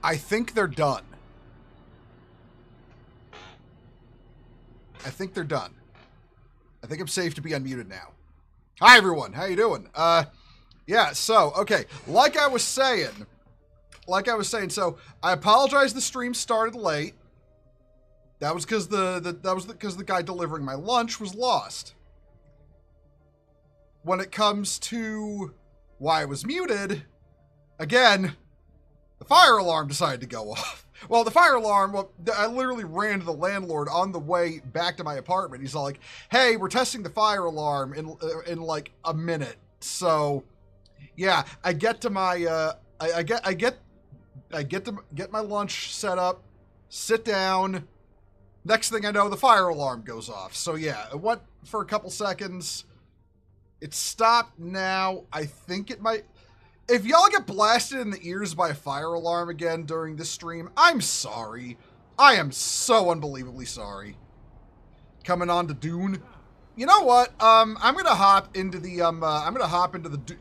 I think they're done. I think they're done. I think I'm safe to be unmuted now. Hi, everyone. How you doing? Yeah, so, okay. Like I was saying, so I apologize the stream started late. That was because the guy delivering my lunch was lost. When it comes to why I was muted, again, the fire alarm decided to go off. Well, the fire alarm, I literally ran to the landlord on the way back to my apartment. He's all like, hey, we're testing the fire alarm in like a minute. So, yeah, I get to my, I get to get my lunch set up, sit down. Next thing I know, the fire alarm goes off. So, yeah, it went for a couple seconds. It stopped now. I think it might... If y'all get blasted in the ears by a fire alarm again during this stream, I'm sorry. I am so unbelievably sorry. Coming on to Dune. You know what? I'm gonna hop into the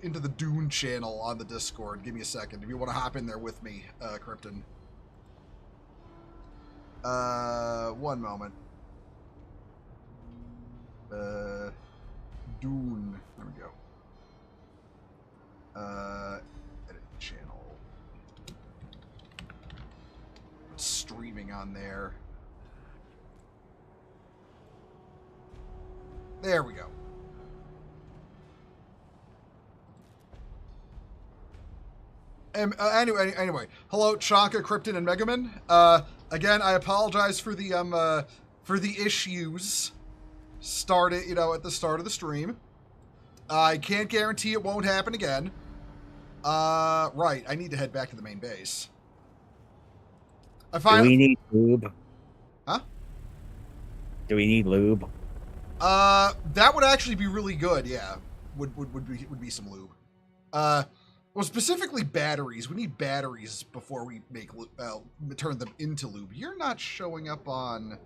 into the Dune channel on the Discord. Give me a second if you want to hop in there with me, Krypton. One moment. Dune. There we go. Edit channel. Streaming on there. There we go. Anyway, hello, Chanka, Krypton, and Megaman. Again, I apologize for the issues started, at the start of the stream. I can't guarantee it won't happen again. Right, I need to head back to the main base. Do we need lube? Huh? Do we need lube? That would actually be really good, yeah. Would be some lube. Well, specifically batteries. We need batteries before we make turn them into lube. You're not showing up on...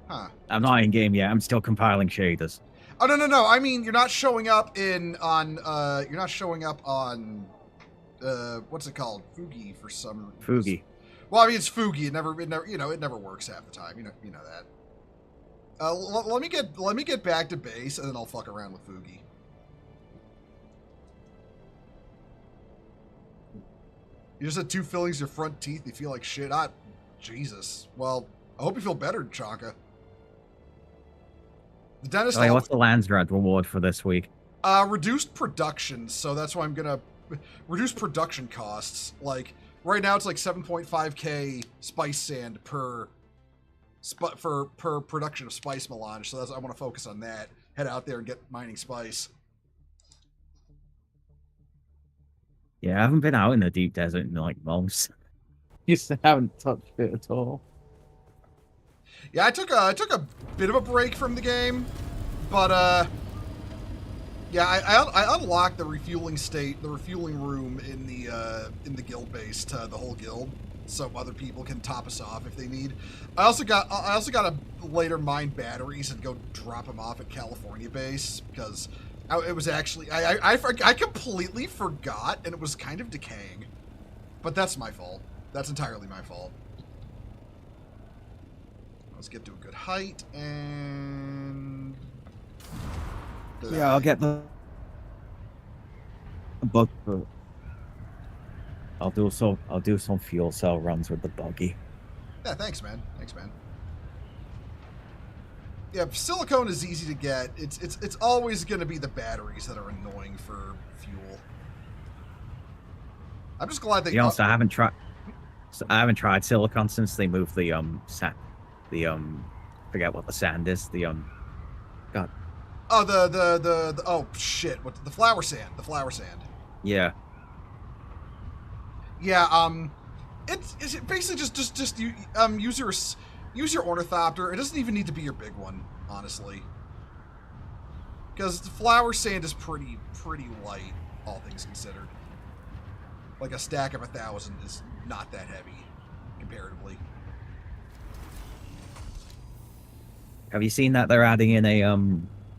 Huh. I'm not in game yet. I'm still compiling shaders. Oh, no. I mean, you're not showing up on what's it called? Fugi for some reason. Fugi. Well, I mean, it's Fugi. It never, it never works half the time. You know that. Let me get back to base, and then I'll fuck around with Fugi. You just had 2 fillings in your front teeth. You feel like shit. Jesus. Well, I hope you feel better, Chanka. The dentist. Hey, what's the Landsgrad reward for this week? Reduced production. So that's why I'm gonna reduce production costs. Like right now, it's like 7.5k spice sand per production of spice melange. So I want to focus on that. Head out there and get mining spice. Yeah, I haven't been out in the deep desert in like months. Just haven't touched it at all. Yeah, I took a bit of a break from the game, but yeah, I unlocked the refueling room in the guild base to the whole guild, so other people can top us off if they need. I also got to later mine batteries and go drop them off at California base because it was actually I completely forgot and it was kind of decaying, but that's my fault. That's entirely my fault. Let's get to a good height and... Yeah, I'll get the bug. I'll do some fuel cell runs with the buggy. Yeah, thanks, man. Yeah, silicone is easy to get. It's always going to be the batteries that are annoying for fuel. I'm just glad they. I haven't tried silicon since they moved the forget what the sand is. God. Oh, the oh shit! What the flower sand? The flower sand. Yeah. Yeah. It's basically just use your ornithopter. It doesn't even need to be your big one, honestly, because the flower sand is pretty light, all things considered. Like a stack of 1,000 is not that heavy, comparatively. Have you seen that they're adding in a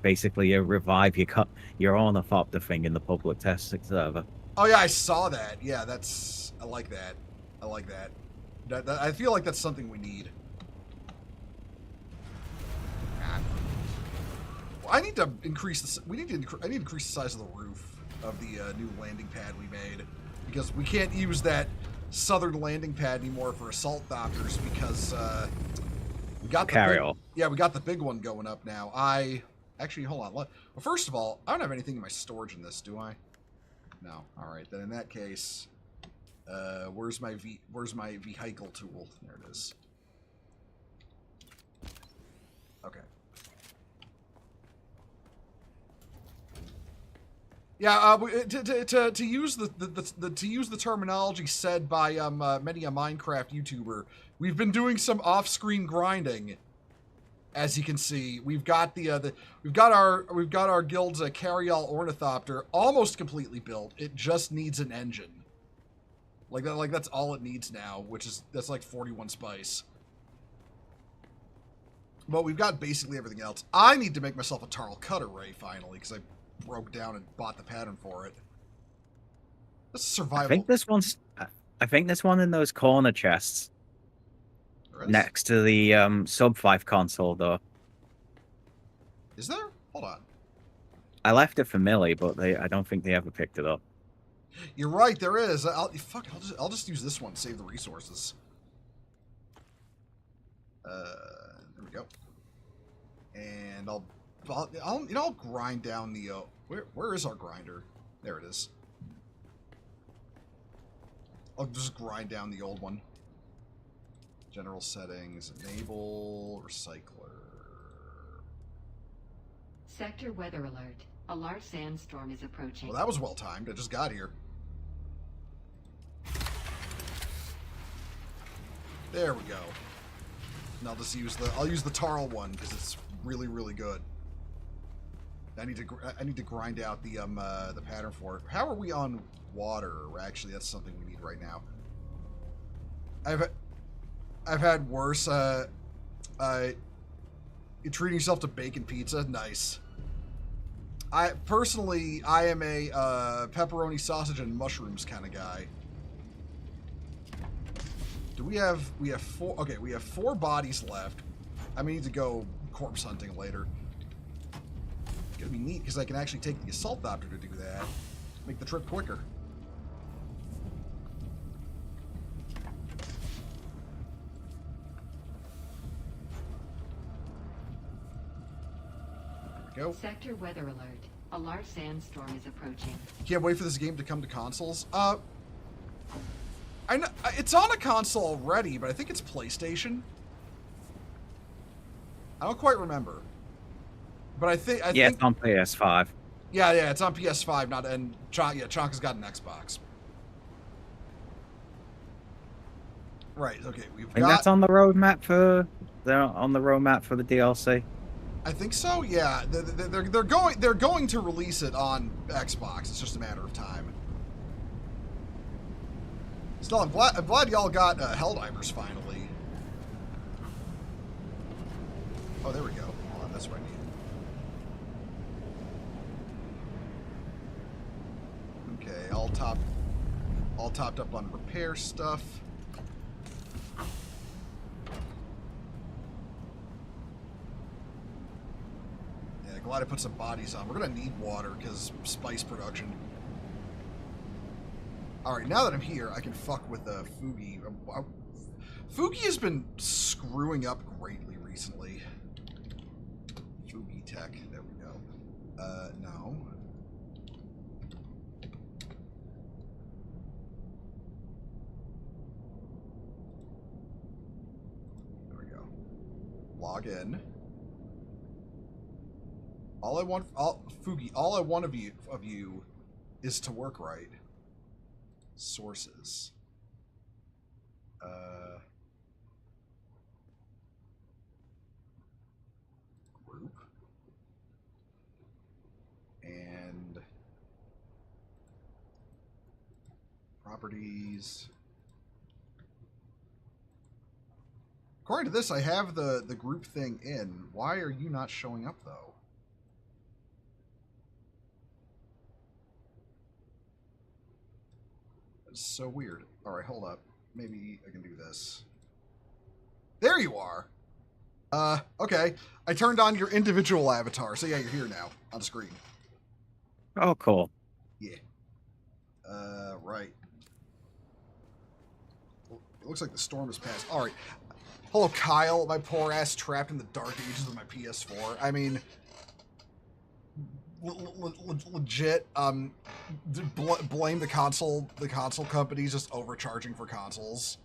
basically a revive your ornithopter thing in the public test server? Oh yeah, I saw that. Yeah, I like that. I like that. I feel like that's something we need. Well, I need to increase the. I need to increase the size of the roof of the new landing pad we made, because we can't use that southern landing pad anymore for assault doctors because we got the Carry big, on. yeah, we got the big one going up now. Actually, hold on. Well, first of all, I don't have anything in my storage in this, do I? No. All right, then in that case, where's my vehicle tool? There it is. Okay. Yeah, to use the terminology said by many a Minecraft YouTuber, we've been doing some off-screen grinding. As you can see, we've got we've got our guild's carry-all ornithopter almost completely built. It just needs an engine. Like that's all it needs now, that's like 41 spice. But we've got basically everything else. I need to make myself a Tarl cutter ray finally, because I broke down and bought the pattern for it. This is survival. I think this one in those corner chests. Next to the sub 5 console, though. Is there? Hold on. I left it for Millie, but I don't think they ever picked it up. You're right, there is. I'll just use this one, save the resources. There we go. And I'll grind down the where is our grinder? There it is. I'll just grind down the old one. General settings, enable, recycler. Sector weather alert. A large sandstorm is approaching. Well, that was well timed. I just got here. There we go. And I'll just use I'll use the Tarl one because it's really, really good. I need to grind out the pattern for it. How are we on water? Actually, that's something we need right now. I've had worse. You're treating yourself to bacon pizza. Nice. I am a pepperoni, sausage, and mushrooms kind of guy. Do we have 4? Okay, we have 4 bodies left. I may need to go corpse hunting later. It's gonna be neat because I can actually take the assault doctor to do that. Make the trip quicker. Go. Sector weather alert. A large sandstorm is approaching. Can't wait for this game to come to consoles. I know it's on a console already, but I think it's PlayStation. I don't quite remember, but I think it's on PS5. Yeah, it's on PS5. Chonka's got an Xbox. Right. Okay. That's on the roadmap for the DLC. I think so. Yeah, they're going to release it on Xbox. It's just a matter of time. Still, I'm glad y'all got Helldivers finally. Oh, there we go. Hold on, that's what I need. Okay, all topped up on repair stuff. Glad I put some bodies on. We're gonna need water because spice production. All right, now that I'm here, I can fuck with the Fugi. Fugi has been screwing up greatly recently. Fugi tech. There we go. No. There we go. Log in. All I want of you is to work right. Sources. Group. And properties. According to this, I have the group thing in. Why are you not showing up though? It's so weird. All right, hold up. Maybe I can do this. There you are. Okay. I turned on your individual avatar, so yeah, you're here now on the screen. Oh, cool. Yeah. Right. It looks like the storm has passed. All right. Hello, Kyle. My poor ass trapped in the dark ages of my PS4. I mean, legit. Blame the console companies just overcharging for consoles.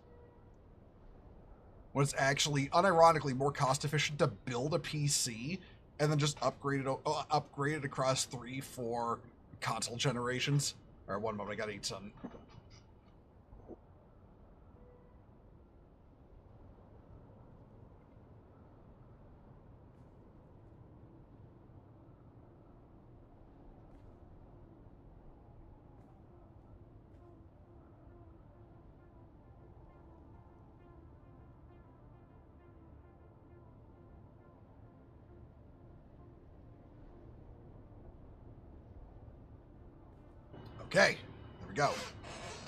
When it's actually, unironically, more cost efficient to build a PC and then just upgrade it across 3-4 console generations. All right, one moment. I gotta eat something. Okay, there we go.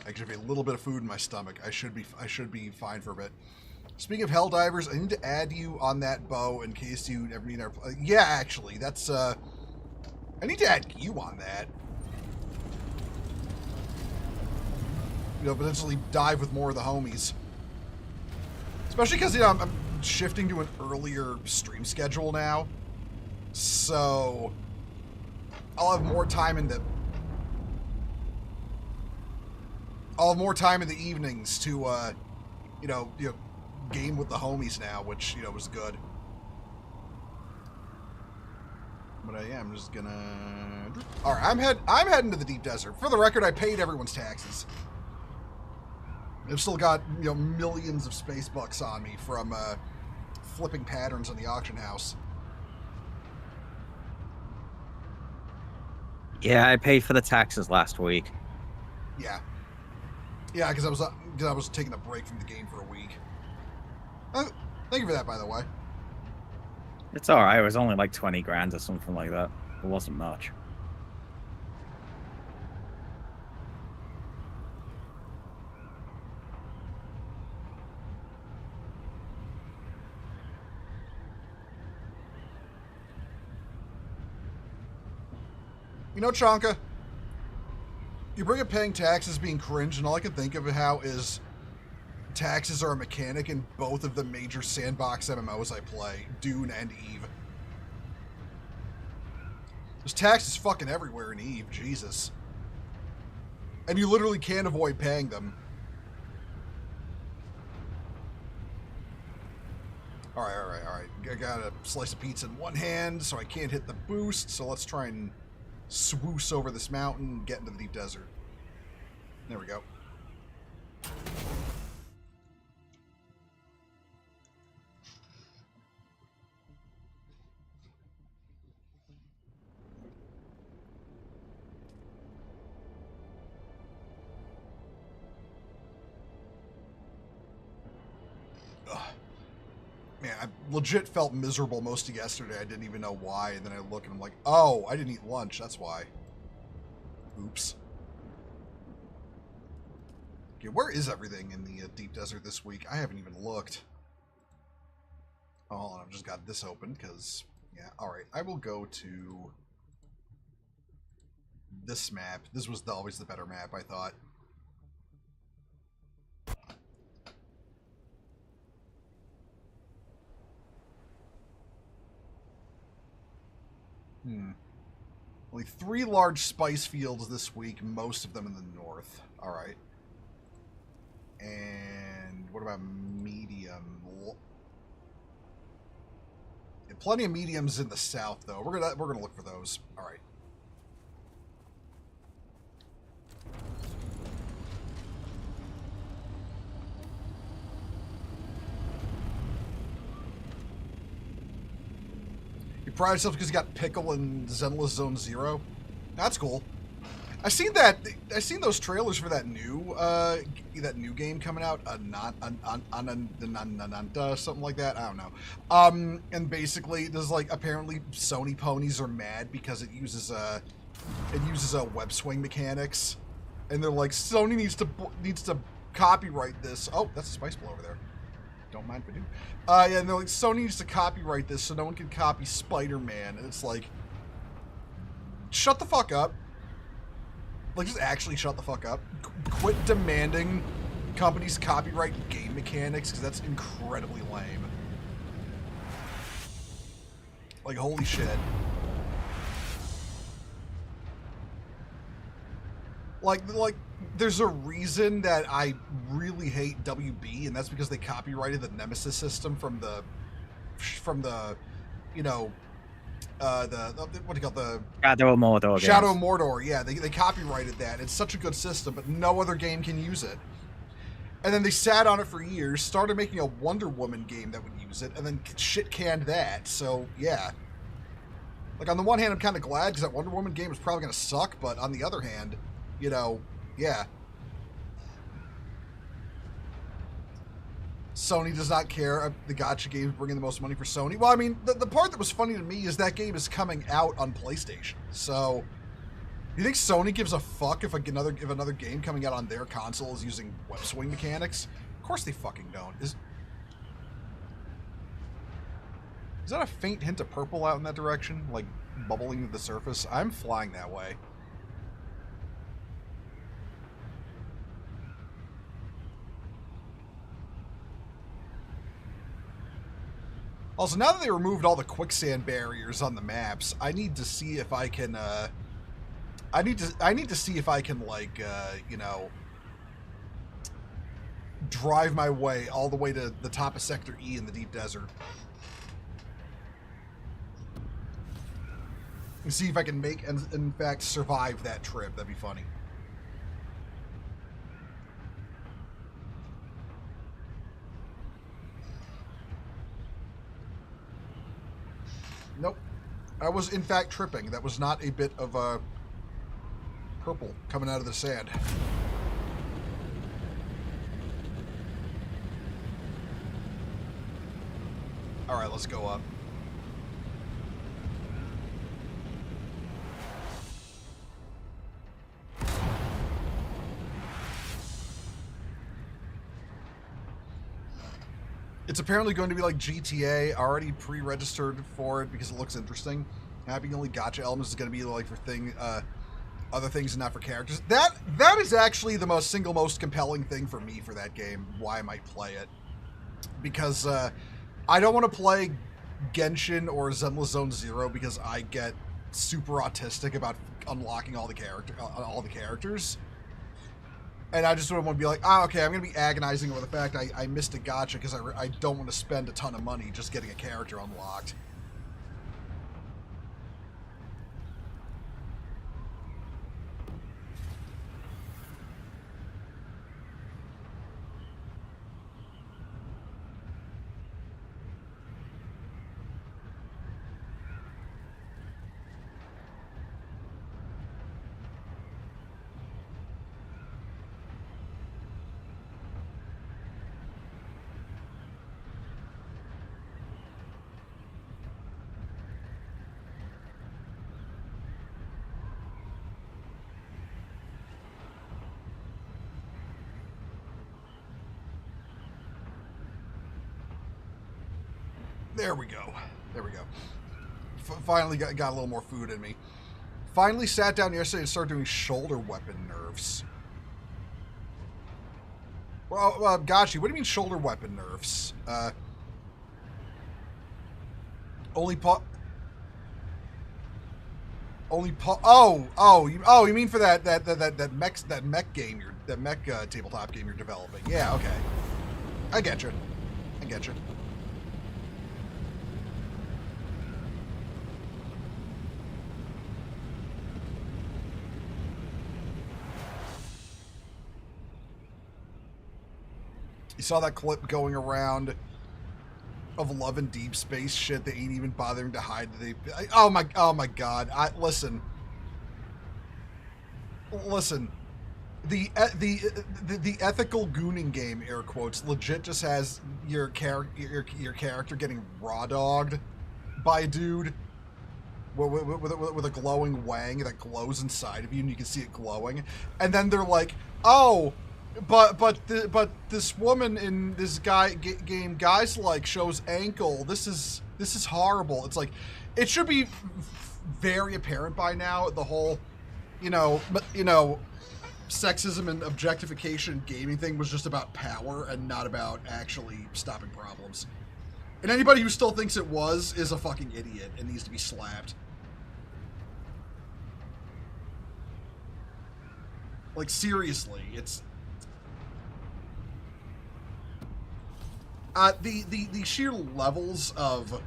I actually have a little bit of food in my stomach. I should be fine for a bit. Speaking of Helldivers, I need to add you on that bow in case you ever need our. Yeah, actually, that's I need to add you on that. You know, potentially dive with more of the homies. Especially because I'm shifting to an earlier stream schedule now, so I'll have more time in the. I'll have more time in the evenings to, game with the homies now, which, was good. But I am just gonna... All right, I'm heading to the deep desert. For the record, I paid everyone's taxes. I've still got, millions of space bucks on me from, flipping patterns on the auction house. Yeah, I paid for the taxes last week. Yeah. Yeah, because I was taking a break from the game for a week. Thank you for that, by the way. It's all right. It was only like 20 grand or something like that. It wasn't much. Chonka, you bring up paying taxes being cringe, and all I can think of how is taxes are a mechanic in both of the major sandbox MMOs I play, Dune and Eve. There's taxes fucking everywhere in Eve, Jesus. And you literally can't avoid paying them. Alright. I got a slice of pizza in one hand, so I can't hit the boost, so let's try and swoosh over this mountain and get into the deep desert. There we go. Man, I legit felt miserable most of yesterday. I didn't even know why, and then I look and I'm like, oh, I didn't eat lunch, that's why. Oops. Okay, where is everything in the deep desert this week? I haven't even looked. Oh, hold on, I've just got this open, because, yeah, alright. I will go to this map. This was always the better map, I thought. Only 3 large spice fields this week, most of them in the north. Alright. And what about medium? Yeah, plenty of mediums in the south, though. We're gonna look for those. Alright. You pride yourself because you got Pickle and Zenless Zone Zero? That's cool. I seen those trailers for that new game coming out, something like that. I don't know. And basically, there's like apparently Sony ponies are mad because it uses web swing mechanics, and they're like, Sony needs to copyright this. Oh, that's a spice blow over there. Don't mind if I do. Yeah, and they're like, Sony needs to copyright this so no one can copy Spider-Man. And it's like, shut the fuck up. Like, just actually shut the fuck up. Quit demanding companies copyright game mechanics, because that's incredibly lame. Like, holy shit. Like, there's a reason that I really hate WB, and that's because they copyrighted the Nemesis system from the, you know, what do you call it? The Shadow of Mordor. Shadow of Mordor, yeah, they copyrighted that. It's such a good system, but no other game can use it. And then they sat on it for years, started making a Wonder Woman game that would use it, and then shit canned that. So, yeah. Like, on the one hand, I'm kind of glad, because that Wonder Woman game is probably going to suck, but on the other hand, you know, yeah. Sony does not care. The gacha games bringing the most money for Sony. Well, I mean, the part that was funny to me is that game is coming out on PlayStation. So, you think Sony gives a fuck if another game coming out on their console is using web swing mechanics? Of course they fucking don't. Is that a faint hint of purple out in that direction? Like, bubbling to the surface? I'm flying that way. Also, now that they removed all the quicksand barriers on the maps, I need to see if I can, I need to see if I can, like, you know, drive my way all the way to the top of Sector E in the deep desert. And see if I can make, and in fact, survive that trip. That'd be funny. Nope. I was, in fact, tripping. That was not a bit of purple coming out of the sand. Alright, let's go up. It's apparently going to be like GTA, already pre-registered for it because it looks interesting. Having only gacha elements is going to be like for other things and not for characters. That is actually the single most compelling thing for me for that game, why I might play it. Because I don't want to play Genshin or Zenless Zone Zero because I get super autistic about unlocking all the characters. And I just don't want to be like, okay, I'm going to be agonizing over the fact I missed a gacha because I don't want to spend a ton of money just getting a character unlocked. There we go. There we go. Finally got a little more food in me. Finally sat down yesterday and started doing shoulder weapon nerfs. Well, Gachi, what do you mean shoulder weapon nerfs? You mean for that mech game, that mech tabletop game you're developing? Yeah, okay. I get you. You saw that clip going around of Love and Deep Space shit. They ain't even bothering to hide. Oh my god. Listen. The ethical gooning game, air quotes, legit just has your character getting raw dogged by a dude with a glowing wang that glows inside of you, and you can see it glowing. And then they're like, "Oh, but this woman in this game, guys like, shows ankle. This is horrible." It's like, it should be very apparent by now. The whole, sexism and objectification gaming thing was just about power and not about actually stopping problems. And anybody who still thinks it was is a fucking idiot and needs to be slapped. Like, seriously, it's... the sheer levels of...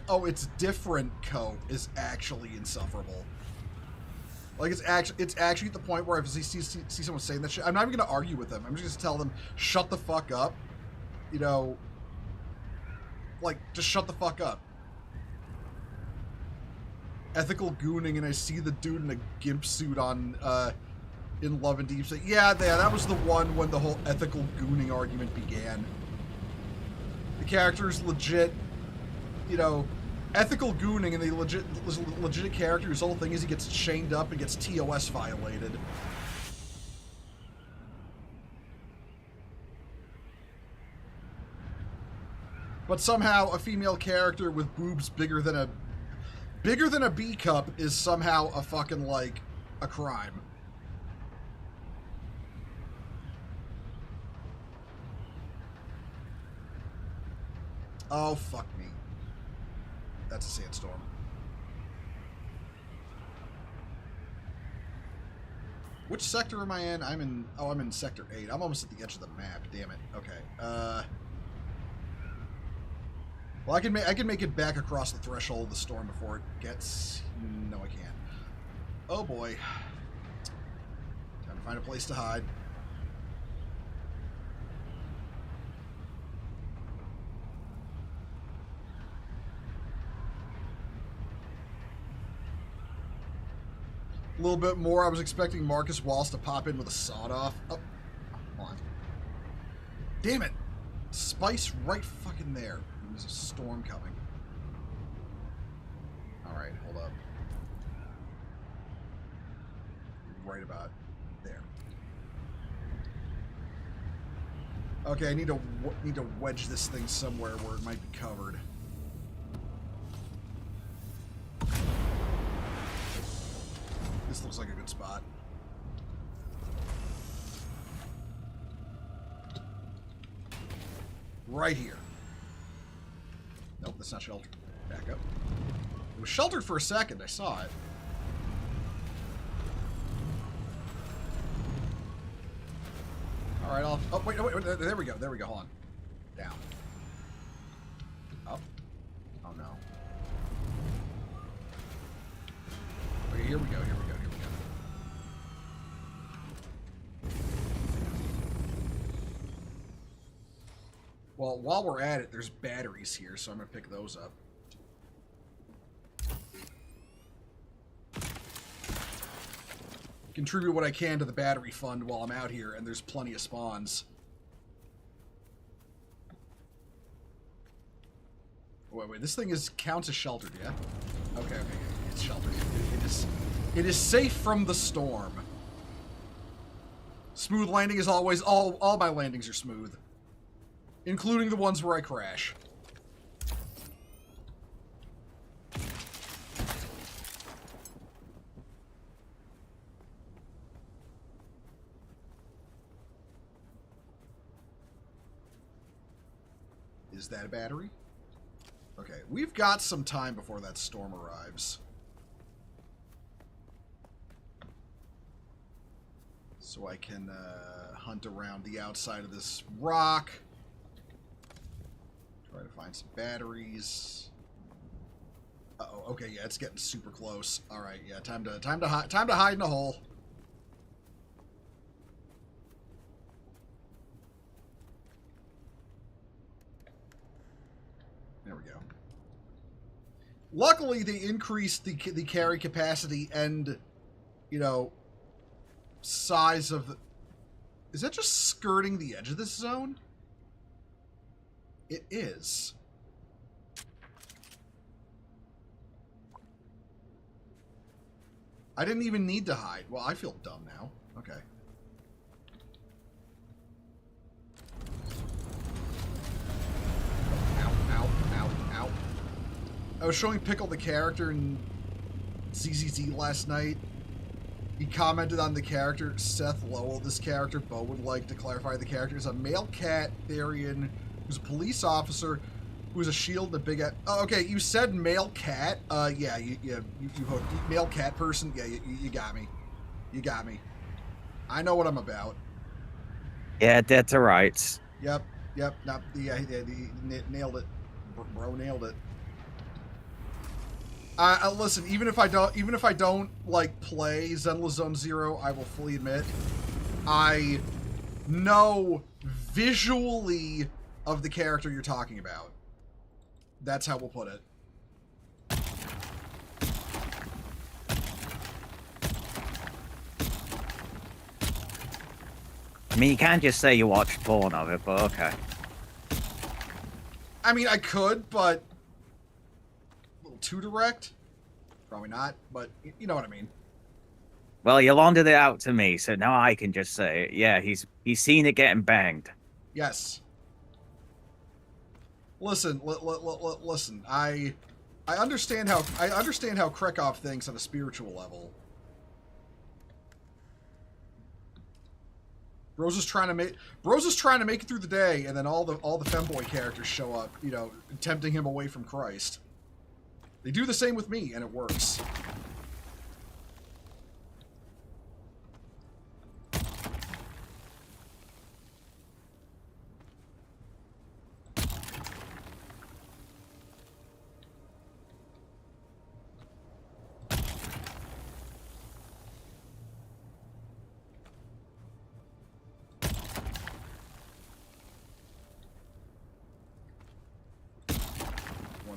oh, it's different cope is actually insufferable. Like, it's actually at the point where if I see someone saying that shit, I'm not even going to argue with them. I'm just going to tell them, shut the fuck up. Like, just shut the fuck up. Ethical gooning, and I see the dude in a gimp suit on, in Love and Deep State. Yeah, that was the one when the whole ethical gooning argument began. The character's legit, ethical gooning, and the legit character, his whole thing is he gets chained up and gets TOS violated. But somehow a female character with boobs bigger than a B cup is somehow a fucking, like, a crime. Oh, fuck me. That's a sandstorm. Which sector am I in? I'm in Sector 8. I'm almost at the edge of the map. Damn it. Okay. Well, I can make it back across the threshold of the storm before it gets... No, I can't. Oh, boy. Time to find a place to hide. A little bit more. I was expecting Marcus Wallace to pop in with a sawed-off. Oh, hold on. Damn it! Spice right fucking there. There's a storm coming. Alright, hold up. Right about there. Okay, I need to wedge this thing somewhere where it might be covered. This looks like a good spot. Right here. Nope, that's not sheltered. Back up. It was sheltered for a second. I saw it. All right, oh, wait, there we go. There we go. Hold on. Down. Up. Oh, no. Okay, here we go. Well, while we're at it, there's batteries here, so I'm going to pick those up. Contribute what I can to the battery fund while I'm out here, and there's plenty of spawns. Wait, this thing counts as sheltered, yeah? Okay, it's sheltered. It is safe from the storm. Smooth landing is always, all my landings are smooth. Including the ones where I crash. Is that a battery? Okay, we've got some time before that storm arrives. So I can hunt around the outside of this rock. Try to find some batteries. Uh-oh. Okay, yeah, it's getting super close. All right, yeah, time to hide in a hole. There we go. Luckily, they increased the carry capacity and, size of the... Is that just skirting the edge of this zone? It is. I didn't even need to hide. Well, I feel dumb now. Okay. Ow, ow, ow, ow. I was showing Pickle the character in ZZZ last night. He commented on the character Seth Lowell. This character, Bo would like to clarify the character, is a male cat Therian who's a police officer who's a shield and a big... Oh, okay, you said male cat? Yeah, you hooked. Male cat person? Yeah, you got me. You got me. I know what I'm about. Yeah, that's right. Yep. No, nailed it. Bro, nailed it. Listen, even if I don't like play Zenless Zone Zero, I will fully admit I know visually of the character you're talking about. That's how we'll put it. I mean, you can't just say you watched porn of it, but okay. I mean, I could, but a little too direct. Probably not, but you know what I mean. Well, you laundered it out to me, so now I can just say, yeah, he's seen it getting banged. Yes. Listen, listen. I understand how Krekov thinks on a spiritual level. Bros is trying to make it through the day, and then all the femboy characters show up, you know, tempting him away from Christ. They do the same with me, and it works.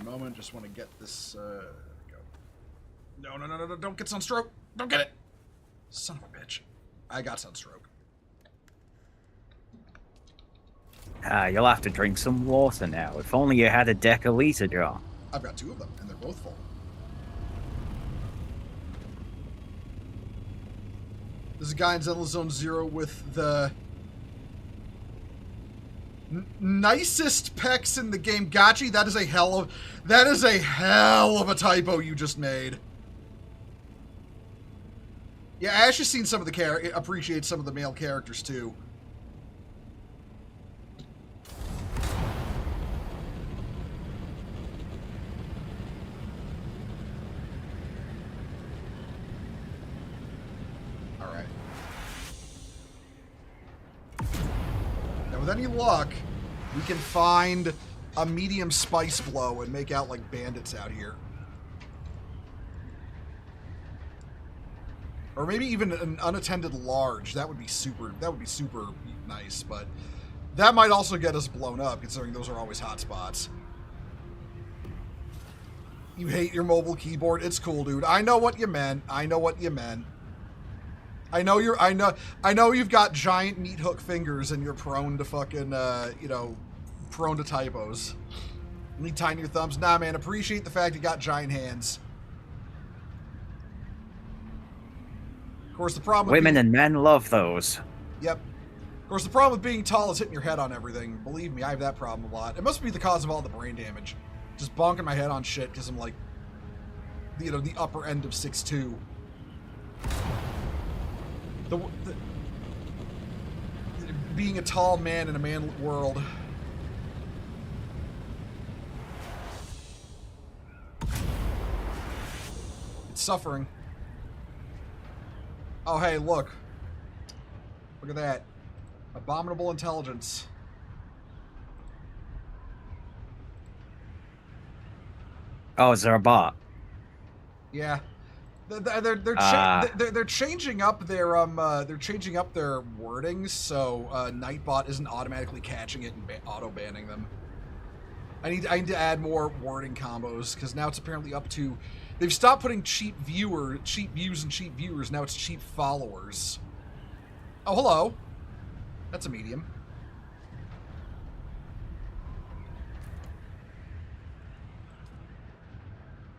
Moment, just want to get this. There we go. No! Don't get sunstroke! Don't get it! Son of a bitch! I got sunstroke. You'll have to drink some water now. If only you had a decaliter jar. I've got 2 of them, and they're both full. There's a guy in Zenless Zone Zero with the nicest pecs in the game. Gotchi, that is a hell of a typo you just made. Yeah, Ash has seen some of the appreciate some of the male characters too. All right. Now, with any luck, we can find a medium spice blow and make out like bandits out here. Or maybe even an unattended large. That would be super nice, but that might also get us blown up, considering those are always hot spots. You hate your mobile keyboard. It's cool, dude. I know what you meant. I know you've got giant meat hook fingers and you're prone to fucking prone to typos. You need tinier thumbs. Nah, man, appreciate the fact you got giant hands. Of course, the problem with Women and men love those. Yep. Of course, the problem with being tall is hitting your head on everything. Believe me, I have that problem a lot. It must be the cause of all the brain damage. Just bonking my head on shit because I'm like, the upper end of 6'2". Being a tall man in a man world. It's suffering. Oh, hey, look. Look at that. Abominable intelligence. Oh, is there a bot? Yeah. They're changing up their wordings so Nightbot isn't automatically catching it and auto banning them. I need to add more wording combos because now it's apparently up to. They've stopped putting cheap views and cheap viewers. Now it's cheap followers. Oh, hello. That's a medium.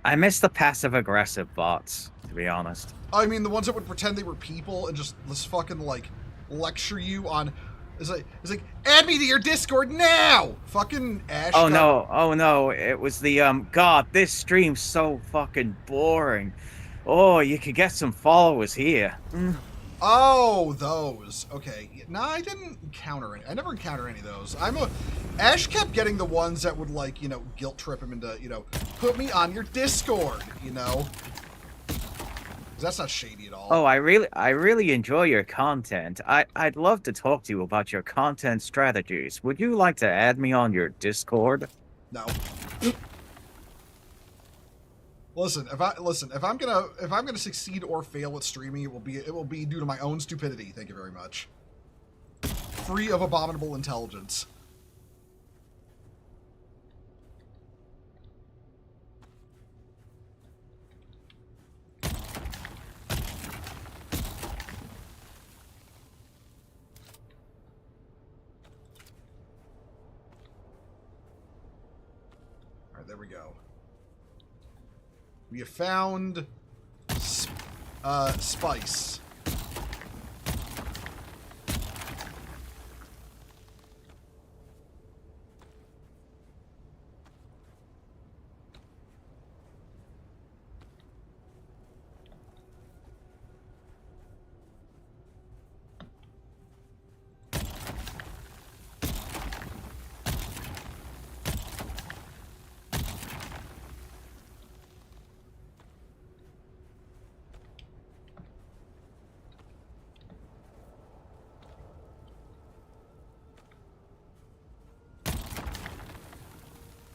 I miss the passive-aggressive bots, to to be honest. I mean, the ones that would pretend they were people and just fucking like lecture you on. It's like add me to your Discord now. Fucking Ash. Oh no, it was the God, this stream's so fucking boring. Oh, you could get some followers here. Oh, those. Okay. No, I didn't encounter any. I never encountered any of those. Ash kept getting the ones that would, like, you know, guilt trip him into, you know, put me on your Discord, you know? 'Cause that's not shady at all. Oh, I really enjoy your content. I'd love to talk to you about your content strategies. Would you like to add me on your Discord? No. Listen, if I'm gonna succeed or fail at streaming, it will be due to my own stupidity. Thank you very much. Free of abominable intelligence. All right, there we go. We have found spice.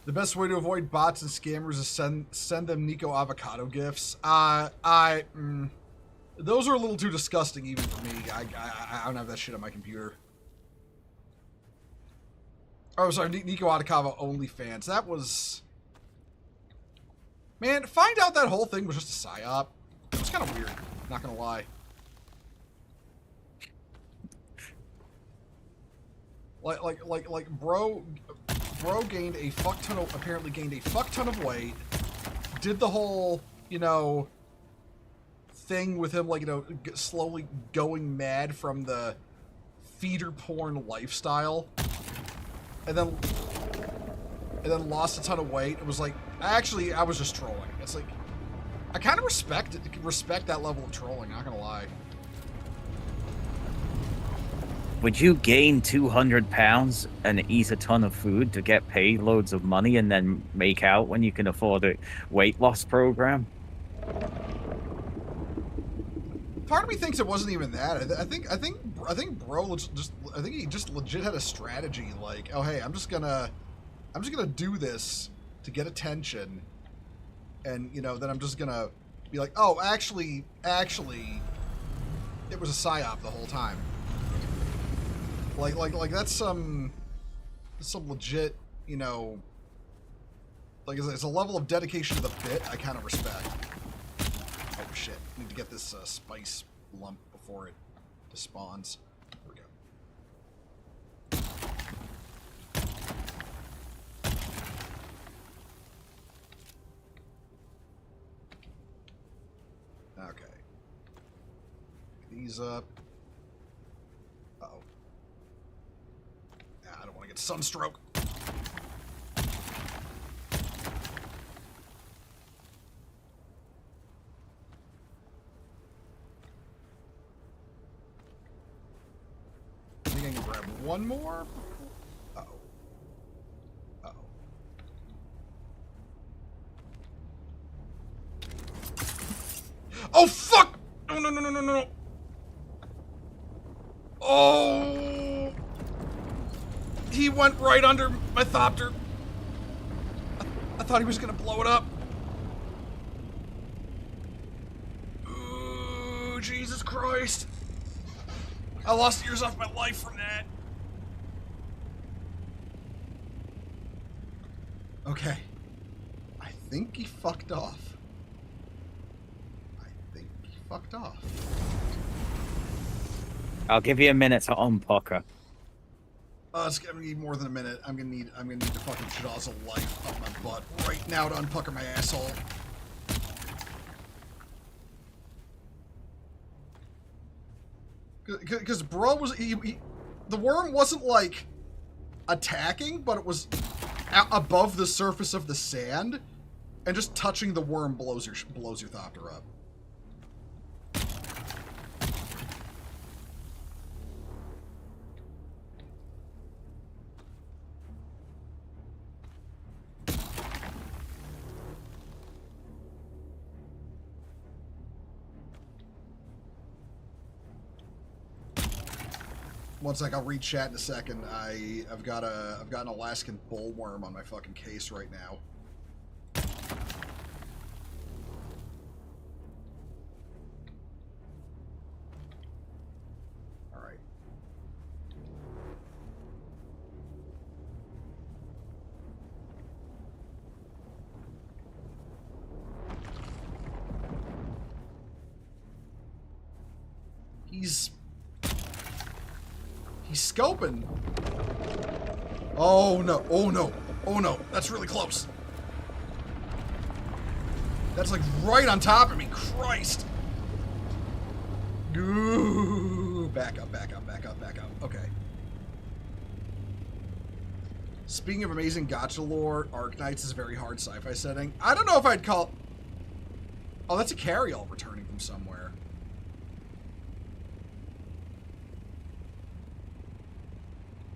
The best way to avoid bots and scammers is send them Nico avocado gifts. Those are a little too disgusting even for me. I don't have that shit on my computer. Oh, sorry, Nico avocado OnlyFans. That was... Man, find out that whole thing was just a psyop. It was kind of weird, not gonna lie. Like, bro gained a fuck ton of, apparently gained a fuck ton of weight, did the whole, you know, thing with him, like, you know, slowly going mad from the feeder porn lifestyle, and then lost a ton of weight. It was like, actually, I was just trolling. It's like, I kind of respect that level of trolling, not gonna lie. Would you gain 200 pounds and eat a ton of food to get paid loads of money and then make out when you can afford a weight loss program? Part of me thinks it wasn't even that. I think bro he just legit had a strategy, like, oh hey, I'm just gonna do this to get attention, and you know, then I'm just gonna be like, oh, actually it was a psyop the whole time. Like that's some legit, you know, like it's a level of dedication to the bit I kind of respect. Oh shit, need to get this spice lump before it despawns. There we go. Okay. Pick these up. Uh-oh. I don't want to get sunstroke. I think I can grab one more. Uh-oh. Uh-oh. Oh, fuck! No. Oh! He went right under my thopter. I thought he was gonna blow it up. Ooh, Jesus Christ. I lost years off my life from that. Okay. I think he fucked off. I'll give you a minute to unpucker. It's gonna need more than a minute. I'm gonna need the fucking jaws of life up my butt right now to unpucker my asshole. Because bro was... the worm wasn't, like, attacking, but it was above the surface of the sand, and just touching the worm blows your thopter up. One sec, I'll read chat in a second. I've got an Alaskan bullworm on my fucking case right now. All right. He's scoping. Oh no, oh no, oh no. That's really close. That's like right on top of me. Christ. Ooh, back up, back up, back up, back up. Okay. Speaking of amazing gacha lore, Arknights is a very hard sci-fi setting. I don't know if I'd call... Oh, that's a carryall returning from somewhere.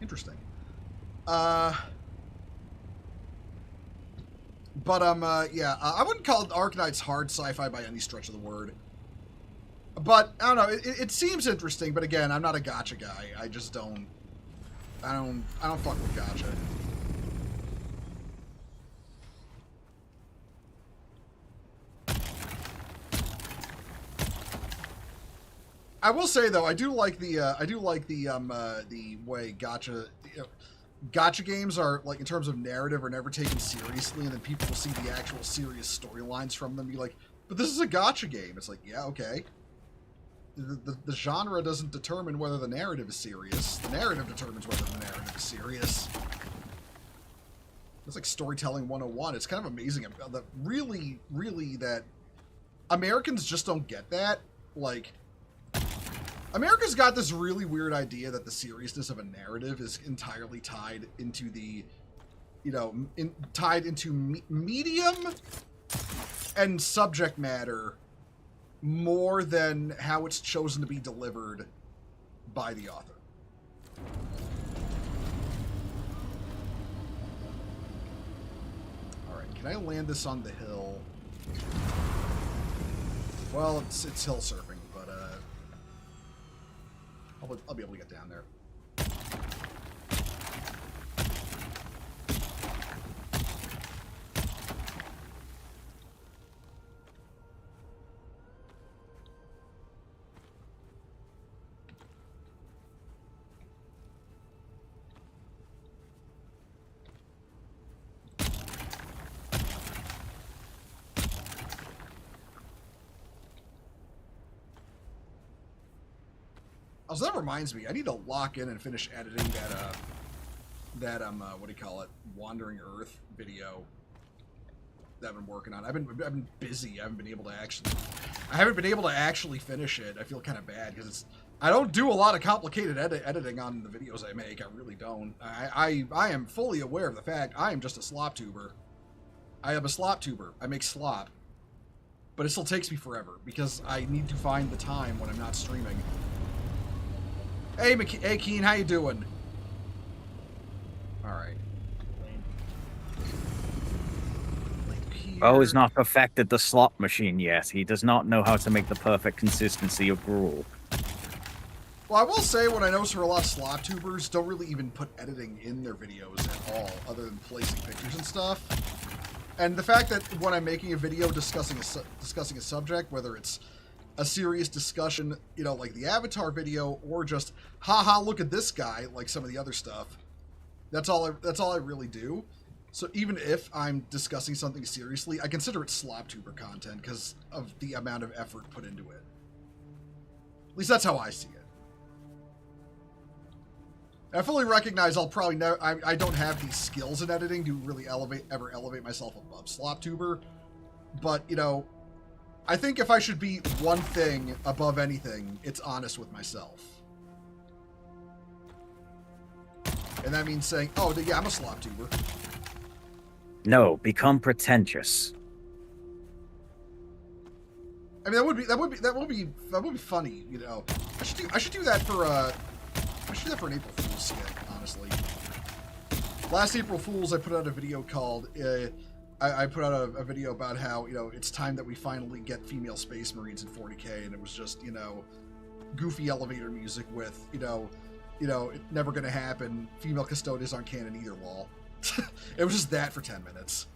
Interesting. Yeah, I wouldn't call Arknights hard sci-fi by any stretch of the word. But, I don't know, it seems interesting, but again, I'm not a gacha guy. I just don't... I don't fuck with gacha. I will say though, I do like the way gacha, gacha games are, like, in terms of narrative, are never taken seriously, and then people will see the actual serious storylines from them and be like, but this is a gacha game. It's like, yeah, okay. The genre doesn't determine whether the narrative is serious. The narrative determines whether the narrative is serious. It's like storytelling 101. It's kind of amazing that really that Americans just don't get that. Like, America's got this really weird idea that the seriousness of a narrative is entirely tied into the, tied into medium and subject matter more than how it's chosen to be delivered by the author. All right, can I land this on the hill? Well, it's hill surfing. I'll be able to get down there. Also, that reminds me, I need to lock in and finish editing that what do you call it, Wandering Earth video that I've been working on. I've been busy. I haven't been able to actually finish it. I feel kind of bad because I don't do a lot of complicated editing on the videos I make. I really don't. I am fully aware of the fact I am just a slop tuber. I am a slop tuber. I make slop, but it still takes me forever because I need to find the time when I'm not streaming. Hey, hey, Keen, how you doing? All right. Bo has not perfected the slot machine yet. He does not know how to make the perfect consistency of gruel. Well, I will say what I notice for a lot of slot tubers don't really even put editing in their videos at all, other than placing pictures and stuff. And the fact that when I'm making a video discussing a subject, whether it's a serious discussion, like the Avatar video, or just, haha, look at this guy, like some of the other stuff. That's all I really do. So even if I'm discussing something seriously, I consider it slop tuber content because of the amount of effort put into it. At least that's how I see it. I fully recognize I'll probably never, I don't have these skills in editing to really ever elevate myself above slop tuber, but I think if I should be one thing above anything, it's honest with myself. And that means saying, oh, yeah, I'm a slop tuber. No, become pretentious. I mean, that would be funny, you know. I should do that for an April Fool's skit, honestly. Last April Fool's, I put out a video called, I put out a video about how, you know, it's time that we finally get female Space Marines in 40K, and it was just, you know, goofy elevator music with, you know, it's never gonna happen, female custodians aren't canon either, lol. It was just that for 10 minutes.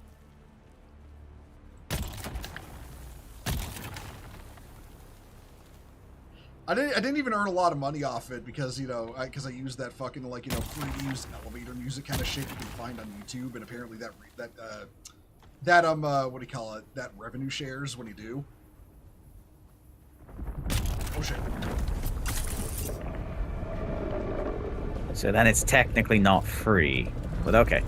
I didn't even earn a lot of money off it because, you know, because I used that fucking, like, you know, free to use elevator music kind of shit you can find on YouTube, and apparently that what do you call it? That revenue shares when you do. Oh shit. So then it's technically not free, but okay.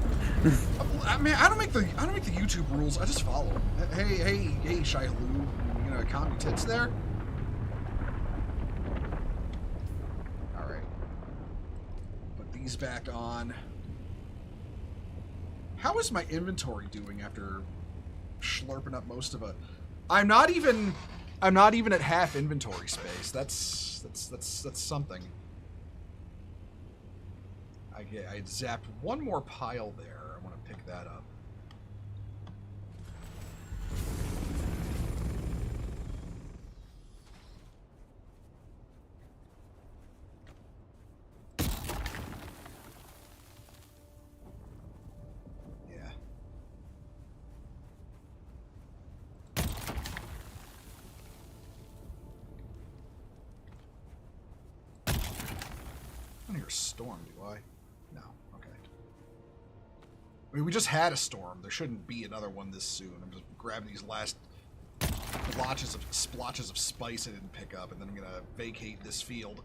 I mean, I don't make the YouTube rules. I just follow them. Hey, Shai Halou, you know, calm your tits there. All right, put these back on. How is my inventory doing after slurping up most of it? I'm not even at half inventory space. That's something. I zapped one more pile there. I want to pick that up. Yeah. I don't hear a storm, do I? No. Okay. I mean, we just had a storm. There shouldn't be another one this soon. I'm just grabbing these last splotches of spice I didn't pick up, and then I'm gonna vacate this field.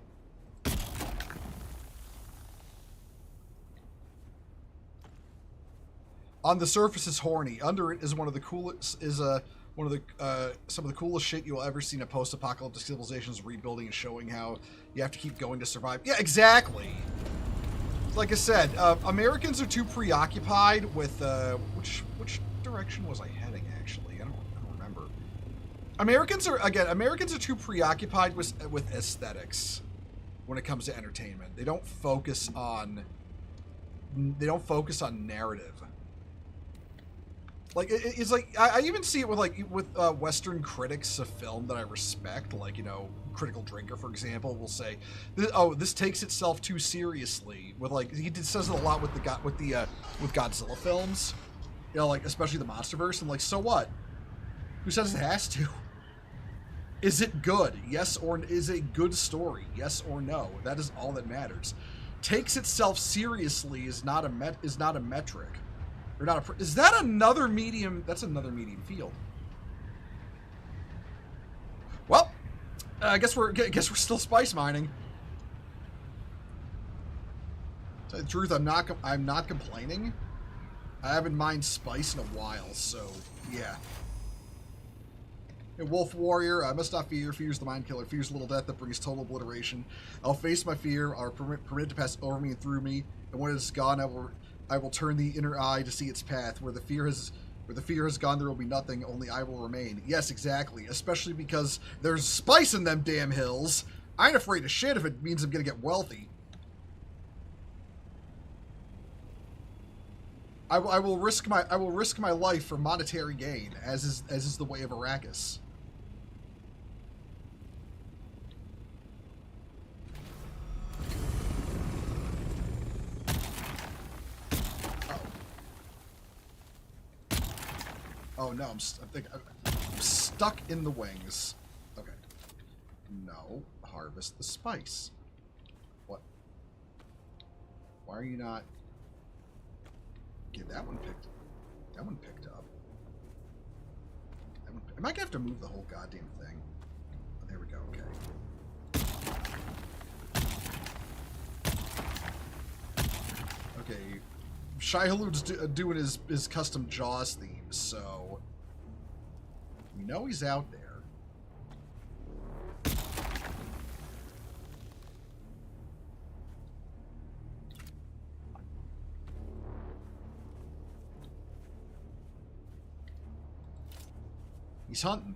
On the surface is horny. Under it is one of the coolest. Some of the coolest shit you will ever see in a post-apocalyptic civilizations rebuilding and showing how you have to keep going to survive. Yeah, exactly. Like I said, Americans are too preoccupied with which direction was I heading? Actually, I don't remember. Americans are too preoccupied with aesthetics when it comes to entertainment. They don't focus on narrative. Like it's like I even see it with Western critics of film that I respect, like, you know, Critical Drinker, for example, will say, "Oh, this takes itself too seriously." With, like, says it a lot with Godzilla films, you know, like especially the MonsterVerse. And like, so what? Who says it has to? Is it good? Yes, or is it a good story? Yes or no? That is all that matters. Takes itself seriously is not a metric. Or not a, is that another medium? That's another medium field. Well, I guess we're still spice mining. To tell you the truth, I'm not complaining. I haven't mined spice in a while, so yeah. A wolf warrior, I must not fear. Fear's the mind killer. Fear's little death that brings total obliteration. I'll face my fear. I'll permit it to pass over me and through me. And when it is gone, I will turn the inner eye to see its path. Where the fear has gone, there will be nothing. Only I will remain. Yes, exactly. Especially because there's spice in them damn hills. I ain't afraid of shit if it means I'm gonna get wealthy. I will risk my life for monetary gain, as is the way of Arrakis. Oh no, I'm stuck in the wings. Okay. No, harvest the spice. What? Why are you not? Get that one picked. That one picked up. I might have to move the whole goddamn thing. Oh, there we go. Okay. Okay. Shai Halu's doing his custom Jaws theme, so we know he's out there. He's hunting.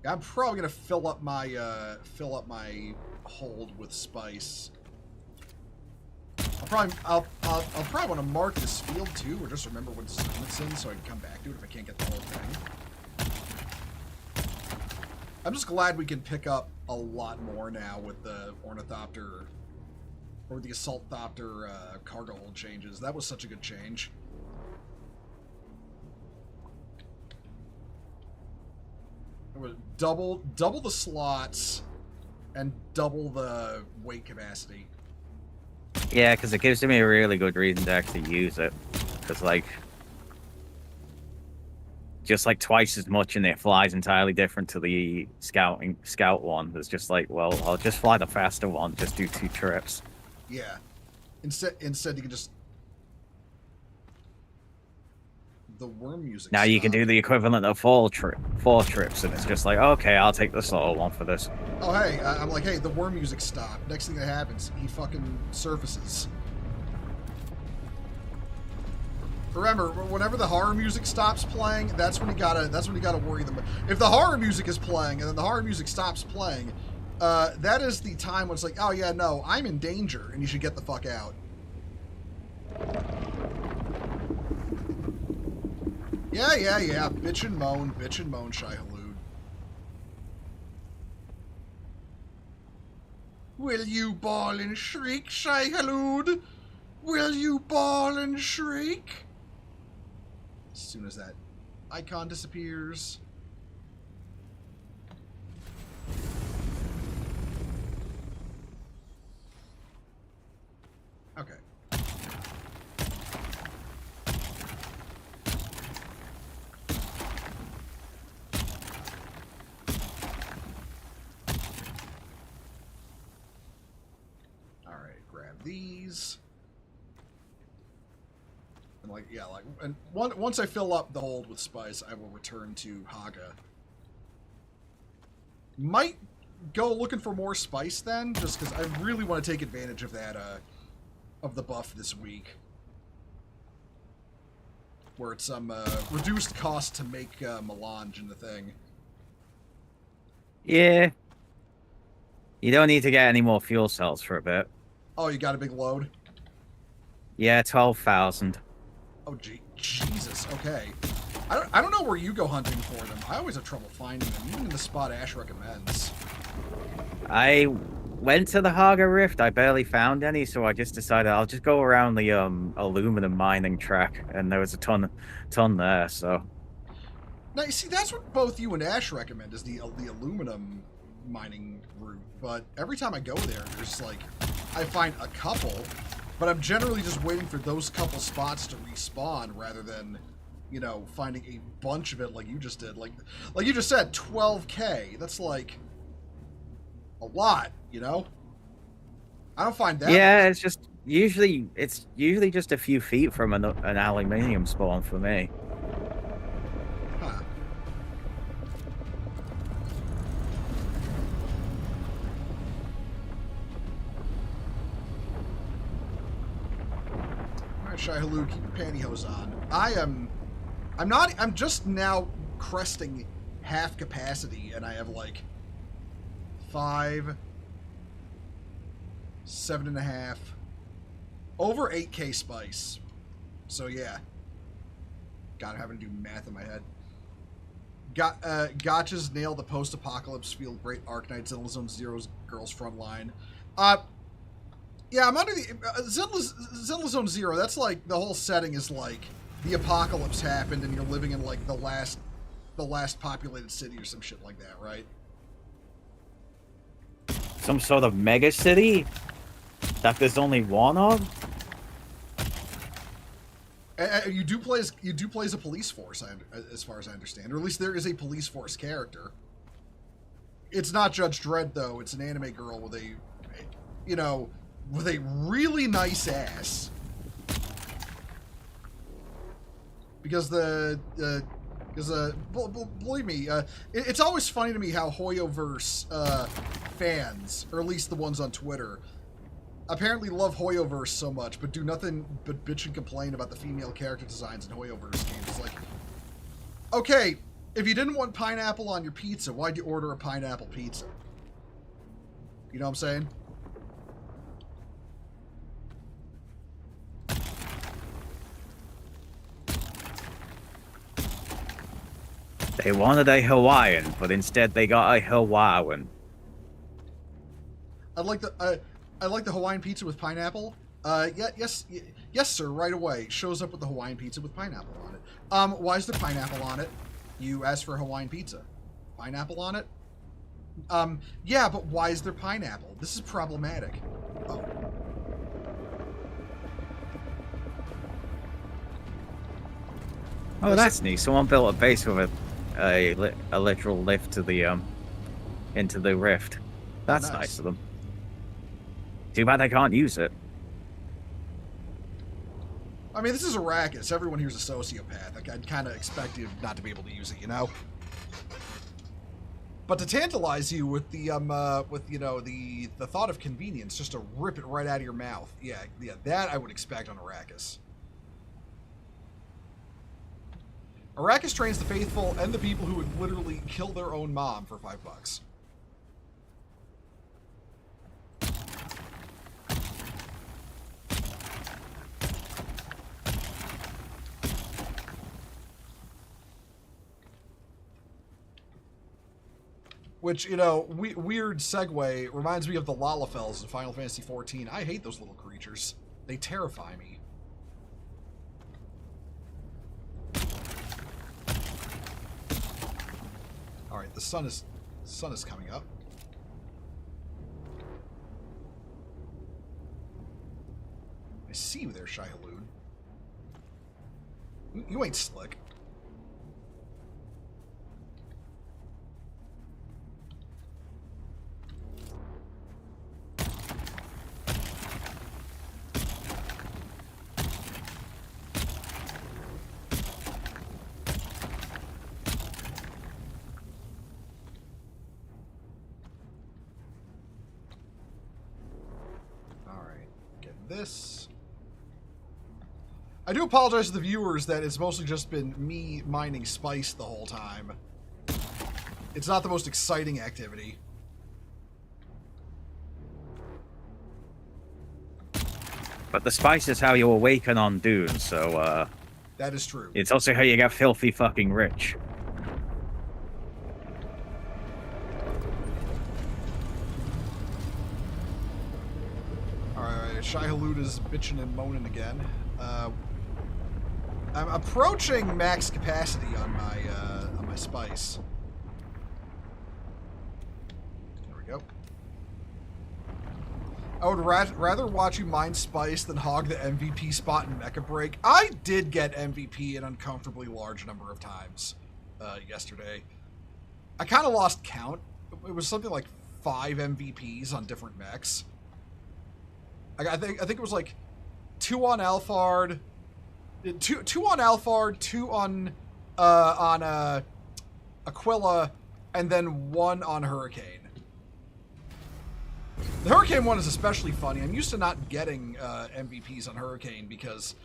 I'm probably gonna fill up my hold with spice. I'll probably want to mark this field too, or just remember what zone it's in, so I can come back to it if I can't get the whole thing. I'm just glad we can pick up a lot more now with the Ornithopter or the Assault Thopter cargo hold changes. That was such a good change. It was double the slots and double the weight capacity. Yeah, because it gives me a really good reason to actually use it. Because, like, just like twice as much, and it flies entirely different to the scout one. It's just like, well, I'll just fly the faster one, just do 2 trips. Yeah. Instead you can just... The worm music Now you can do the equivalent of 4 trips, and it's just like, okay, I'll take the slower one for this. Oh, hey, I'm like, hey, the worm music stopped. Next thing that happens, he fucking surfaces. Remember, whenever the horror music stops playing, that's when you gotta worry them. If the horror music is playing and then the horror music stops playing, that is the time when it's like, oh yeah, no, I'm in danger, and you should get the fuck out. Yeah. Bitch and moan, Shai Halud. Will you bawl and shriek, Shai Halud? Will you bawl and shriek? As soon as that icon disappears. Okay. These and once I fill up the hold with spice, I will return to Haga. Might go looking for more spice then, just because I really want to take advantage of that of the buff this week, where it's some reduced cost to make melange in the thing. Yeah, you don't need to get any more fuel cells for a bit. Oh, you got a big load? Yeah, 12,000. Oh, Jesus. Okay. I don't know where you go hunting for them. I always have trouble finding them, even in the spot Ash recommends. I went to the Haga Rift. I barely found any, so I just decided I'll just go around the aluminum mining track, and there was a ton there. So. Now you see, that's what both you and Ash recommend is the aluminum mining route. But every time I go there, there's like I find a couple, but I'm generally just waiting for those couple spots to respawn rather than, you know, finding a bunch of it like you just did. Like you just said, 12K. That's like a lot, you know? I don't find that. Yeah, it's usually just a few feet from an aluminium spawn for me. Huh. Shai Halud, keep your pantyhose on. I'm just now cresting half capacity, and I have like 5, 7.5, over 8K spice. So yeah, God, I'm having to do math in my head. Gotcha's nailed the post-apocalypse field. Great Arknight, Zone Zero's Girls Frontline. Yeah, I'm under the Zenla Zone Zero. That's like the whole setting is like the apocalypse happened and you're living in like the last populated city or some shit like that, right? Some sort of mega city that there's only one of. You do play as a police force, as far as I understand, or at least there is a police force character. It's not Judge Dredd though. It's an anime girl with a, you know, with a really nice ass. Because believe me, it's always funny to me how Hoyoverse fans, or at least the ones on Twitter, apparently love Hoyoverse so much, but do nothing but bitch and complain about the female character designs in Hoyoverse games. It's like, okay, if you didn't want pineapple on your pizza, why'd you order a pineapple pizza? You know what I'm saying? They wanted a Hawaiian, but instead they got a Hawaiian. I like the Hawaiian pizza with pineapple. Yes, sir. Right away, shows up with the Hawaiian pizza with pineapple on it. Why is there pineapple on it? You asked for a Hawaiian pizza. Pineapple on it? Yeah, but why is there pineapple? This is problematic. Oh. Oh, that's neat. Someone built a base with a literal lift to the into the rift. That's nice of them. Too bad they can't use it. I mean, this is Arrakis. Everyone here's a sociopath. Like, I'd kind of expect you not to be able to use it, you know? But to tantalize you with the the thought of convenience, just to rip it right out of your mouth. Yeah, that I would expect on Arrakis. Arrakis trains the faithful and the people who would literally kill their own mom for $5. Which, you know, weird segue, reminds me of the Lalafels in Final Fantasy XIV. I hate those little creatures. They terrify me. Alright, the sun is coming up. I see you there, Shai-Hulud. You ain't slick. This. I do apologize to the viewers that it's mostly just been me mining spice the whole time. It's not the most exciting activity. But the spice is how you awaken on Dune, so that is true. It's also how you get filthy fucking rich. Shai-Hulud is bitching and moaning again. I'm approaching max capacity on my spice. There we go. I would rather watch you mine spice than hog the MVP spot in Mecha Break. I did get MVP an uncomfortably large number of times yesterday. I kind of lost count. It was something like 5 MVPs on different mechs. I think it was like 2 on Alphard, 2 on Alphard, 2 on Aquila, and then 1 on Hurricane. The Hurricane one is especially funny. I'm used to not getting MVPs on Hurricane because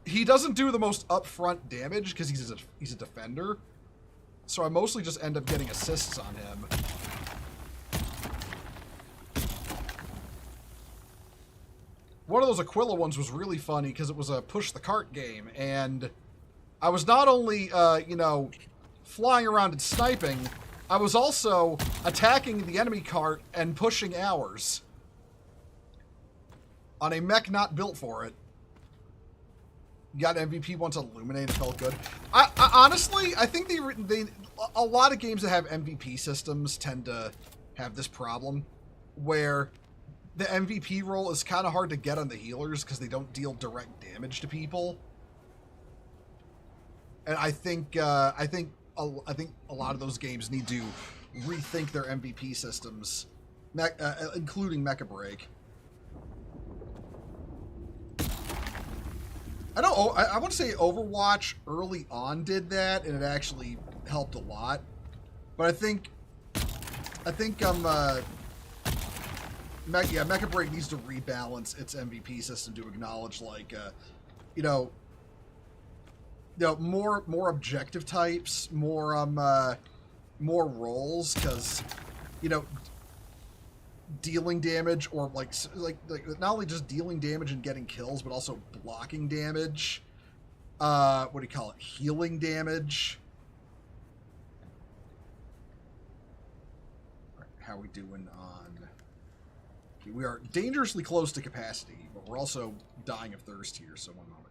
he doesn't do the most upfront damage because he's a defender. So I mostly just end up getting assists on him. One of those Aquila ones was really funny because it was a push the cart game, and I was not only, flying around and sniping, I was also attacking the enemy cart and pushing ours on a mech not built for it. You got MVP once on Illuminate, it felt good. I honestly, I think a lot of games that have MVP systems tend to have this problem where the MVP role is kind of hard to get on the healers because they don't deal direct damage to people. And I think a lot of those games need to rethink their MVP systems, including Mecha Break. I want to say Overwatch early on did that, and it actually helped a lot. But I think Mecha Break needs to rebalance its MVP system to acknowledge, like, you know, more objective types, more roles, because, you know, dealing damage, or like not only just dealing damage and getting kills, but also blocking damage. What do you call it? Healing damage. All right, how are we doing on? Okay, we are dangerously close to capacity, but we're also dying of thirst here. So one moment.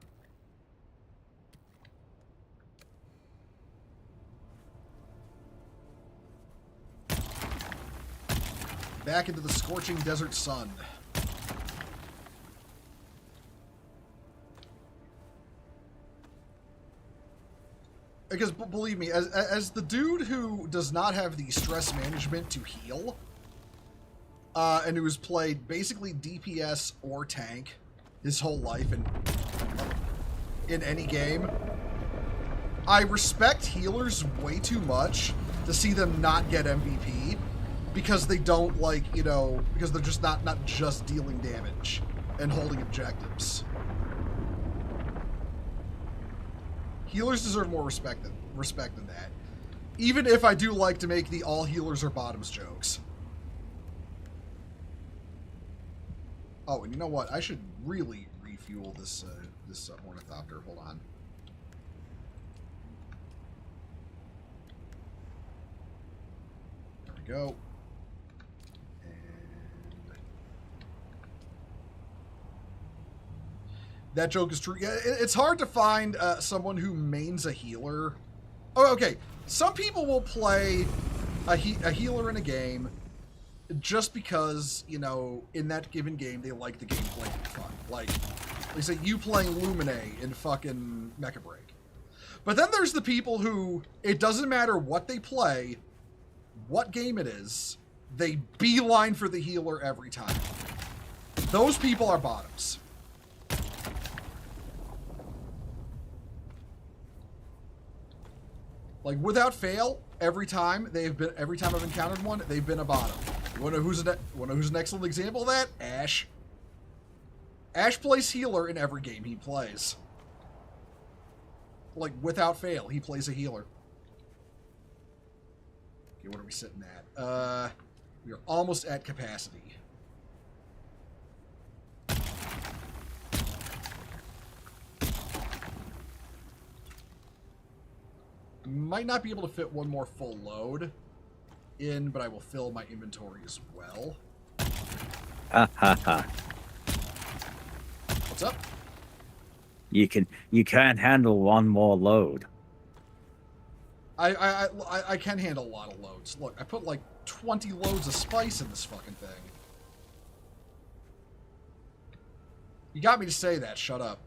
Back into the scorching desert sun. Because believe me, as the dude who does not have the stress management to heal, and who has played basically DPS or tank his whole life in any game, I respect healers way too much to see them not get MVP. Because they don't, like, you know, because they're just not just dealing damage and holding objectives. Healers deserve more respect than that. Even if I do like to make the all healers are bottoms jokes. Oh, and you know what? I should really refuel this ornithopter. Hold on. There we go. That joke is true. Yeah, it's hard to find someone who mains a healer. Oh, okay. Some people will play a healer in a game just because, you know, in that given game, they like the gameplay and fun. Like, they say you playing Lumine in fucking Mecha Break. But then there's the people who, it doesn't matter what they play, what game it is, they beeline for the healer every time. Those people are bottoms. Like, without fail, every time I've encountered one, they've been a bottom. You wanna know who's an excellent example of that? Ash. Ash plays healer in every game he plays. Like, without fail, he plays a healer. Okay, what are we sitting at? We are almost at capacity. Might not be able to fit one more full load in, but I will fill my inventory as well. Ha ha ha. What's up? You can't handle one more load. I can handle a lot of loads. Look, I put like 20 loads of spice in this fucking thing. You got me to say that. Shut up.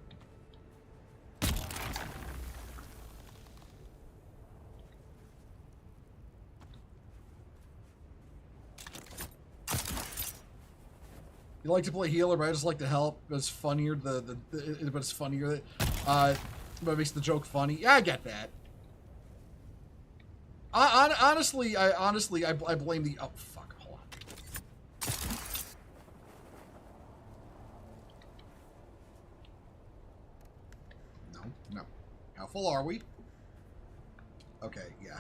You like to play healer, but I just like to help. It's funnier. But it's funnier. But it makes the joke funny. Yeah, I get that. Honestly, I blame the. Oh fuck! Hold on. No. How full are we? Okay. Yeah.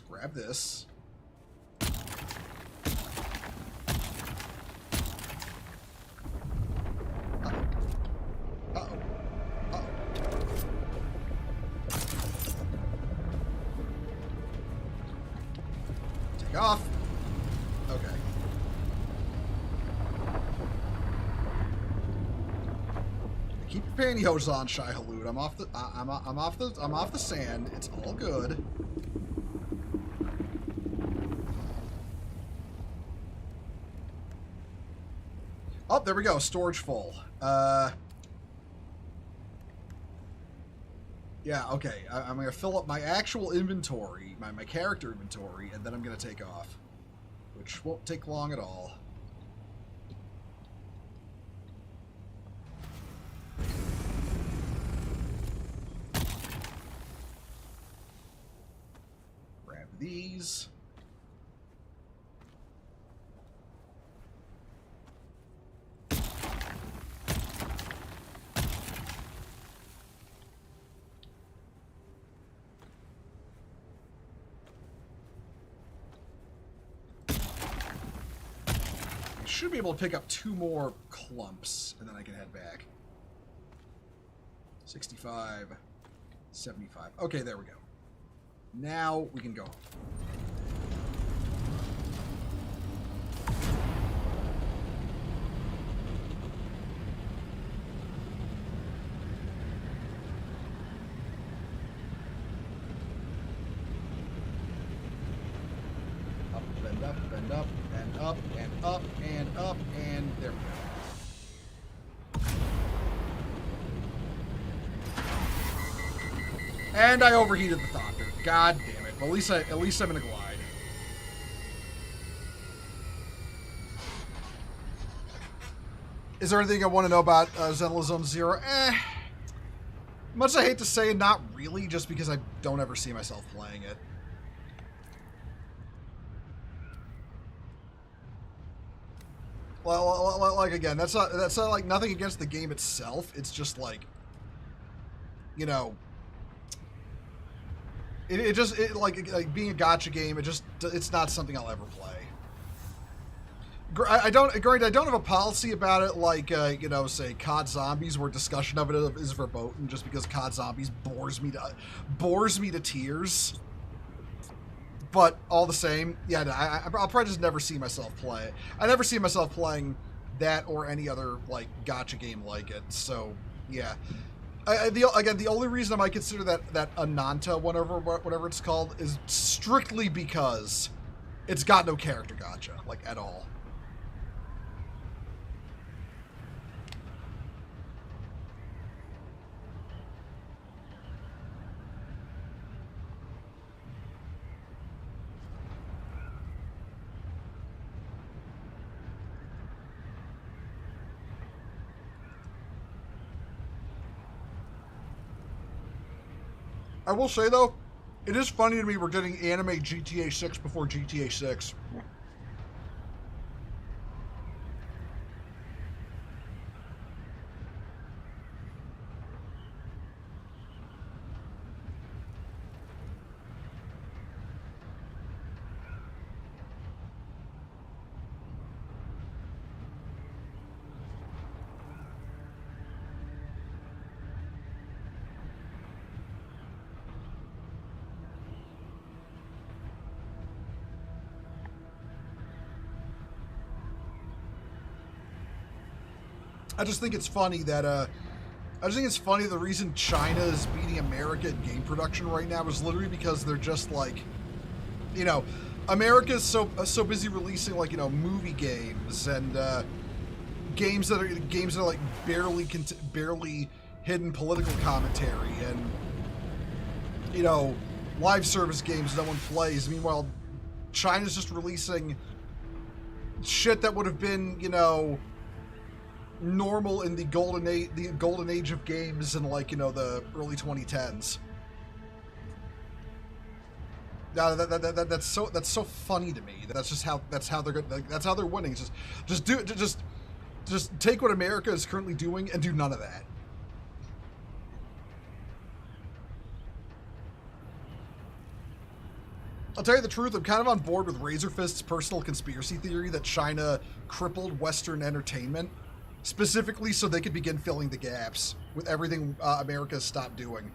Grab this. Uh-oh. Take off. Okay. Keep your pantyhose on, Shy Halud. I'm off the sand. It's all good. Oh, there we go. Storage full. Yeah, okay. I'm going to fill up my actual inventory, my character inventory, and then I'm going to take off. Which won't take long at all. these. Should be able to pick up 2 more clumps, and then I can head back. 65, 75. Okay, there we go. Now we can go home. Up, and up, and up, and up, and up, and up, and there we go. And I overheated the Thopter. God damn it. But at least I'm in a glide. Is there anything I want to know about Xenoblade Zone Zero? Much as I hate to say, not really, just because I don't ever see myself playing it. Well, like again, that's not like nothing against the game itself. It's just like, you know, it like being a gacha game. It's not something I'll ever play. I don't have a policy about it like you know, say COD Zombies, where discussion of it is verboten, just because COD Zombies bores me to tears. But all the same, yeah, I'll probably just never see myself play it. I never see myself playing that or any other like gacha game like it. So yeah, the only reason I might consider that Ananta, whatever it's called, is strictly because it's got no character gacha, like, at all. I will say, though, it is funny to me we're getting anime GTA 6 before GTA 6. I just think it's funny that the reason China is beating America in game production right now is literally because they're just like, you know, America's so busy releasing, like, you know, movie games and games that are like barely hidden political commentary and, you know, live service games no one plays. Meanwhile, China's just releasing shit that would have been, you know, normal in the golden age of games in, like, you know, the early 2010s. Now that's so funny to me. That's how they're good. That's how they're winning. Just take what America is currently doing and do none of that. I'll tell you the truth, I'm kind of on board with Razorfist's personal conspiracy theory that China crippled Western entertainment specifically so they could begin filling the gaps with everything America stopped doing.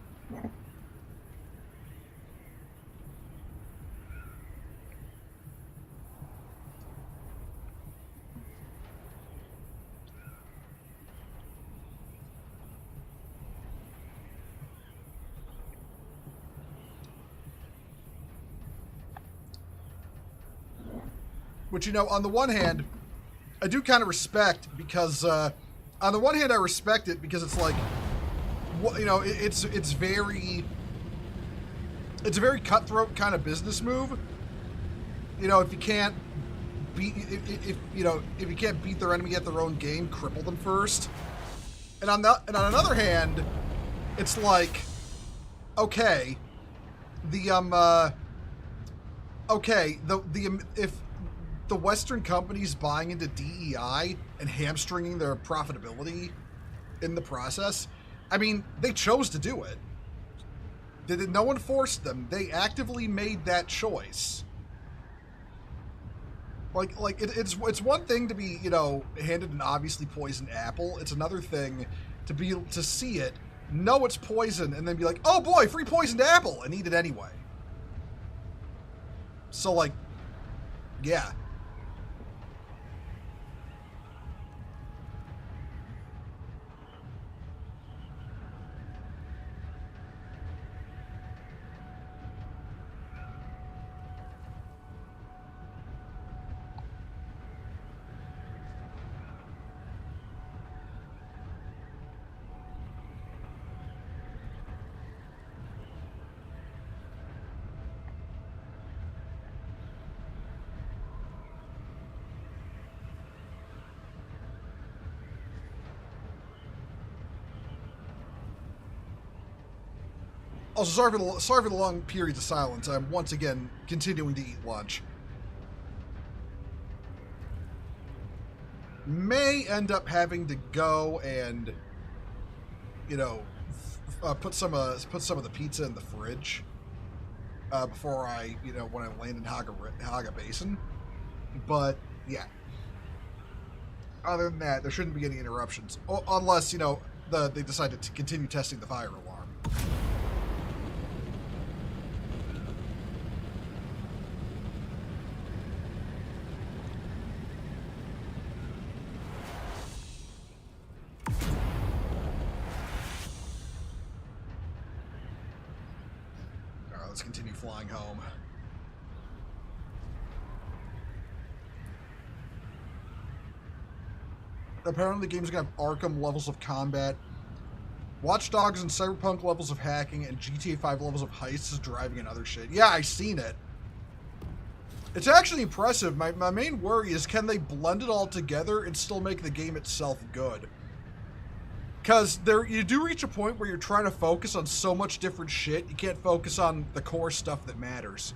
Which, you know, on the one hand, I do kind of respect because, on the one hand, I respect it because it's like, you know, it's a very cutthroat kind of business move. You know, if you can't beat their enemy at their own game, cripple them first. And on another hand, it's like, okay, okay, if the Western companies buying into DEI and hamstringing their profitability in the process, I mean, they chose to do it. No one forced them. They actively made that choice. It's one thing to be, handed an obviously poisoned apple. It's another thing to see it, know it's poison, and then be like, oh boy, free poisoned apple, and eat it anyway. So, yeah. Also, sorry for the long periods of silence. I'm once again continuing to eat lunch. May end up having to go and, put some of the pizza in the fridge before when I land in Haga Basin. But yeah, other than that, there shouldn't be any interruptions, unless they decided to continue testing the fire alarm. Let's continue flying home. Apparently the game's got Arkham levels of combat, Watch Dogs and Cyberpunk levels of hacking, and GTA 5 levels of heists, driving, and other shit. Yeah, I seen it. It's actually impressive. My main worry is, can they blend it all together and still make the game itself good? Because you do reach a point where you're trying to focus on so much different shit, you can't focus on the core stuff that matters.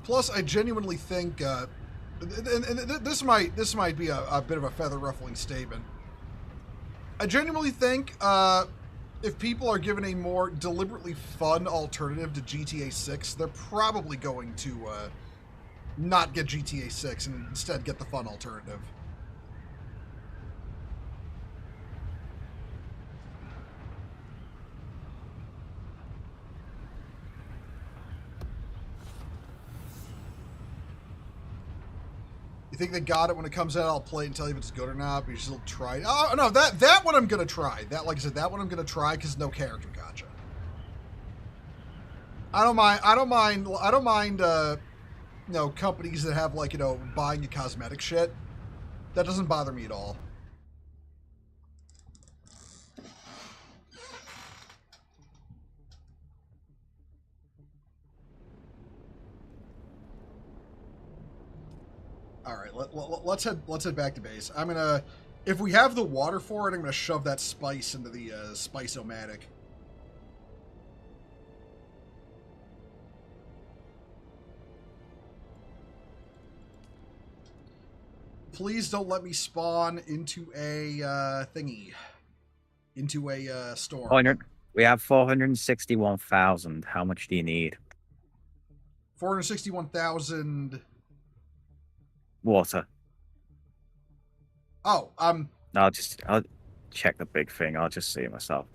Plus, I genuinely think, and this might be a bit of a feather ruffling statement. I genuinely think if people are given a more deliberately fun alternative to GTA 6, they're probably going to not get GTA 6 and instead get the fun alternative. You think they got it when it comes out? I'll play it and tell you if it's good or not, but you still try it. Oh no, that one I'm gonna try. Like I said, that one I'm gonna try because no character gotcha. I don't mind. Companies that have buying you cosmetic shit. That doesn't bother me at all. All right, let's head back to base. I'm gonna, if we have the water for it, I'm gonna shove that spice into the spice-o-matic. Please don't let me spawn into a thingy, into a storm. We have 461,000. How much do you need? 461,000. Water. Oh, I'll check the big thing. I'll just see it myself.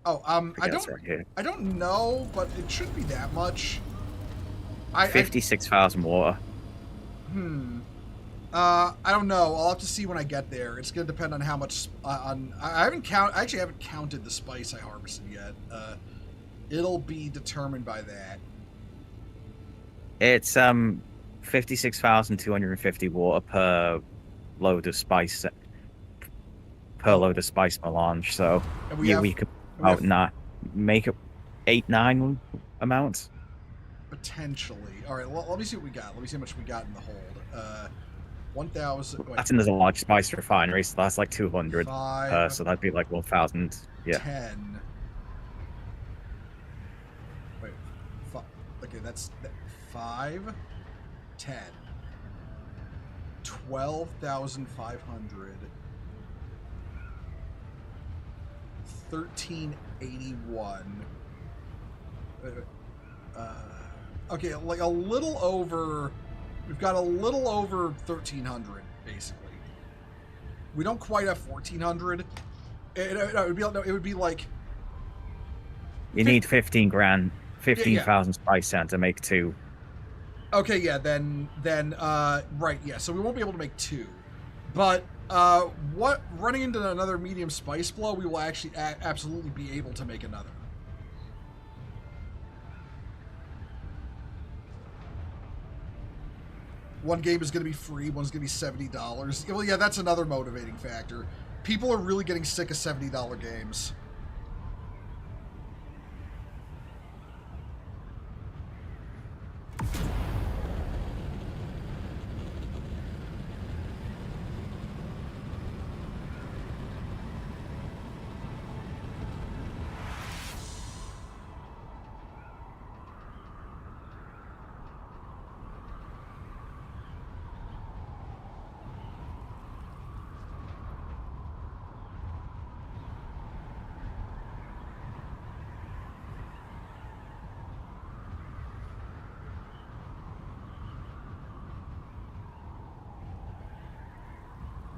Oh, I guess right here. I don't know, but it shouldn't be that much. I 56,000 water. I don't know. I'll have to see when I get there. It's gonna depend on how much. I actually haven't counted the spice I harvested yet. It'll be determined by that. It's 56,250 water per load of spice load of spice melange. So And we could make it 8-9 amounts. Potentially. All right. Let me see what we got. Let me see how much we got in the hold. 1,000. That's in there's a large spice refinery, so that's like 200. 5, so that'd be like 1,000. Yeah. 10. Wait. Okay, that's 5, 10. 12,500. 1381. Okay, like a little over. We've got a little over 1,300 basically. We don't quite have 1,400. It would be like. You need 15 grand, 15,000 spice cent to make 2. Okay, yeah, then right, yeah. So we won't be able to make 2, but running into another medium spice blow, we will actually absolutely be able to make another. One game is going to be free, one's going to be $70. Well, yeah, that's another motivating factor. People are really getting sick of $70 games.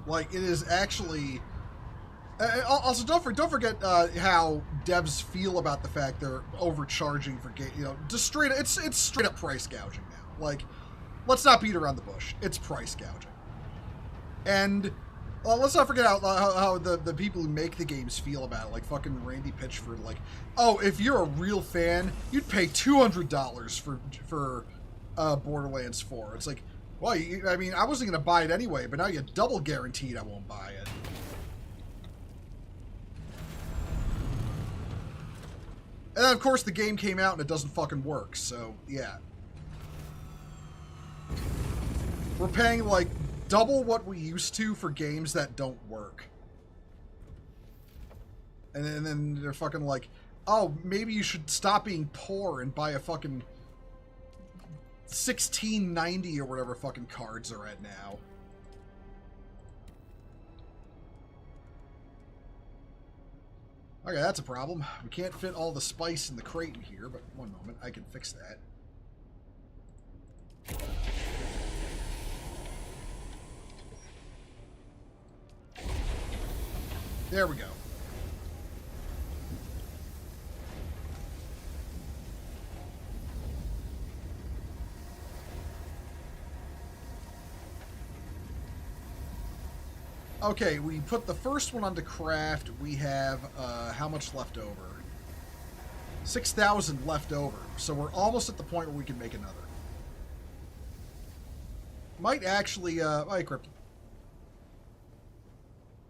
Like, it is actually. Also, don't forget how devs feel about the fact they're overcharging for game. Just straight. It's straight up price gouging now. Like, let's not beat around the bush. It's price gouging. And let's not forget how the people who make the games feel about it. Like fucking Randy Pitchford. Like, oh, if you're a real fan, you'd pay $200 for Borderlands 4. It's like. Well, I mean, I wasn't going to buy it anyway, but now you're double guaranteed I won't buy it. And then, of course, the game came out and it doesn't fucking work, so, yeah. We're paying, like, double what we used to for games that don't work. And then they're fucking like, oh, maybe you should stop being poor and buy a fucking... 1690 or whatever fucking cards are at now. Okay, that's a problem. We can't fit all the spice in the crate in here, but one moment, I can fix that. There we go. Okay, we put the first one onto craft. We have, how much left over? 6,000 left over. So we're almost at the point where we can make another. Might actually, hi, Crypt.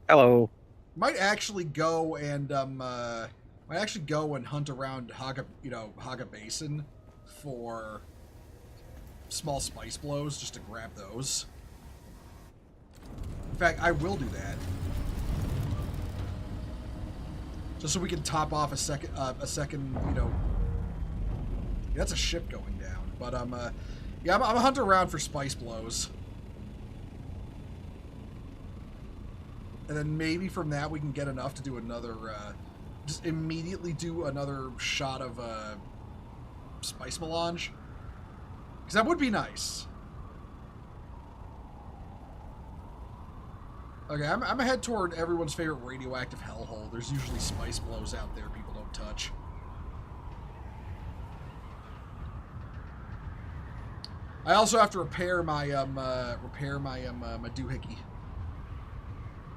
Hello. Might actually go and, hunt around Haga Basin for small spice blows, just to grab those. In fact, I will do that. Just so we can top off a second, that's a ship going down. But, yeah, I'm hunting around for spice blows. And then maybe from that we can get enough to do another, just immediately do another shot of, spice melange. Because that would be nice. Okay, I'm gonna head toward everyone's favorite radioactive hellhole. There's usually spice blows out there people don't touch. I also have to repair my my doohickey.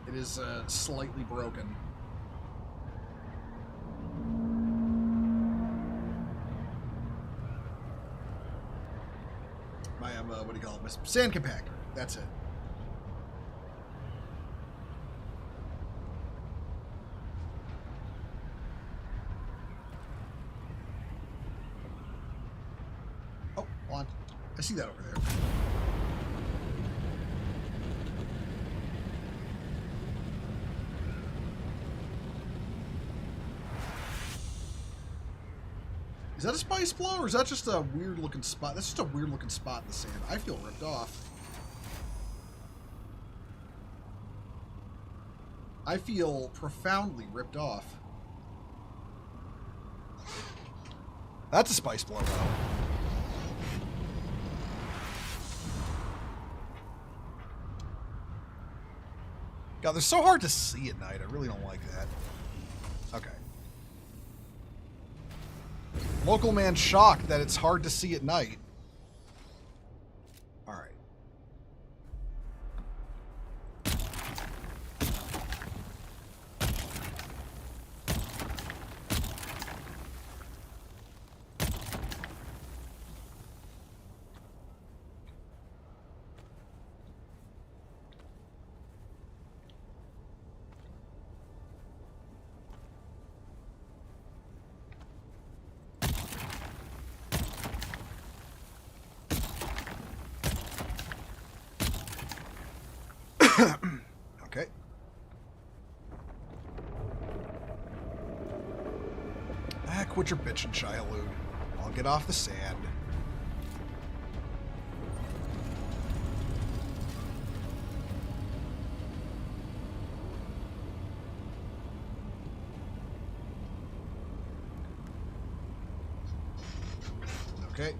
It is slightly broken. My what do you call it? My sand compactor. That's it. Oh, hold on. I see that over there. Is that a spice blow, or is that just a weird-looking spot? That's just a weird-looking spot in the sand. I feel ripped off. I feel profoundly ripped off. That's a spice blow, though. God, they're so hard to see at night. I really don't like that. Okay. Local man shocked that it's hard to see at night. All right. Okay. Ah, quit your bitching, Shia-Lude. I'll get off the sand. Okay.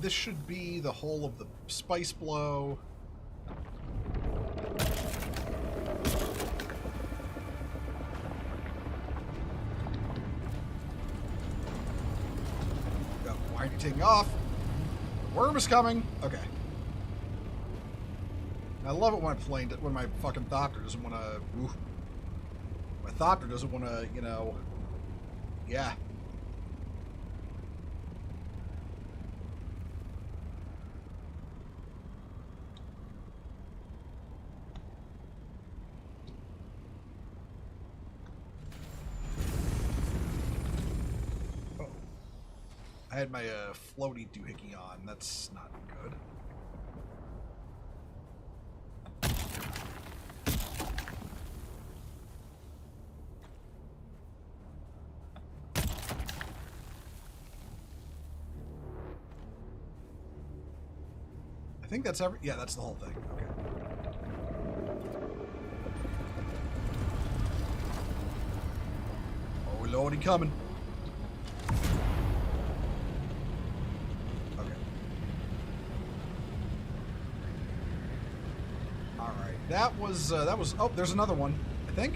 This should be the hole of the spice blow. Oh, why aren't you taking off? The worm is coming. Okay. I love it when when my fucking Thopter doesn't want to. My Thopter doesn't want to, you know. Yeah. I had my floaty doohickey on. That's not good. I think that's every... Yeah, that's the whole thing. Okay. Oh, lordy, coming. That was, oh, there's another one, I think.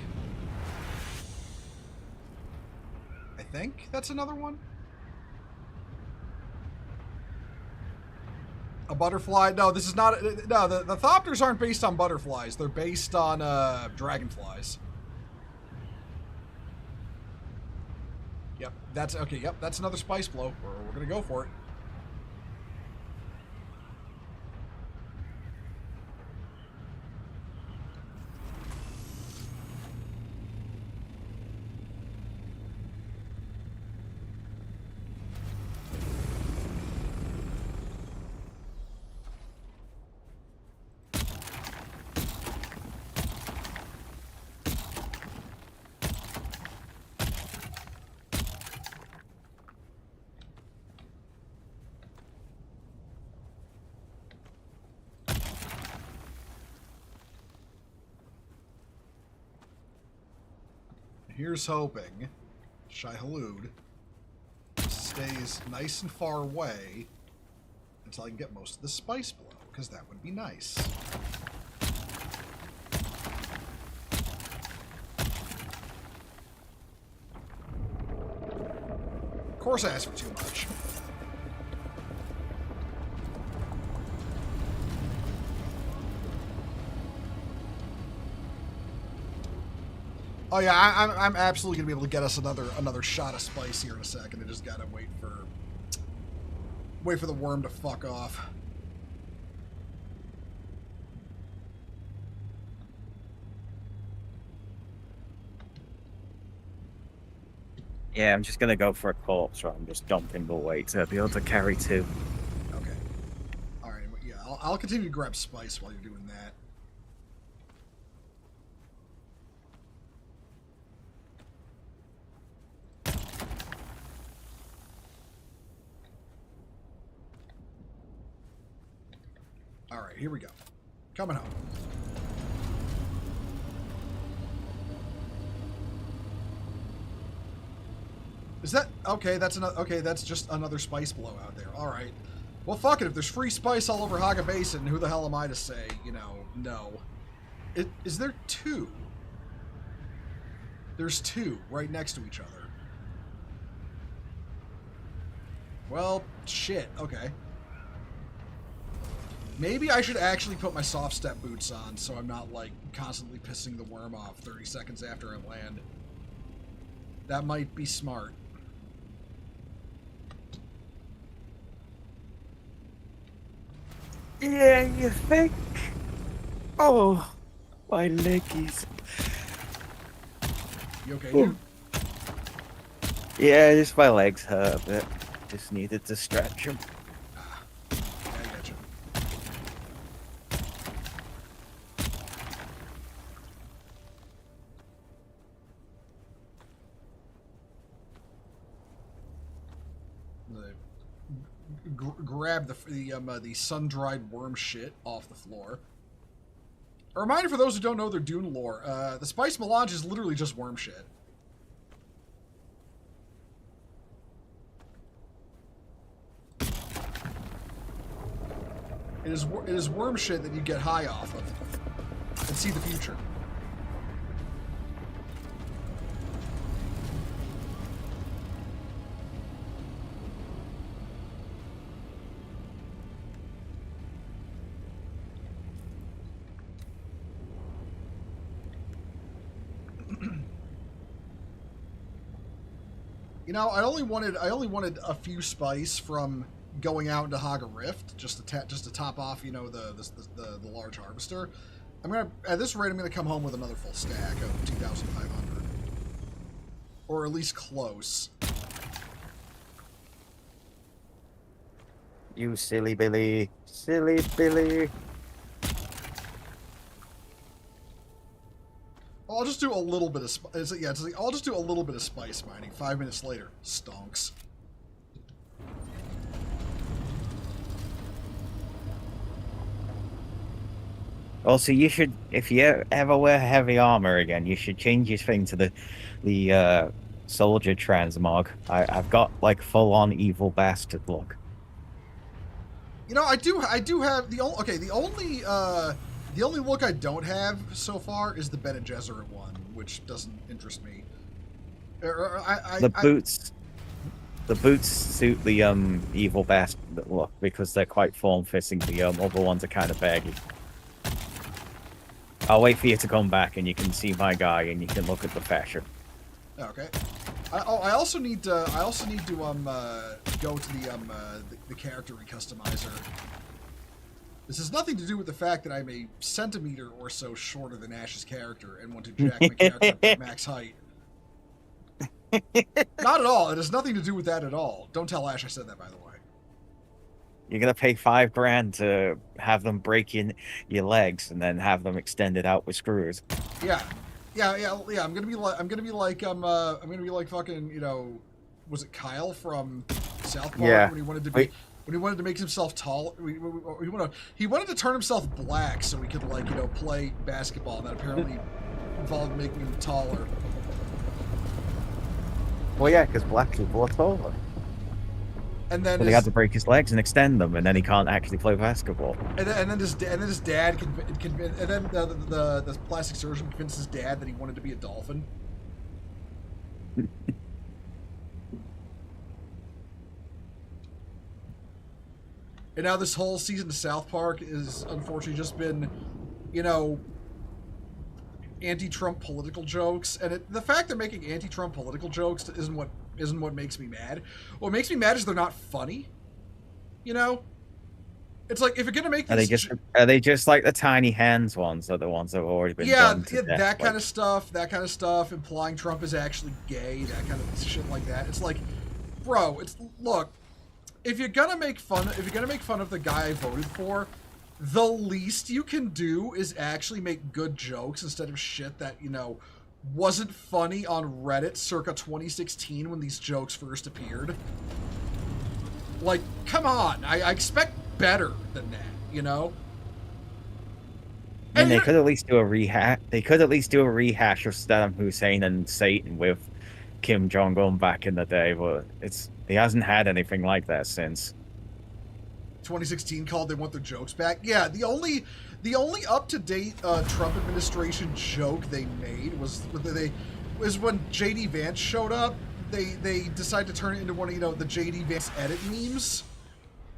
I think that's another one. A butterfly? No, this is not, no, the Thopters aren't based on butterflies. They're based on, dragonflies. Yep, that's, okay, yep, that's another spice blow. We're gonna go for it. Here's hoping Shai Hulud stays nice and far away until I can get most of the spice blow, because that would be nice. Of course I asked for too much. Oh yeah, I'm absolutely gonna be able to get us another shot of spice here in a second. I just gotta wait for the worm to fuck off. Yeah, I'm just gonna go for a corpse, or I'm just dumping the weight to be able to carry 2. Okay. All right. Yeah, I'll continue to grab spice while you're doing that. All right, here we go. Coming home. Is that okay? That's another. Okay, that's just another spice blow out there. All right. Well, fuck it. If there's free spice all over Haga Basin, who the hell am I to say? You know, no. Is there 2? There's 2 right next to each other. Well, shit. Okay. Maybe I should actually put my soft step boots on so I'm not, like, constantly pissing the worm off 30 seconds after I land. That might be smart. Yeah, you think? Oh, my leggies. You okay, dude? Yeah, just my legs hurt a bit. Just needed to stretch them. Yeah, I gotcha. Grab the sun-dried worm shit off the floor. A reminder for those who don't know their Dune lore: the spice melange is literally just worm shit. It is worm shit that you get high off of and see the future. You know, I only wanted a few spice from going out into Haga Rift just to top off, you know, the large harvester. At this rate I'm gonna come home with another full stack of 2,500, or at least close. You silly Billy, silly Billy. I'll just do a little bit of spice. Yeah, it's like, I'll just do a little bit of spice mining. 5 minutes later, stonks. Also, you should, if you ever wear heavy armor again, you should change your thing to the soldier transmog. I've got like full-on evil bastard look. You know, I do have the only look I don't have so far is the Bene Gesserit one, which doesn't interest me. The boots suit the evil bastard look because they're quite form-fitting. The other ones are kind of baggy. I'll wait for you to come back and you can see my guy and you can look at the fashion. Okay. I also need to go to the character recustomizer. This has nothing to do with the fact that I'm a centimeter or so shorter than Ash's character and want to jack my character to max height. Not at all. It has nothing to do with that at all. Don't tell Ash I said that, by the way. You're gonna pay $5,000 to have them break in your legs and then have them extended out with screws. Yeah. I'm gonna be like fucking, you know, was it Kyle from South Park when he wanted to be when he wanted to make himself tall? He wanted to turn himself black so he could, like, you know, play basketball. And that apparently involved making him taller. Well, yeah, because black people are taller. And then So they had to break his legs and extend them, and then he can't actually play basketball. and then his dad and then the plastic surgeon convinced his dad that he wanted to be a dolphin. And now this whole season of South Park is unfortunately just been, you know, anti-Trump political jokes, and the fact they're making anti-Trump political jokes isn't what makes me mad. What makes me mad is they're not funny. You know, it's like if you're gonna make these, are they just like the tiny hands ones, or the ones that have already been done to death? that kind of stuff, implying Trump is actually gay, that kind of shit like that. It's like, bro, look, if you're gonna make fun of the guy I voted for, the least you can do is actually make good jokes instead of shit that, you know, wasn't funny on Reddit circa 2016 when these jokes first appeared. Like, come on, I expect better than that, you know? And they could at least do a rehash. They could at least do a rehash of Saddam Hussein and Satan with Kim Jong-un back in the day, but he hasn't had anything like that since 2016 called they want their jokes back. Yeah, the only up-to-date Trump administration joke they made was when JD Vance showed up. They decided to turn it into one of, you know, the JD Vance edit memes.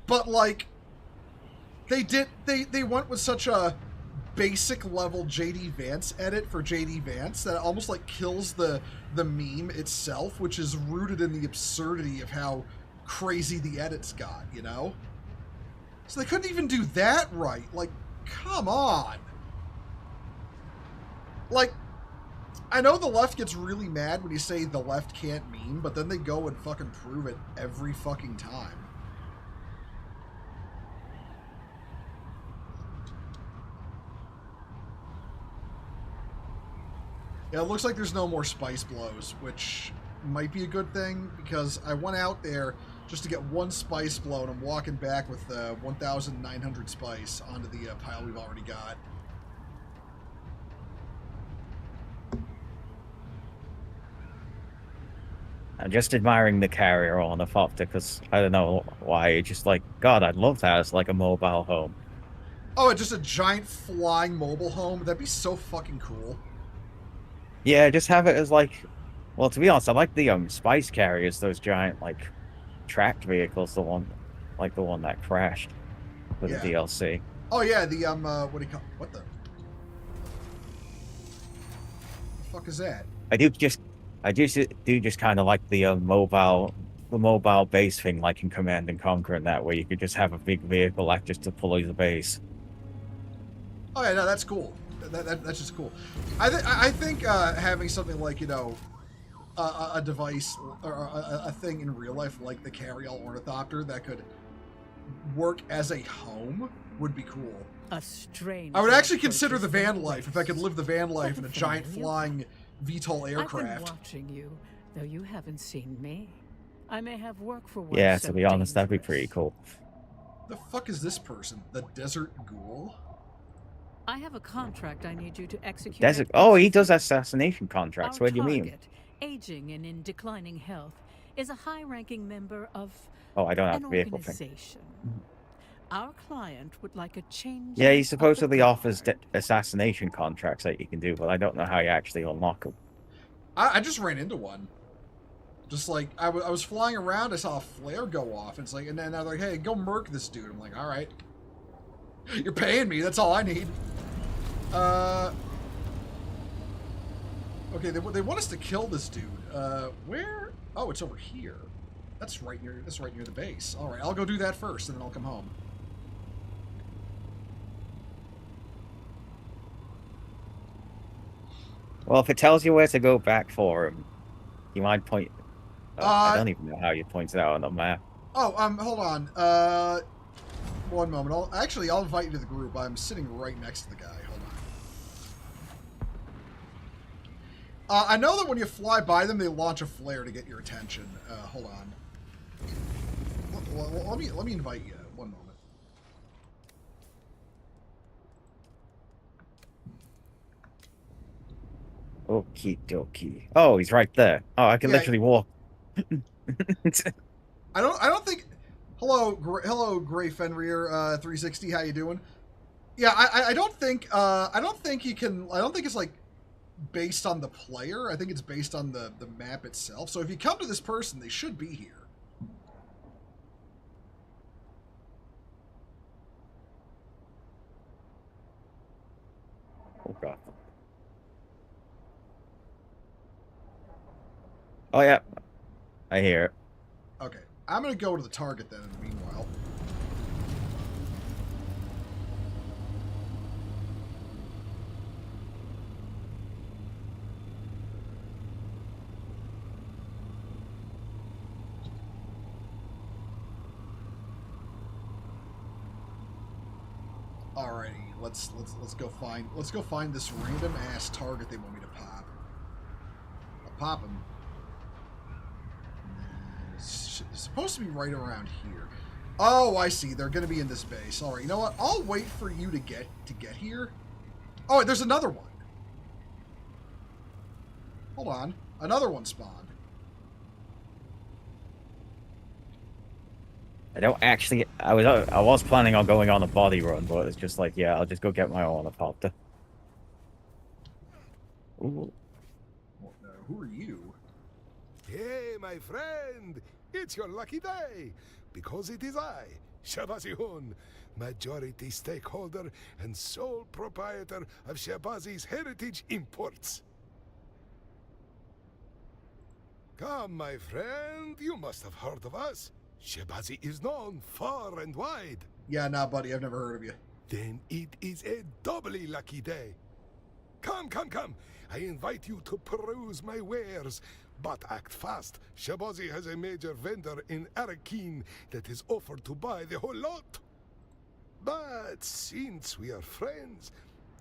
But like they went with such a basic level JD Vance edit for JD Vance that it almost like kills the meme itself, which is rooted in the absurdity of how crazy the edits got, you know? So they couldn't even do that right. Like, come on. Like, I know the left gets really mad when you say the left can't meme, but then they go and fucking prove it every fucking time. Yeah, it looks like there's no more spice blows, which might be a good thing, because I went out there just to get one spice blow, and I'm walking back with 1,900 spice onto the pile we've already got. I'm just admiring the carrier on the Fopter because I don't know why. It's just like, God, I'd love that as like a mobile home. Oh, just a giant flying mobile home? That'd be so fucking cool. Yeah, just have it as like, well, to be honest, I like the spice carriers, those giant like tracked vehicles, the one that crashed with the DLC. Oh yeah, the what the fuck is that? I do just kind of like the mobile base thing, like in Command and Conquer, and that way you could just have a big vehicle act just to pull the base. Oh yeah, no, that's cool. That's just cool. I think having something like, you know, a device or a thing in real life like the carry-all ornithopter that could work as a home would be cool. A strange. I would actually consider the van life if I could live the van life in a giant flying VTOL aircraft. I've been watching you, though you haven't seen me. I may have work for once. Yeah, so to be honest, that'd be dangerous. pretty cool. The fuck is this person? The Desert Ghoul? I have a contract I need you to execute. Desert. Oh, he does assassination contracts. Our What do you mean? target, aging and in declining health, is a high-ranking member of Oh, I don't have an the vehicle thing. organization. Our client would like a change. Yeah, he supposedly offers assassination contracts that you can do, but I don't know how you actually unlock them. I just ran into one. Just like, I was flying around, I saw a flare go off. It's like, and then I was like, hey, go murk this dude. I'm like, all right. You're paying me, that's all I need. Okay, they want us to kill this dude. Where? Oh, it's over here. That's right near the base. All right, I'll go do that first, and then I'll come home. Well, if it tells you where to go back for him, you might point. I don't even know how you point it out on the map. Oh, hold on. One moment. I'll invite you to the group. I'm sitting right next to the guy. Hold on. I know that when you fly by them, they launch a flare to get your attention. Hold on. Let me invite you. One moment. Okie dokie. Oh, he's right there. Oh, I can literally walk I don't think. Hello, Gray Fenrir 360. How you doing? Yeah, I don't think he can. I don't think it's like based on the player. I think it's based on the map itself. So if you come to this person, they should be here. Oh god. Oh yeah, I hear it. Okay, I'm gonna go to the target then. In the meanwhile. Alrighty, let's go find this random ass target they want me to pop. I'll pop him. It's supposed to be right around here. Oh, I see. They're going to be in this base. All right. You know what? I'll wait for you to get here. Oh, there's another one. Hold on. Another one spawned. I don't actually. I was planning on going on a body run, but it's just like, yeah, I'll just go get my ornithopter. Ooh. Well, who are you? Hey, my friend, it's your lucky day, because it is I, Shabazi Hun, majority stakeholder and sole proprietor of Shabazi's Heritage Imports. Come, my friend, you must have heard of us. Shabazi is known far and wide. Yeah, nah, buddy, I've never heard of you. Then it is a doubly lucky day. Come. I invite you to peruse my wares. But act fast. Shabazi has a major vendor in Arakeen that is offered to buy the whole lot. But since we are friends,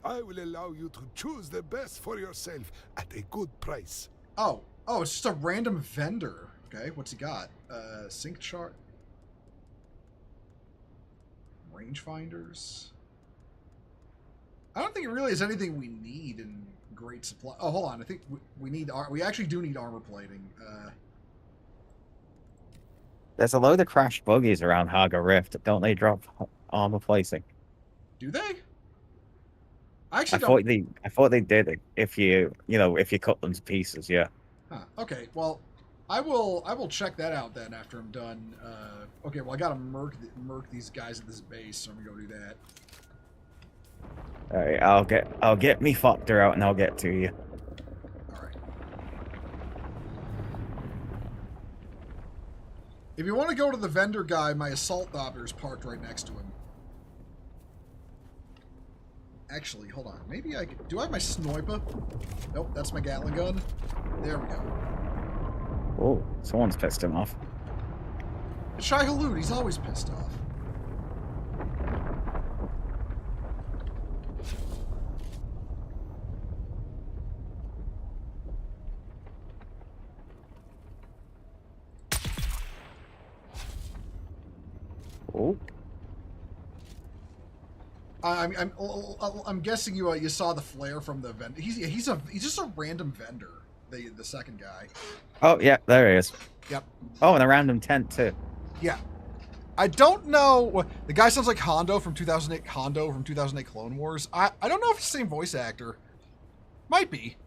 I will allow you to choose the best for yourself at a good price. Oh, it's just a random vendor. Okay, what's he got? Sync chart. Rangefinders. I don't think it really is anything we need in great supply. Oh, hold on. I think we actually do need armor plating. There's a load of crashed buggies around Haga Rift. Don't they drop armor placing? Do they? I thought they did. If you cut them to pieces, yeah. Huh. Okay. Well, I will check that out then after I'm done. Okay. Well, I gotta murk these guys at this base, so I'm gonna go do that. All right, I'll get me Fopter out and I'll get to you. All right. If you want to go to the vendor guy, my assault dobber is parked right next to him. Actually, hold on. Maybe I could... Do I have my sniper? Nope, that's my Gatling gun. There we go. Oh, someone's pissed him off. It's Shai Hulud. He's always pissed off. Oh. I'm guessing you saw the flare from the vendor. He's just a random vendor. The second guy. Oh yeah, there he is. Yep. Oh, and a random tent too. Yeah. I don't know. The guy sounds like Hondo from 2008. Hondo from 2008 Clone Wars. I don't know if it's the same voice actor. Might be.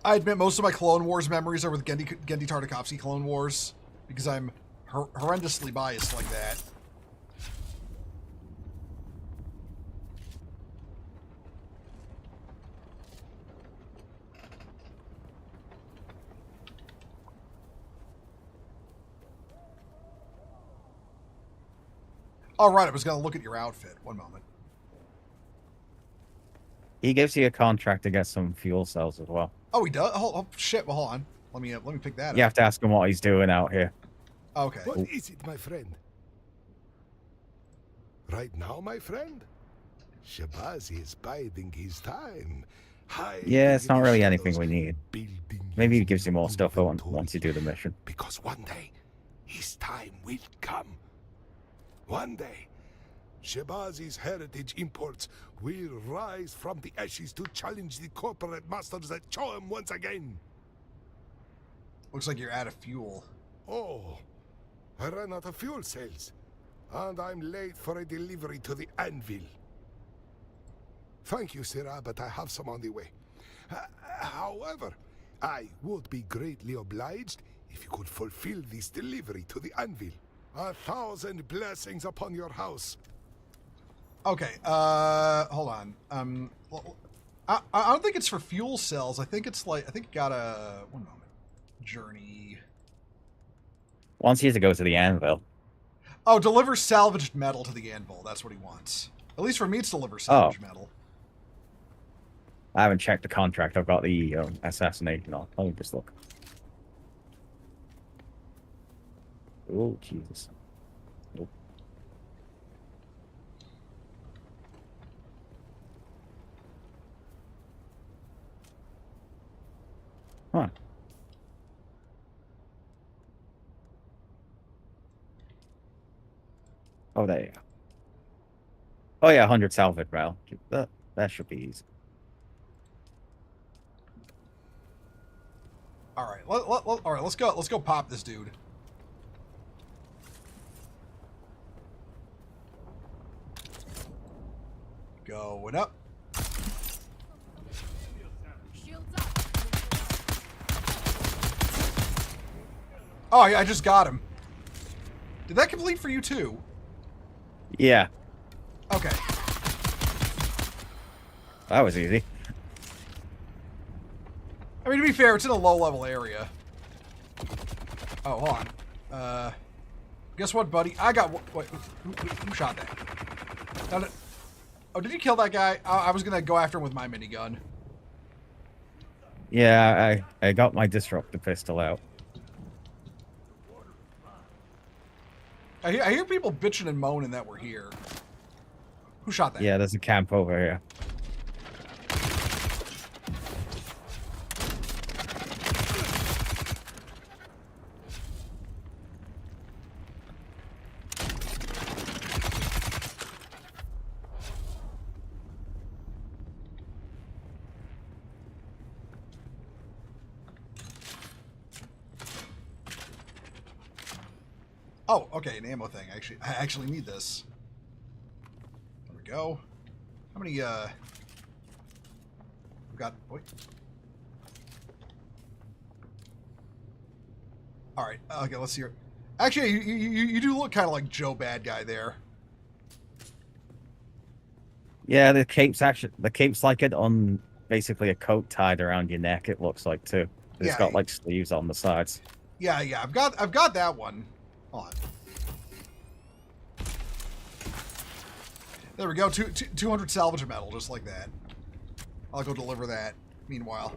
I admit most of my Clone Wars memories are with Gendy Tartakovsky Clone Wars because I'm horrendously biased like that. All right, I was going to look at your outfit. One moment. He gives you a contract to get some fuel cells as well. Oh, he does? Oh shit. Well, hold on. Let me pick that up. You have to ask him what he's doing out here. Okay. What is it, my friend? Right now, my friend? Shabazi is biding his time. Yeah, it's not really anything we need. Maybe he gives you more stuff once you do the mission. Because one day, his time will come. One day, Shabazi's Heritage Imports will rise from the ashes to challenge the corporate masters that show him once again. Looks like you're out of fuel. Oh, I ran out of fuel cells. And I'm late for a delivery to the anvil. Thank you, Sarah, but I have some on the way. However, I would be greatly obliged if you could fulfill this delivery to the anvil. 1,000 blessings upon your house. Okay, hold on. I don't think it's for fuel cells. I think it's like, I think you gotta, one moment. Journey. Wants you to go to the anvil. Oh, deliver salvaged metal to the anvil. That's what he wants. At least for me, it's deliver salvaged metal. I haven't checked the contract. I've got the assassination on. Let me just look. Oh, Jesus. Nope. Huh. Oh, there you go. Oh, yeah, 100 salvage metal. That should be easy. All right, all right. Let's go. Let's go pop this dude. Going up. Oh, yeah, I just got him. Did that complete for you too? Yeah, Okay. that was easy. I mean, to be fair, it's in a low-level area. Oh, hold on. Guess what, buddy? I got... Wait, who shot that? No, no. Oh, did you kill that guy? I was gonna go after him with my minigun. Yeah, I got my disruptor pistol out. I hear people bitching and moaning that we're here. Who shot that? Yeah, there's a camp over here. Oh, okay, an ammo thing. I actually need this. There we go. How many, we've got, wait. Alright, okay, let's see here. Actually, you do look kind of like Joe Bad Guy there. Yeah, the cape's like it on basically a coat tied around your neck, it looks like too. It's Yeah. got like sleeves on the sides. Yeah, I've got that one. Hold on. There we go. 200 salvage metal, just like that. I'll go deliver that. Meanwhile,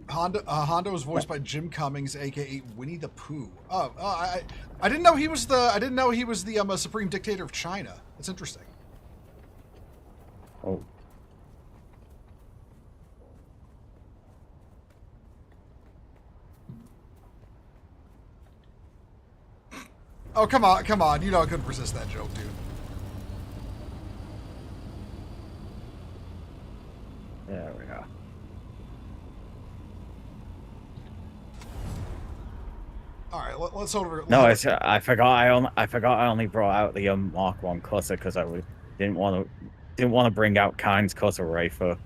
Hondo was voiced by Jim Cummings, aka Winnie the Pooh. I didn't know he was the supreme dictator of China. That's interesting. Oh. Oh, come on. You know I couldn't resist that joke, dude. There we go. All right, let's over. No, I forgot. I forgot. I only brought out the Mark 1 cutter because I didn't want to bring out Kyne's cutter rifle.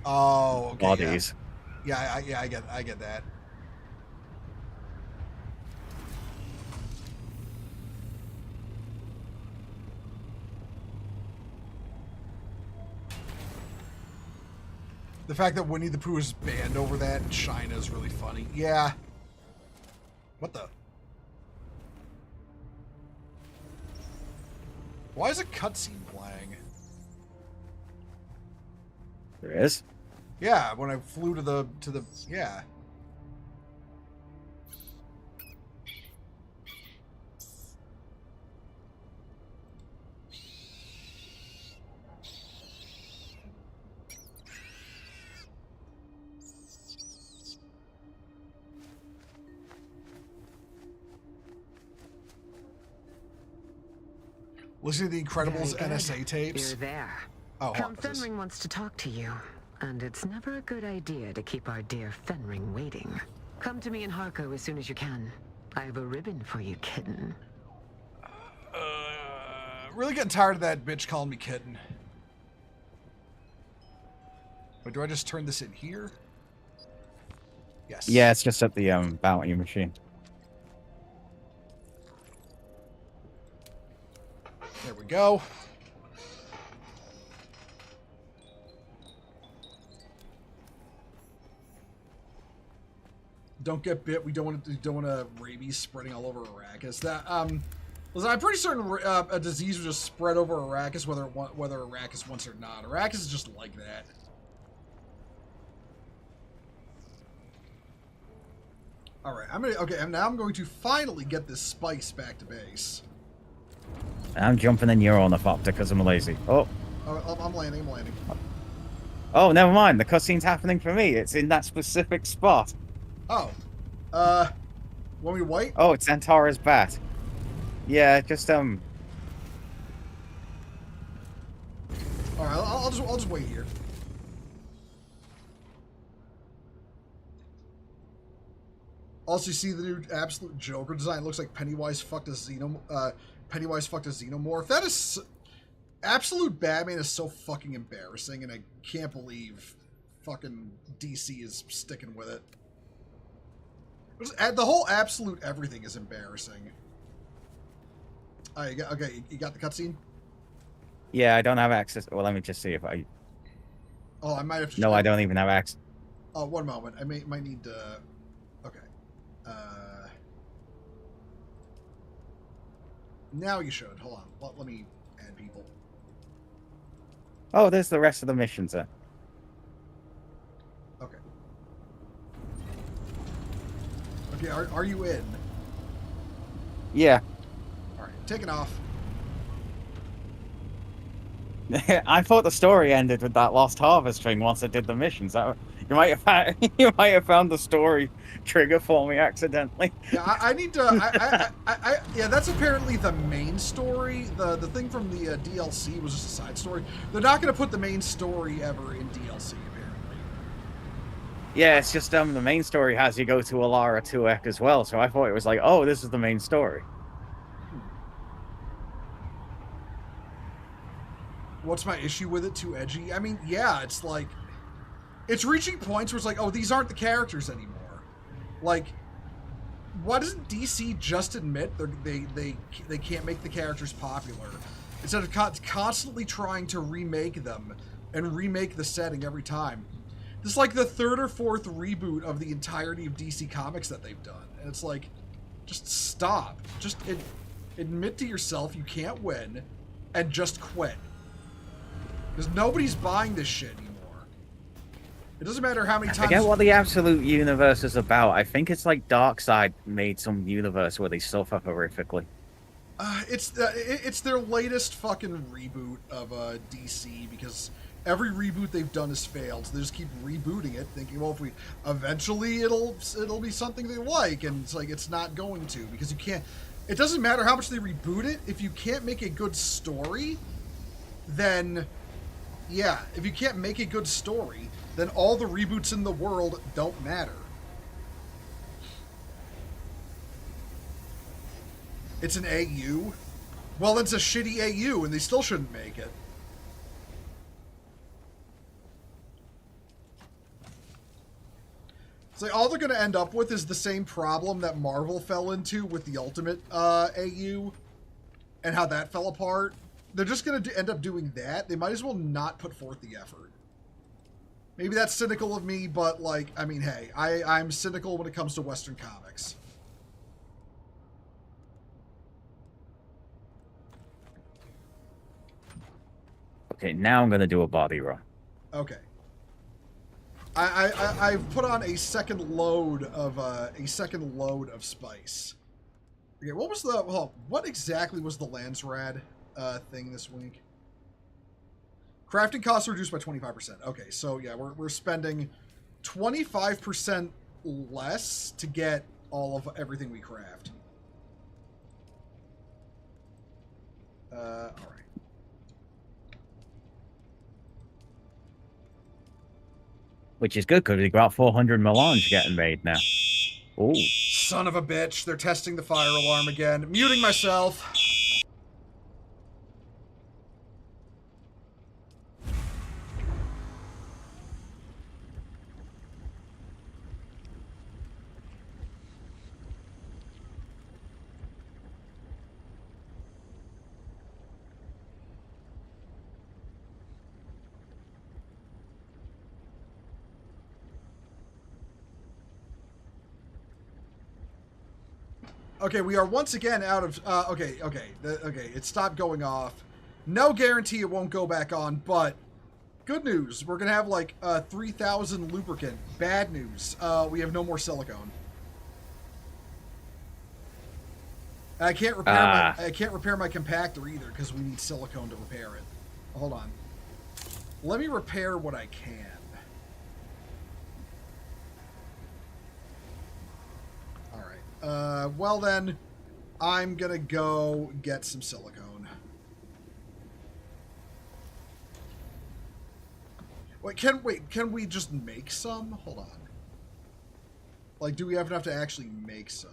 Oh, okay. Bodies. Yeah, I get that. The fact that Winnie the Pooh is banned over that in China is really funny. Yeah. What the? Why is a cutscene playing? There is. Yeah, when I flew to the yeah. Listening to the Incredibles Very good. NSA tapes. You're there. Oh, Count what's this? Fenring wants to talk to you. And it's never a good idea to keep our dear Fenring waiting. Come to me in Harko as soon as you can. I have a ribbon for you, kitten. Really getting tired of that bitch calling me kitten. Wait, do I just turn this in here? Yes. Yeah, it's just at the bounty machine. There we go. Don't get bit. We don't want to rabies spreading all over Arrakis. That listen, I'm pretty certain a disease would just spread over Arrakis, whether Arrakis wants it or not. Arrakis is just like that. All right, now I'm going to finally get this spice back to base. I'm jumping in your ornithopter because I'm lazy. Oh, I'm landing. oh, never mind. The cutscene's happening for me. It's in that specific spot. Oh, want me to wait? Oh, it's Antara's bat. Yeah, just All right, I'll just wait here. Also, you see the new absolute Joker design. It looks like Pennywise fucked a xenomorph. That is absolute Batman is so fucking embarrassing, and I can't believe fucking DC is sticking with it. The whole absolute everything is embarrassing. Okay, you got the cutscene? yeah, I don't have access. Well, let me just see if I. Oh, I might have to. No, I don't even have access. Oh, one moment. I might need to. Okay. Now you should. Hold on. Let me add people. Oh, there's the rest of the missions then. Okay. Okay, are you in? Yeah. Alright, taking off. I thought the story ended with that Lost Harvest thing once I did the missions. You might have found the story trigger for me accidentally. Yeah, I need to. Yeah, that's apparently the main story. The thing from the DLC was just a side story. They're not going to put the main story ever in DLC, apparently. Yeah, it's just the main story has you go to Alara 2Ek as well. So I thought it was like, oh, this is the main story. What's my issue with it? Too edgy? I mean, yeah, it's like. It's reaching points where it's like, oh, these aren't the characters anymore. Like, why doesn't DC just admit they can't make the characters popular instead of constantly trying to remake them and remake the setting every time? This is like the third or fourth reboot of the entirety of DC Comics that they've done, and it's like, just stop. Just admit to yourself you can't win, and just quit. Because nobody's buying this shit anymore. It doesn't matter how many times. I forget what the Absolute Universe is about. I think it's like Darkseid made some universe where they suffer horrifically. It's their latest fucking reboot of DC, because every reboot they've done has failed. So they just keep rebooting it, thinking, well, if we eventually it'll be something they like, and it's like it's not going to, because you can't. It doesn't matter how much they reboot it if you can't make a good story. Then, yeah, if you can't make a good story, then all the reboots in the world don't matter. It's an AU? Well, it's a shitty AU, and they still shouldn't make it. It's like all they're going to end up with is the same problem that Marvel fell into with the Ultimate AU, and how that fell apart. They're just going to end up doing that. They might as well not put forth the effort. Maybe that's cynical of me, but, like, I mean, hey, I'm cynical when it comes to Western comics. Okay, now I'm going to do a body run. Okay. I've put on a second load of spice. Okay, what exactly was the Landsrad thing this week? Crafting costs are reduced by 25%. Okay, so yeah, we're spending 25% less to get all of everything we craft. All right. Which is good, because we've got 400 melange getting made now. Ooh. Son of a bitch. They're testing the fire alarm again. Muting myself. Okay, we are once again out of... okay, it stopped going off. No guarantee it won't go back on, but good news. We're going to have, like, 3,000 lubricant. Bad news. We have no more silicone. I can't repair my compactor either, because we need silicone to repair it. Hold on. Let me repair what I can. Well then, I'm gonna go get some silicone. Can we just make some? Hold on. Like, do we have enough to actually make some?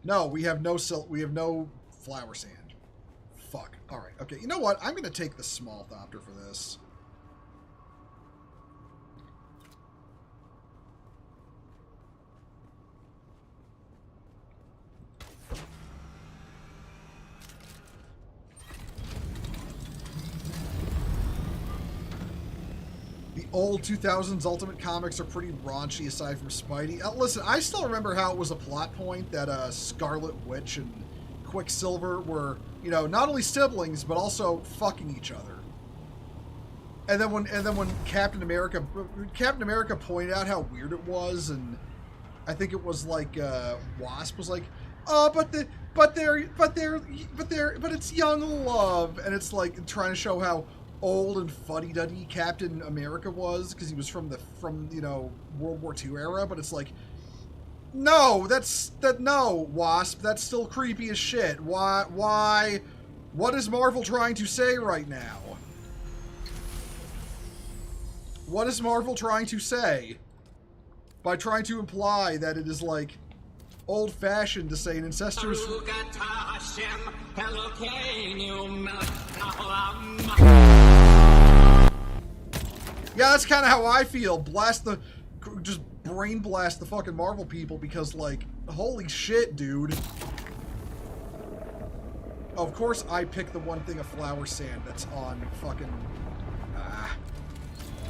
No, we have no flour sand. Fuck. All right. Okay. You know what? I'm going to take the small thopter for this. The old 2000s Ultimate comics are pretty raunchy aside from Spidey. Listen, I still remember how it was a plot point that Scarlet Witch and Quicksilver were, you know, not only siblings but also fucking each other. And then when Captain America pointed out how weird it was, and I think it was like Wasp was like, "Oh, but it's young love," and it's like trying to show how old and fuddy-duddy Captain America was because he was from you know, World War II era, but it's like, no, no, Wasp, that's still creepy as shit. Why? What is Marvel trying to say right now? What is Marvel trying to say by trying to imply that it is like old-fashioned to say an incestuous... Yeah, that's kind of how I feel. Just brain blast the fucking Marvel people because, like, holy shit, dude. Of course I picked the one thing of flour sand that's on fucking...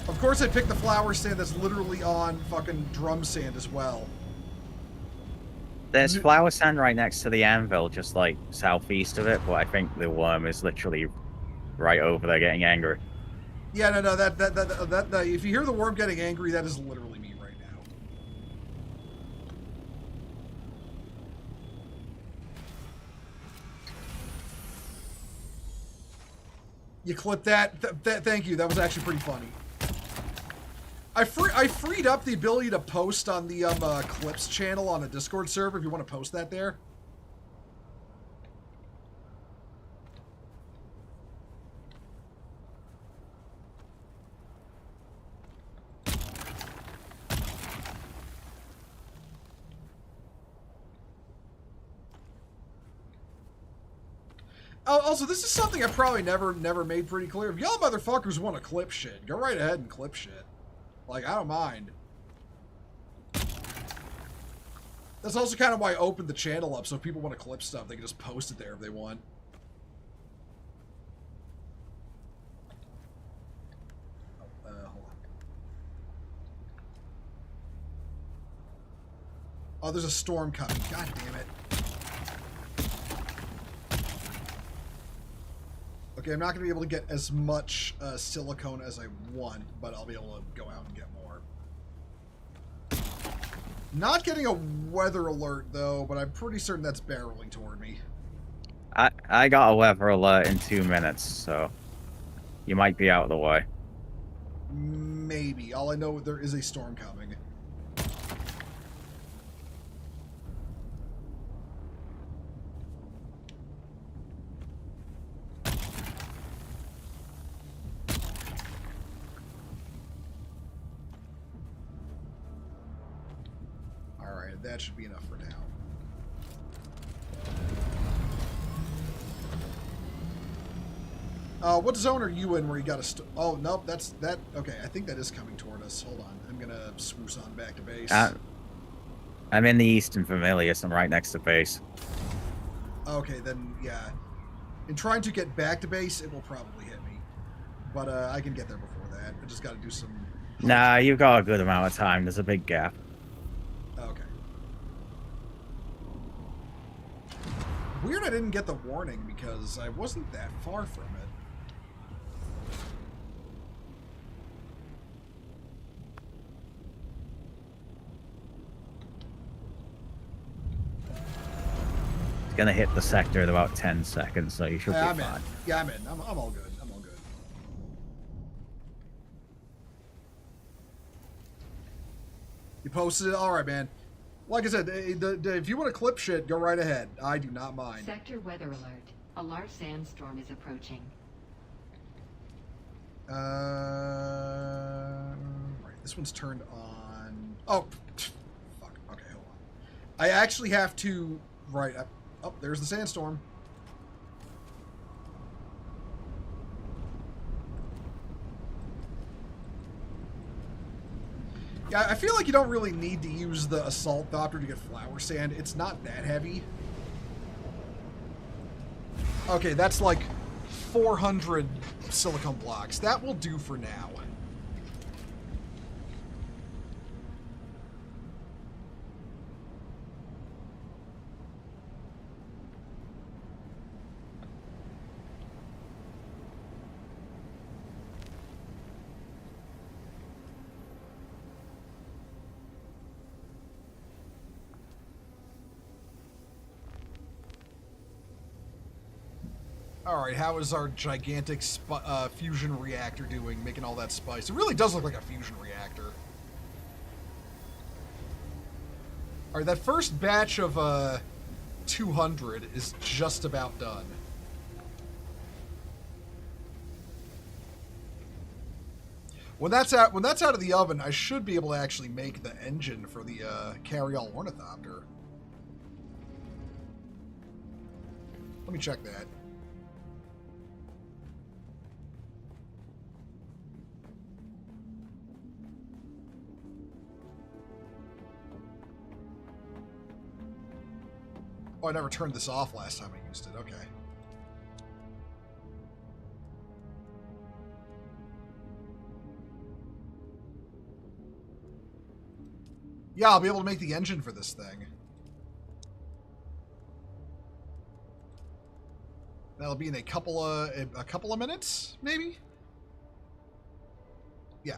Of course I picked the flour sand that's literally on fucking drum sand as well. There's flour sand right next to the anvil, just like southeast of it, but I think the worm is literally right over there getting angry. Yeah, no, that if you hear the worm getting angry, that is literally me right now. You clipped that? Thank you. That was actually pretty funny. I freed up the ability to post on the Clips channel on a Discord server if you want to post that there. Also, this is something I probably never made pretty clear. If y'all motherfuckers want to clip shit, go right ahead and clip shit. Like, I don't mind. That's also kind of why I opened the channel up, so if people want to clip stuff, they can just post it there if they want. Hold on. Oh, there's a storm coming. God damn it. Okay, I'm not going to be able to get as much silicone as I want, but I'll be able to go out and get more. Not getting a weather alert, though, but I'm pretty certain that's barreling toward me. I got a weather alert in 2 minutes, so you might be out of the way. Maybe. All I know, there is a storm coming. Alright, that should be enough for now. What zone are you in where you got to... Oh, nope, that's... that. Okay, I think that is coming toward us. Hold on. I'm going to swoosh on back to base. I'm in the Eastern Familius. I'm right next to base. Okay, then, yeah. In trying to get back to base, it will probably hit me. But I can get there before that. I just got to do some... Nah, you've got a good amount of time. There's a big gap. Okay. Weird I didn't get the warning because I wasn't that far from it. It's gonna hit the sector in about 10 seconds, so you should be I'm fine. in. Yeah, I'm in. I'm all good. I'm all good. You posted it? Alright, man. Like I said, if you want to clip shit, go right ahead. I do not mind. Sector weather alert. A large sandstorm is approaching. Right, this one's turned on. Oh, fuck. Okay, hold on. I actually have to... Right, oh, there's the sandstorm. Yeah, I feel like you don't really need to use the assault doctor to get flower sand. It's not that heavy. Okay, that's like 400 silicone blocks. That will do for now. Alright, how is our gigantic fusion reactor doing, making all that spice? It really does look like a fusion reactor. Alright, that first batch of 200 is just about done. When that's out of the oven, I should be able to actually make the engine for the carry-all ornithopter. Let me check that. Oh, I never turned this off last time I used it. Okay. Yeah, I'll be able to make the engine for this thing. That'll be in a couple of minutes, maybe. Yeah.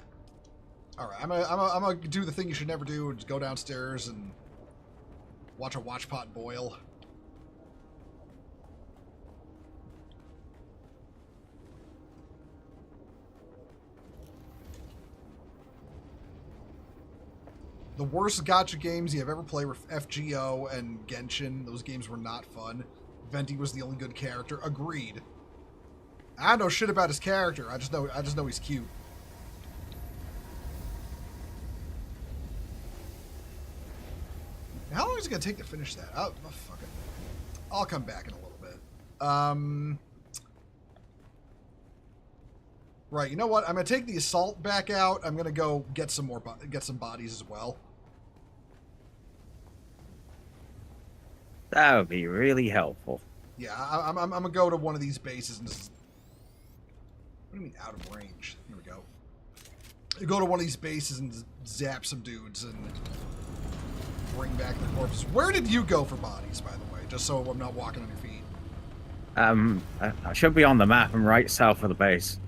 All right. I'm gonna do the thing you should never do and just go downstairs and watch a watch pot boil. The worst gacha games you have ever played were FGO and Genshin. Those games were not fun. Venti was the only good character. Agreed. I don't know shit about his character. I just know he's cute. How long is it gonna take to finish that? Oh, fuck it. I'll come back in a little bit. Right, you know what? I'm gonna take the assault back out. I'm gonna go get some bodies as well. That would be really helpful. Yeah, I'm gonna go to one of these bases and just... What do you mean out of range? Here we go. You go to one of these bases and zap some dudes and bring back their corpses. Where did you go for bodies, by the way? Just so I'm not walking on your feet. I should be on the map. I'm right south of the base.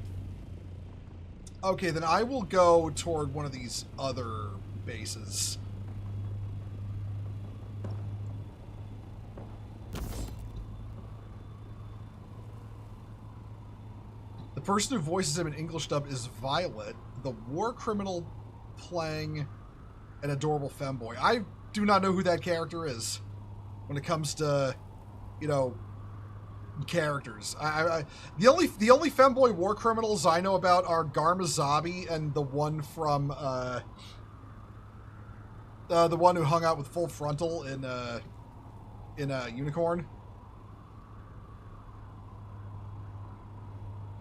Okay, then I will go toward one of these other bases. The person who voices him in English dub is Violet, the war criminal playing an adorable femboy. I do not know who that character is when it comes to, you know, characters. The only femboy war criminals I know about are Garmazabi and the one from The one who hung out with full frontal in Unicorn.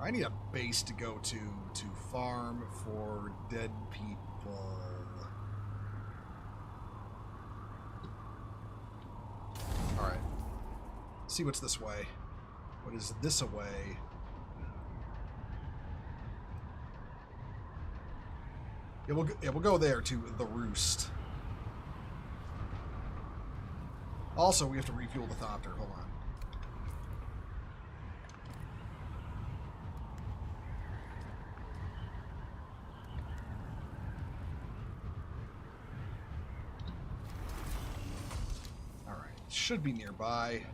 I need a base to go to farm for dead people. Alright. See what's this way. What is this away? Yeah, we'll go there to the Roost. Also, we have to refuel the Thopter. Hold on. All right, should be nearby.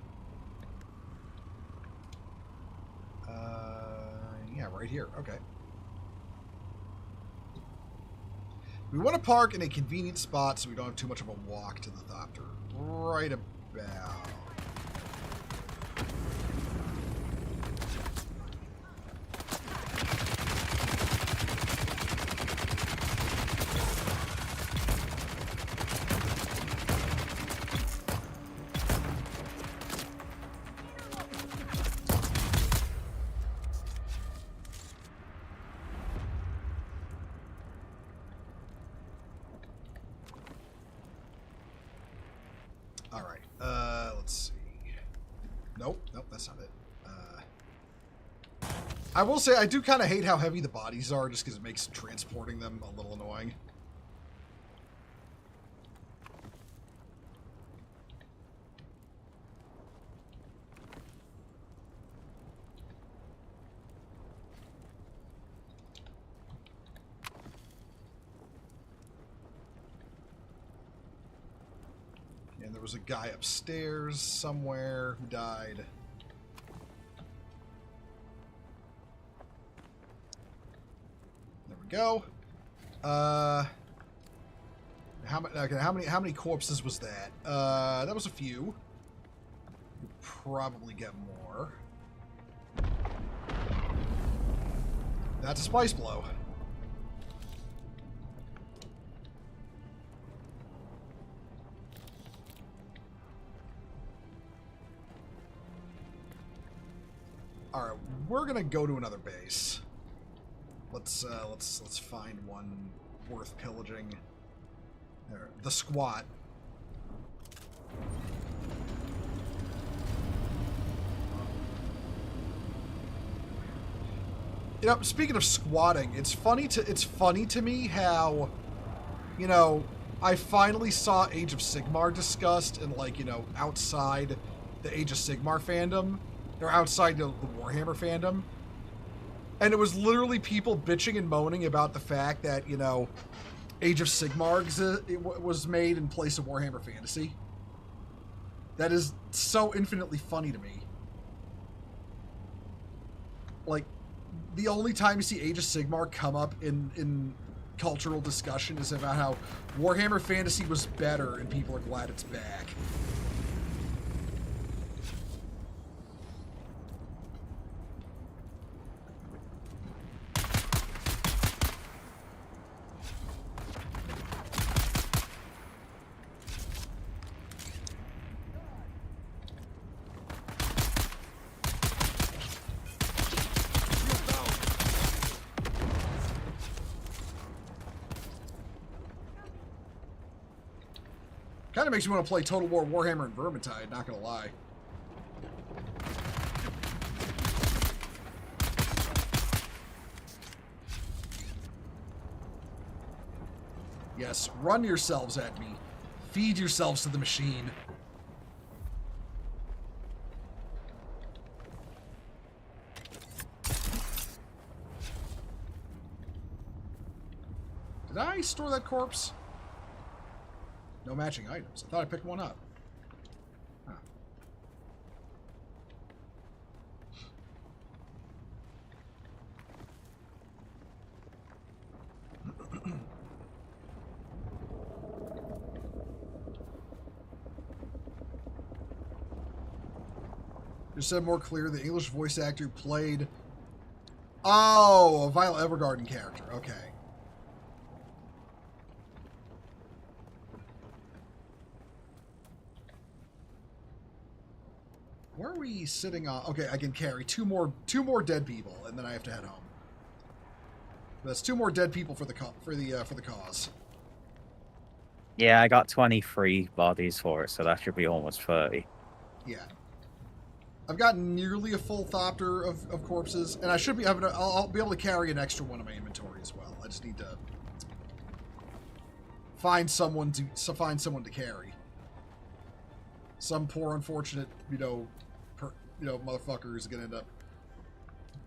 Yeah, right here. Okay. We want to park in a convenient spot so we don't have too much of a walk to the Thopter. Right about. All right. Let's see. Nope, that's not it. I will say I do kind of hate how heavy the bodies are, just because it makes transporting them a little annoying. And there was a guy upstairs somewhere who died. There we go. How many corpses was that? That was a few. We'll probably get more. That's a spice blow. All right, we're gonna go to another base. Let's find one worth pillaging. There, the squat. You know, speaking of squatting, it's funny to me how, you know, I finally saw Age of Sigmar discussed in, like, you know, outside the Age of Sigmar fandom. Or outside the Warhammer fandom. And it was literally people bitching and moaning about the fact that, you know, Age of Sigmar was made in place of Warhammer Fantasy. That is so infinitely funny to me. Like, the only time you see Age of Sigmar come up in cultural discussion is about how Warhammer Fantasy was better and people are glad it's back. Kind of makes me want to play Total War Warhammer and Vermintide, not gonna lie. Yes, run yourselves at me. Feed yourselves to the machine. Did I store that corpse? No matching items. I thought I picked one up. Huh. Just said more clear, the English voice actor played... Oh, a Violet Evergarden character. Okay. Where are we sitting on? Okay, I can carry two more dead people, and then I have to head home. That's 2 more dead people for the cause. Yeah, I got 23 bodies for it, so that should be almost 30. Yeah. I've got nearly a full thopter of corpses, and I should be having. I'll be able to carry an extra one in my inventory as well. I just need to find someone to carry. Some poor unfortunate, motherfucker is gonna end up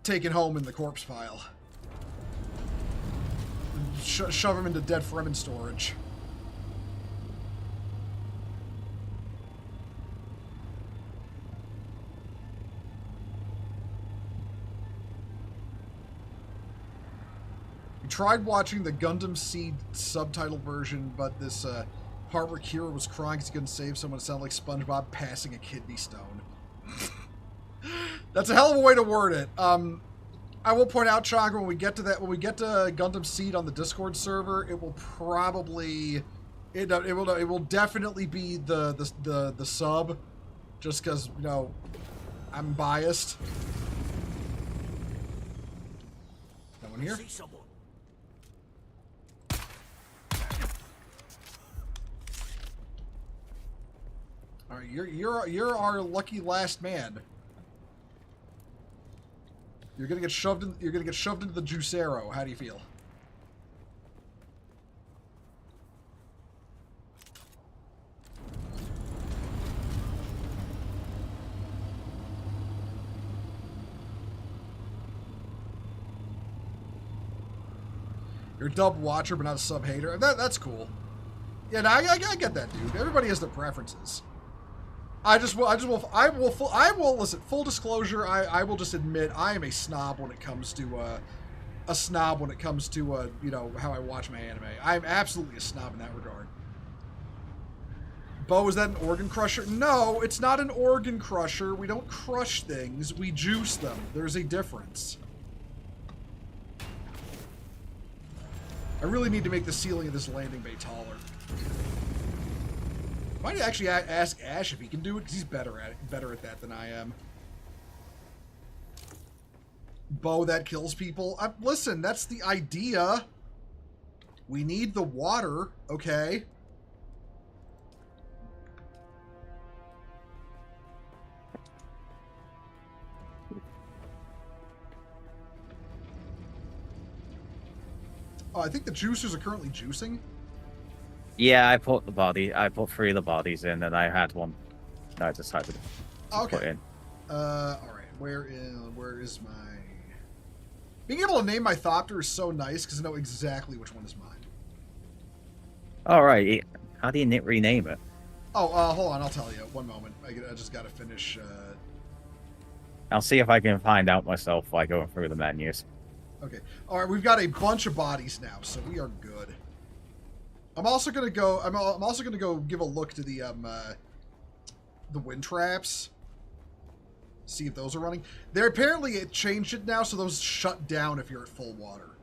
taken home in the corpse pile. Shove him into dead Fremen storage. We tried watching the Gundam Seed subtitle version, but this part where Kira was crying because he couldn't save someone sounded like SpongeBob passing a kidney stone. That's a hell of a way to word it. I will point out, Chaga, when we get to Gundam Seed on the Discord server, it will probably, it will definitely be the sub, just because I'm biased. No one here. All right, you're our lucky last man. You're gonna get shoved in. You're gonna get shoved into the Juicero. How do you feel? You're a dub watcher, but not a sub hater. That's cool. Yeah, no, I get that, dude. Everybody has their preferences. I will listen. Full disclosure, I will just admit I am a snob when it comes to how I watch my anime. I'm absolutely a snob in that regard. Bo, is that an organ crusher? No, it's not an organ crusher. We don't crush things. We juice them. There's a difference. I really need to make the ceiling of this landing bay taller. Might actually ask Ash if he can do it, because he's better at that than I am. Bo, that kills people. Listen, that's the idea. We need the water, okay? Oh, I think the juicers are currently juicing. Yeah, I put 3 of the bodies in, and I had one. I decided to put in. All right. Where is my? Being able to name my thopter is so nice because I know exactly which one is mine. All right. How do you rename it? Oh, hold on. I'll tell you. One moment. I just got to finish. I'll see if I can find out myself by going through the menus. Okay. All right. We've got a bunch of bodies now, so we are good. I'm also gonna go. I'm also gonna go give a look to the wind traps. See if those are running. There apparently it changed it now, so those shut down if you're at full water.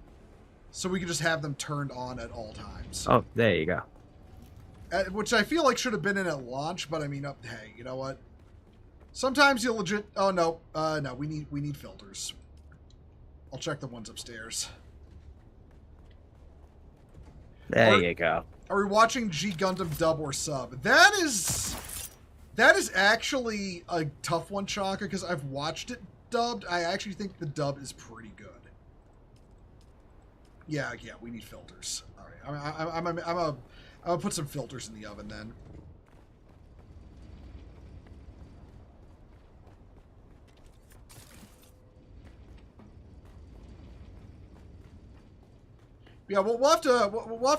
So we can just have them turned on at all times. Oh, there you go. Which I feel like should have been in at launch, but I mean, hey, you know what? Sometimes you'll legit. Oh no, no, we need filters. I'll check the ones upstairs. There you go. Are we watching G Gundam dub or sub? That is actually a tough one, Chaka, because I've watched it dubbed. I actually think the dub is pretty good. Yeah, we need filters. All right, I'm gonna put some filters in the oven then. Yeah, we'll have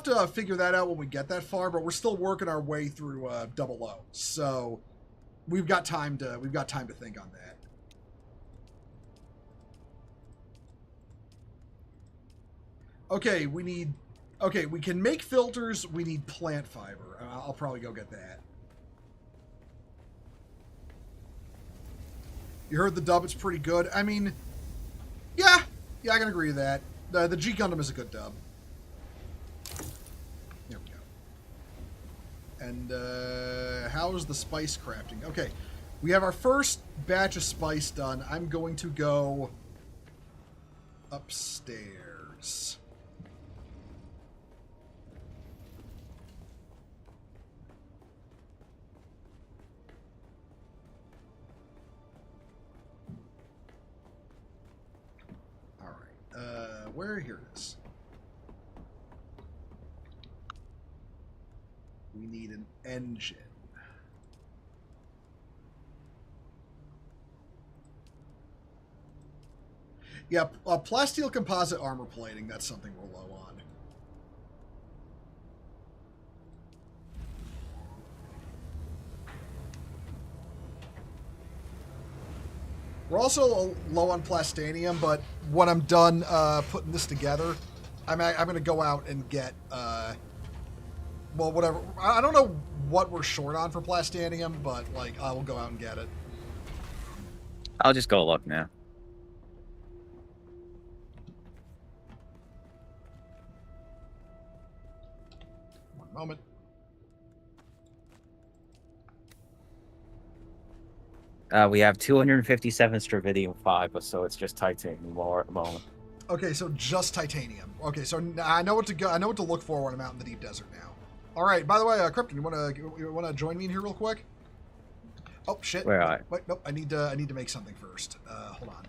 to figure that out when we get that far, but we're still working our way through 00, so we've got time to think on that. Okay, we can make filters. We need plant fiber. I'll probably go get that. You heard the dub; it's pretty good. I mean, yeah, I can agree with that. The G Gundam is a good dub. There we go. And how's the spice crafting? Okay, We have our first batch of spice done. I'm going to go upstairs. All right. Where? Here it is. We need an engine. Yeah, plasteel composite armor plating, that's something we're low on. We're also low on plastanium, but when I'm done putting this together, I'm going to go out and get... well, whatever. I don't know what we're short on for plastanium, but like I will go out and get it. I'll just go look now. One moment. We have 257 Stravidium fiber, so it's just titanium ore at the moment. Okay, so just titanium. Okay, so I know what to go. I know what to look for when I'm out in the deep desert now. All right. By the way, Krypton, you wanna join me in here real quick? Oh shit! Where are I? Wait, nope. I need to make something first. Hold on.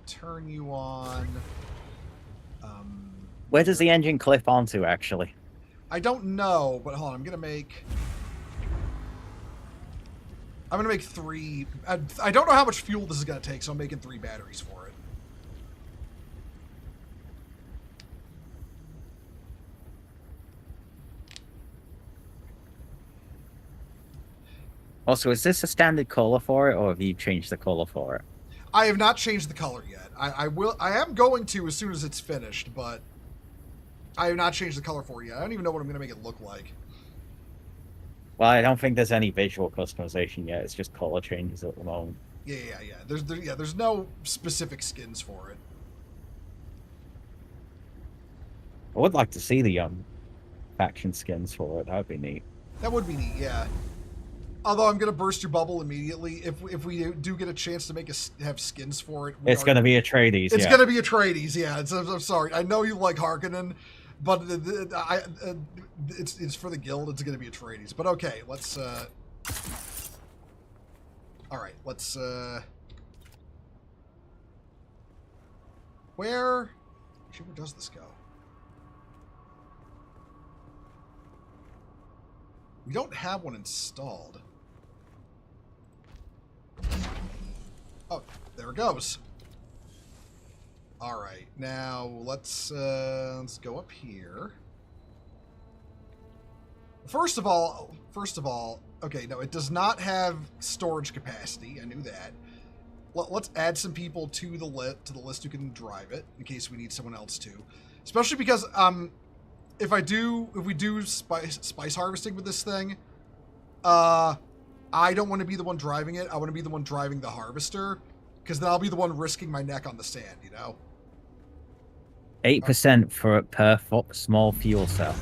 Turn you on. Where does the engine clip onto, actually? I don't know, but hold on. I'm gonna make 3. I don't know how much fuel this is gonna take, so I'm making 3 batteries for it. Also, is this a standard color for it, or have you changed the color for it? I have not changed the color yet. I am going to as soon as it's finished, but I have not changed the color for it yet. I don't even know what I'm going to make it look like. Well, I don't think there's any visual customization yet. It's just color changes at the moment. Yeah. There's no specific skins for it. I would like to see the faction skins for it. That would be neat. That would be neat, yeah. Although I'm going to burst your bubble immediately. If we do get a chance to have skins for it, it's going to be Atreides. It's going to be Atreides, yeah. I'm sorry. I know you like Harkonnen, but it's for the guild. It's going to be Atreides. But okay, let's. All right, let's. Where does this go? We don't have one installed. Oh, there it goes. All right, now let's go up here. First of all, okay, no, it does not have storage capacity. I knew that. Let's add some people to the list who can drive it in case we need someone else to. Especially because if we do spice harvesting with this thing, I don't want to be the one driving it. I want to be the one driving the harvester, because then I'll be the one risking my neck on the sand, you know? 8% per small fuel cell.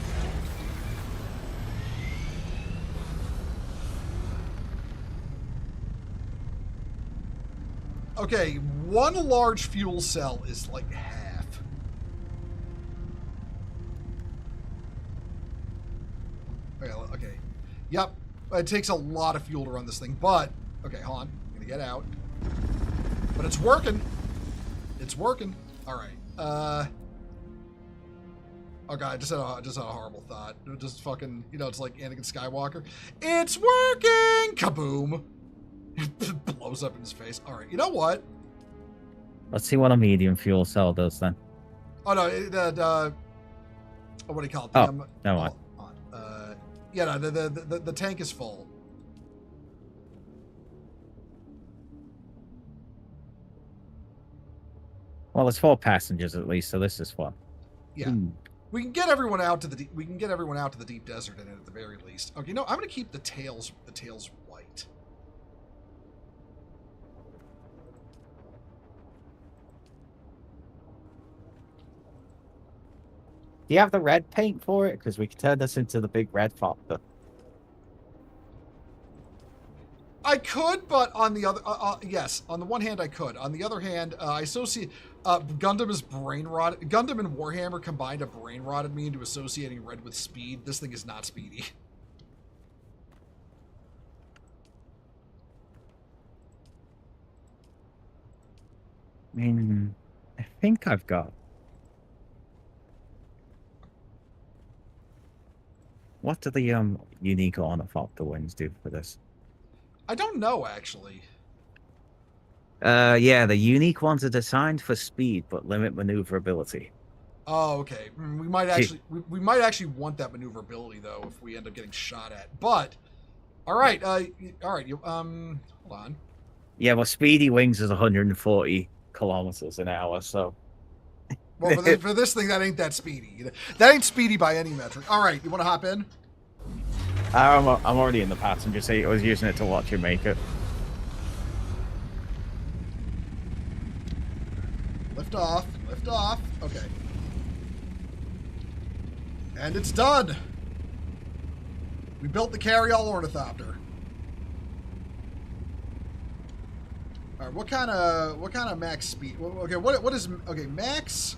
Okay, one large fuel cell is like half. Okay. Yep. It takes a lot of fuel to run this thing, but... Okay, hold on. I'm gonna get out. But it's working. It's working. Alright. Oh god, I just had a horrible thought. Just fucking... it's like Anakin Skywalker. It's working! Kaboom! It blows up in his face. Alright, you know what? Let's see what a medium fuel cell does, then. Oh, no. What do you call it? Oh, never mind. Yeah, no, the tank is full. Well, it's 4 passengers at least, so this is fun. Yeah, we can get everyone out to the deep desert in it at the very least. Okay, no, I'm gonna keep the tails white. Do you have the red paint for it? Because we could turn this into the big red factor. I could, but on the other, yes, on the one hand I could. On the other hand, I associate Gundam is brain rot. Gundam and Warhammer combined have brain rotted me into associating red with speed. This thing is not speedy. I mean, I think I've got. What do the unique ornithopter wings do for this? I don't know actually. Yeah, the unique ones are designed for speed but limit maneuverability. Oh, okay. We might actually we might actually want that maneuverability though if we end up getting shot at. But all right, you hold on. Yeah, well, speedy wings is 140 kilometers an hour, so. Well, for this thing, that ain't that speedy. That ain't speedy by any metric. All right, you want to hop in? I'm already in the passenger seat. I was using it to watch you make it. Lift off. Lift off. Okay. And it's done. We built the carry-all ornithopter. All right, what kind of max speed? Okay, what is max?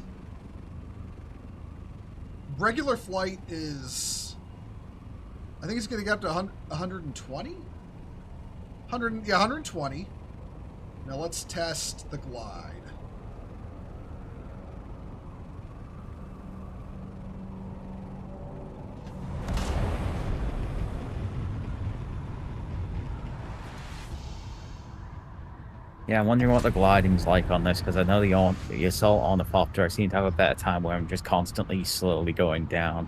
Regular flight is, I think it's going to get up to 120. 120. Now let's test the glide. Yeah, I'm wondering what the gliding's like on this, because I know the assault ornithopter seem to have a better time where I'm just constantly slowly going down.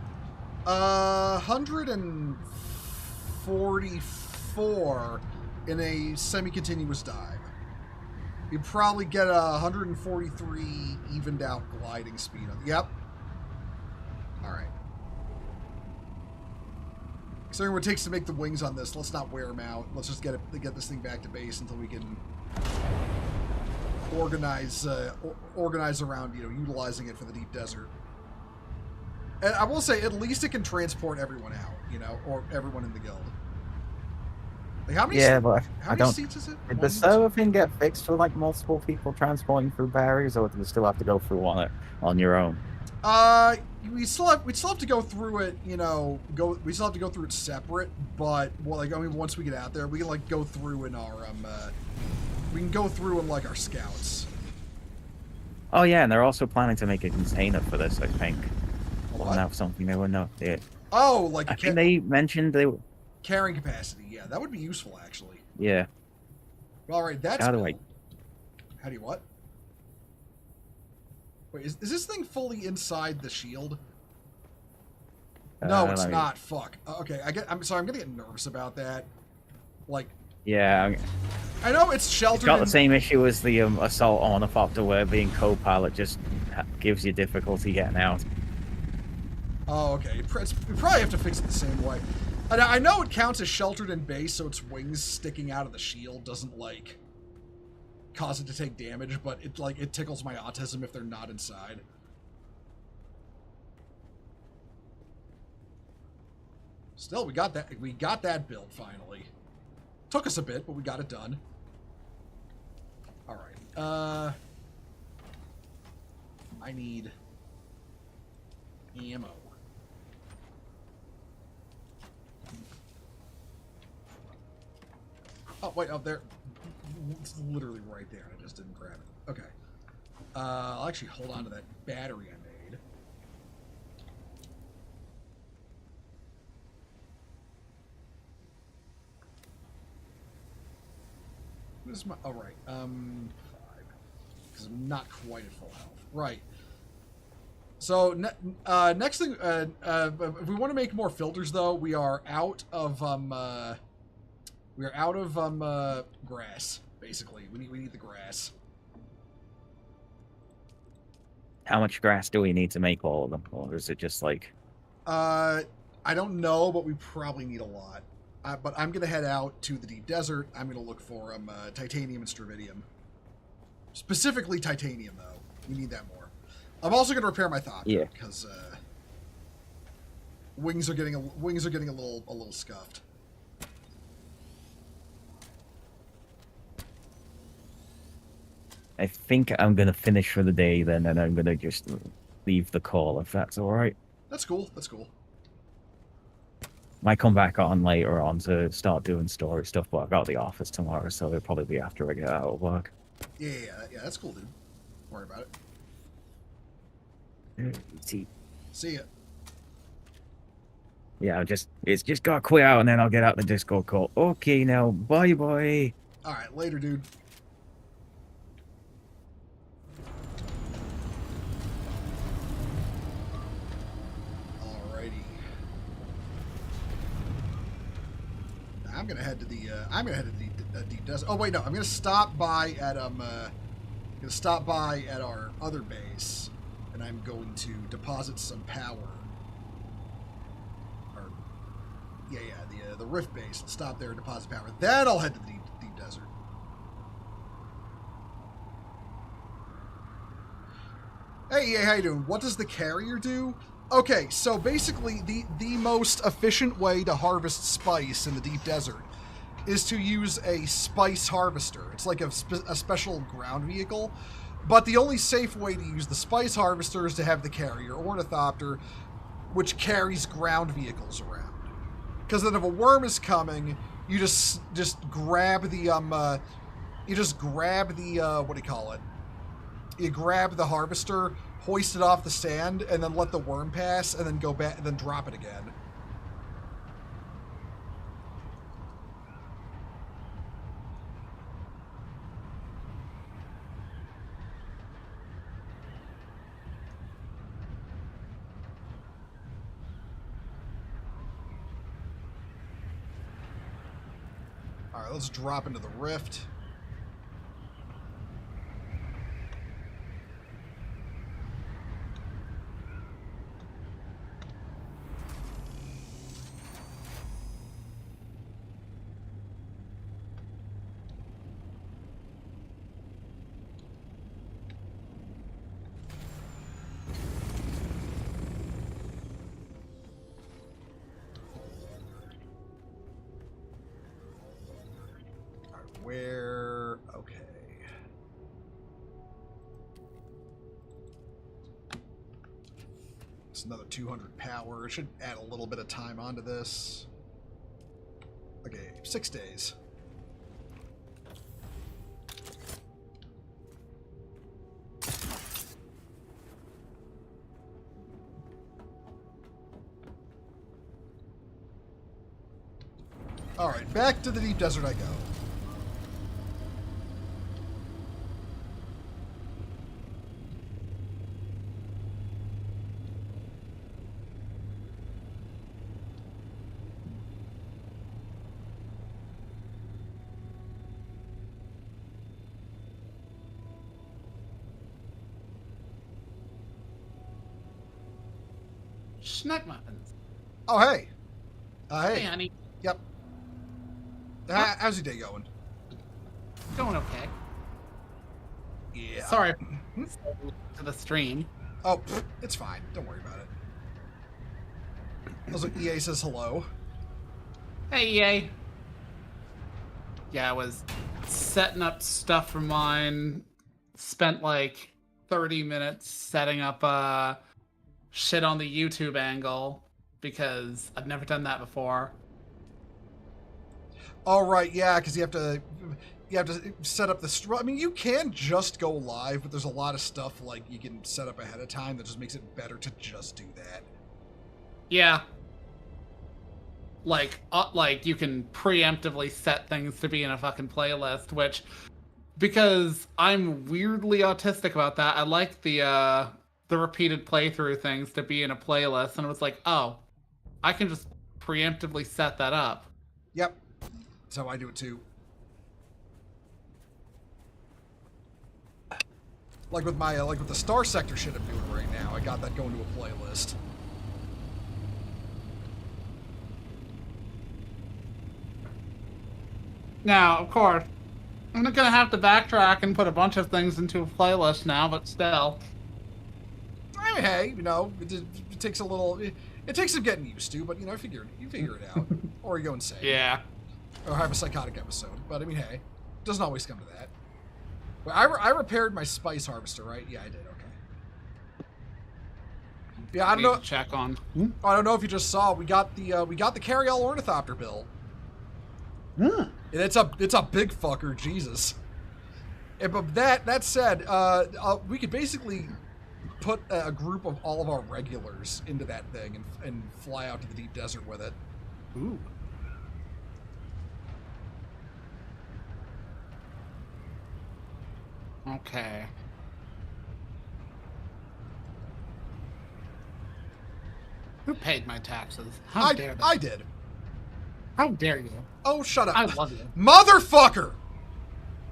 144 in a semi-continuous dive. You probably get a 143 evened out gliding speed. Yep. All right. Considering what it takes to make the wings on this, let's not wear them out. Let's just get this thing back to base until we can organize around, utilizing it for the deep desert. And I will say, at least it can transport everyone out, or everyone in the guild. Like, how many? Yeah, but how many seats is it? Did the server thing get fixed for like multiple people transporting through barriers, or do you still have to go through on your own? We still have to go through it. We still have to go through it separate. But once we get out there, we can go through in our we can go through in our scouts. Oh yeah, and they're also planning to make a container for this, I think. What? Well, that's something they would know. Yeah. Oh, I think they mentioned they. Carrying capacity, yeah, that would be useful actually. Yeah. All right, that's. How do you what? Wait, is this thing fully inside the shield? No, it's not. Fuck. Okay, I'm sorry. I'm gonna get nervous about that. Yeah. I know it's sheltered. It's got the same issue as the assault ornithopter, where being co-pilot just gives you difficulty getting out. Oh, okay. We probably have to fix it the same way. And I know it counts as sheltered in base, so its wings sticking out of the shield doesn't cause it to take damage, but it tickles my autism if they're not inside. Still, we got that built finally. Took us a bit, but we got it done. All right. I need ammo. Oh, wait, up there. It's literally right there. I just didn't grab it. Okay. I'll actually hold on to that battery I made. What is my... Oh, right. 5. Because I'm not quite at full health. Right. So, next thing... if we want to make more filters, though, we are out of... grass, basically. We need the grass. How much grass do we need to make all of them, or is it just I don't know, but we probably need a lot. But I'm gonna head out to the deep desert. I'm gonna look for titanium and stravidium. Specifically titanium, though. We need that more. I'm also gonna repair my thought. Yeah. Because wings are getting a little scuffed. I think I'm gonna finish for the day then, and I'm gonna just leave the call if that's all right. That's cool. That's cool. Might come back on later on to start doing story stuff, but I've got the office tomorrow, so it'll probably be after I get out of work. Yeah, that's cool, dude. Don't worry about it. See, See ya. yeah, it's just got to quit out, and then I'll get out the Discord call. Okay, now, bye. All right, later, dude. Alrighty. I'm gonna head to the deep desert. Oh wait, no, I'm gonna stop by at our other base, and I'm going to deposit some power. Or the Rift base. Stop there and deposit power. Then I'll head to the deep desert. Hey, how you doing? What does the carrier do? Okay, so basically the most efficient way to harvest spice in the deep desert is to use a spice harvester. It's like a special ground vehicle, but the only safe way to use the spice harvester is to have the carrier ornithopter, which carries ground vehicles around. Because then if a worm is coming, you just grab the what do you call it? You grab the harvester, hoist it off the sand, and then let the worm pass, and then go back, and then drop it again. All right, let's drop into the rift. Where? Okay. It's another 200 power. It should add a little bit of time onto this. Okay, 6 days. All right, back to the deep desert I go. Schneck muffins. Oh, hey. Hey, Hey. honey. Yep. How's your day going? Going okay. Yeah. Sorry to the stream. Oh, it's fine. Don't worry about it. Also, EA says hello. Hey, EA. Yeah, I was setting up stuff for mine. Spent like 30 minutes setting up shit on the YouTube angle because I've never done that before. All right, yeah, because you have to set up the. I mean, you can just go live, but there's a lot of stuff like you can set up ahead of time that just makes it better to just do that. Yeah. Like you can preemptively set things to be in a fucking playlist, which, because I'm weirdly autistic about that, I like the repeated playthrough things to be in a playlist, and it was like, oh, I can just preemptively set that up. Yep, that's how I do it too. Like with my like with the Star Sector shit I'm doing right now, I got that going to a playlist. Now, of course, I'm not gonna have to backtrack and put a bunch of things into a playlist now, but still. I mean, hey, you know, it takes a little. It takes some getting used to, but you know, you figure it out, or you go insane. Yeah. Or have a psychotic episode. But I mean, hey, it doesn't always come to that. Well, I repaired my spice harvester, right? Yeah, I did. Okay. Yeah, I don't know. Check on. I don't know if you just saw. We got the carry-all ornithopter built. And it's a big fucker, Jesus. But that said, we could basically put a group of all of our regulars into that thing and fly out to the deep desert with it. Ooh. Okay. Who paid my taxes? How dare they? I did. How dare you? Oh, shut up. I love you. Motherfucker!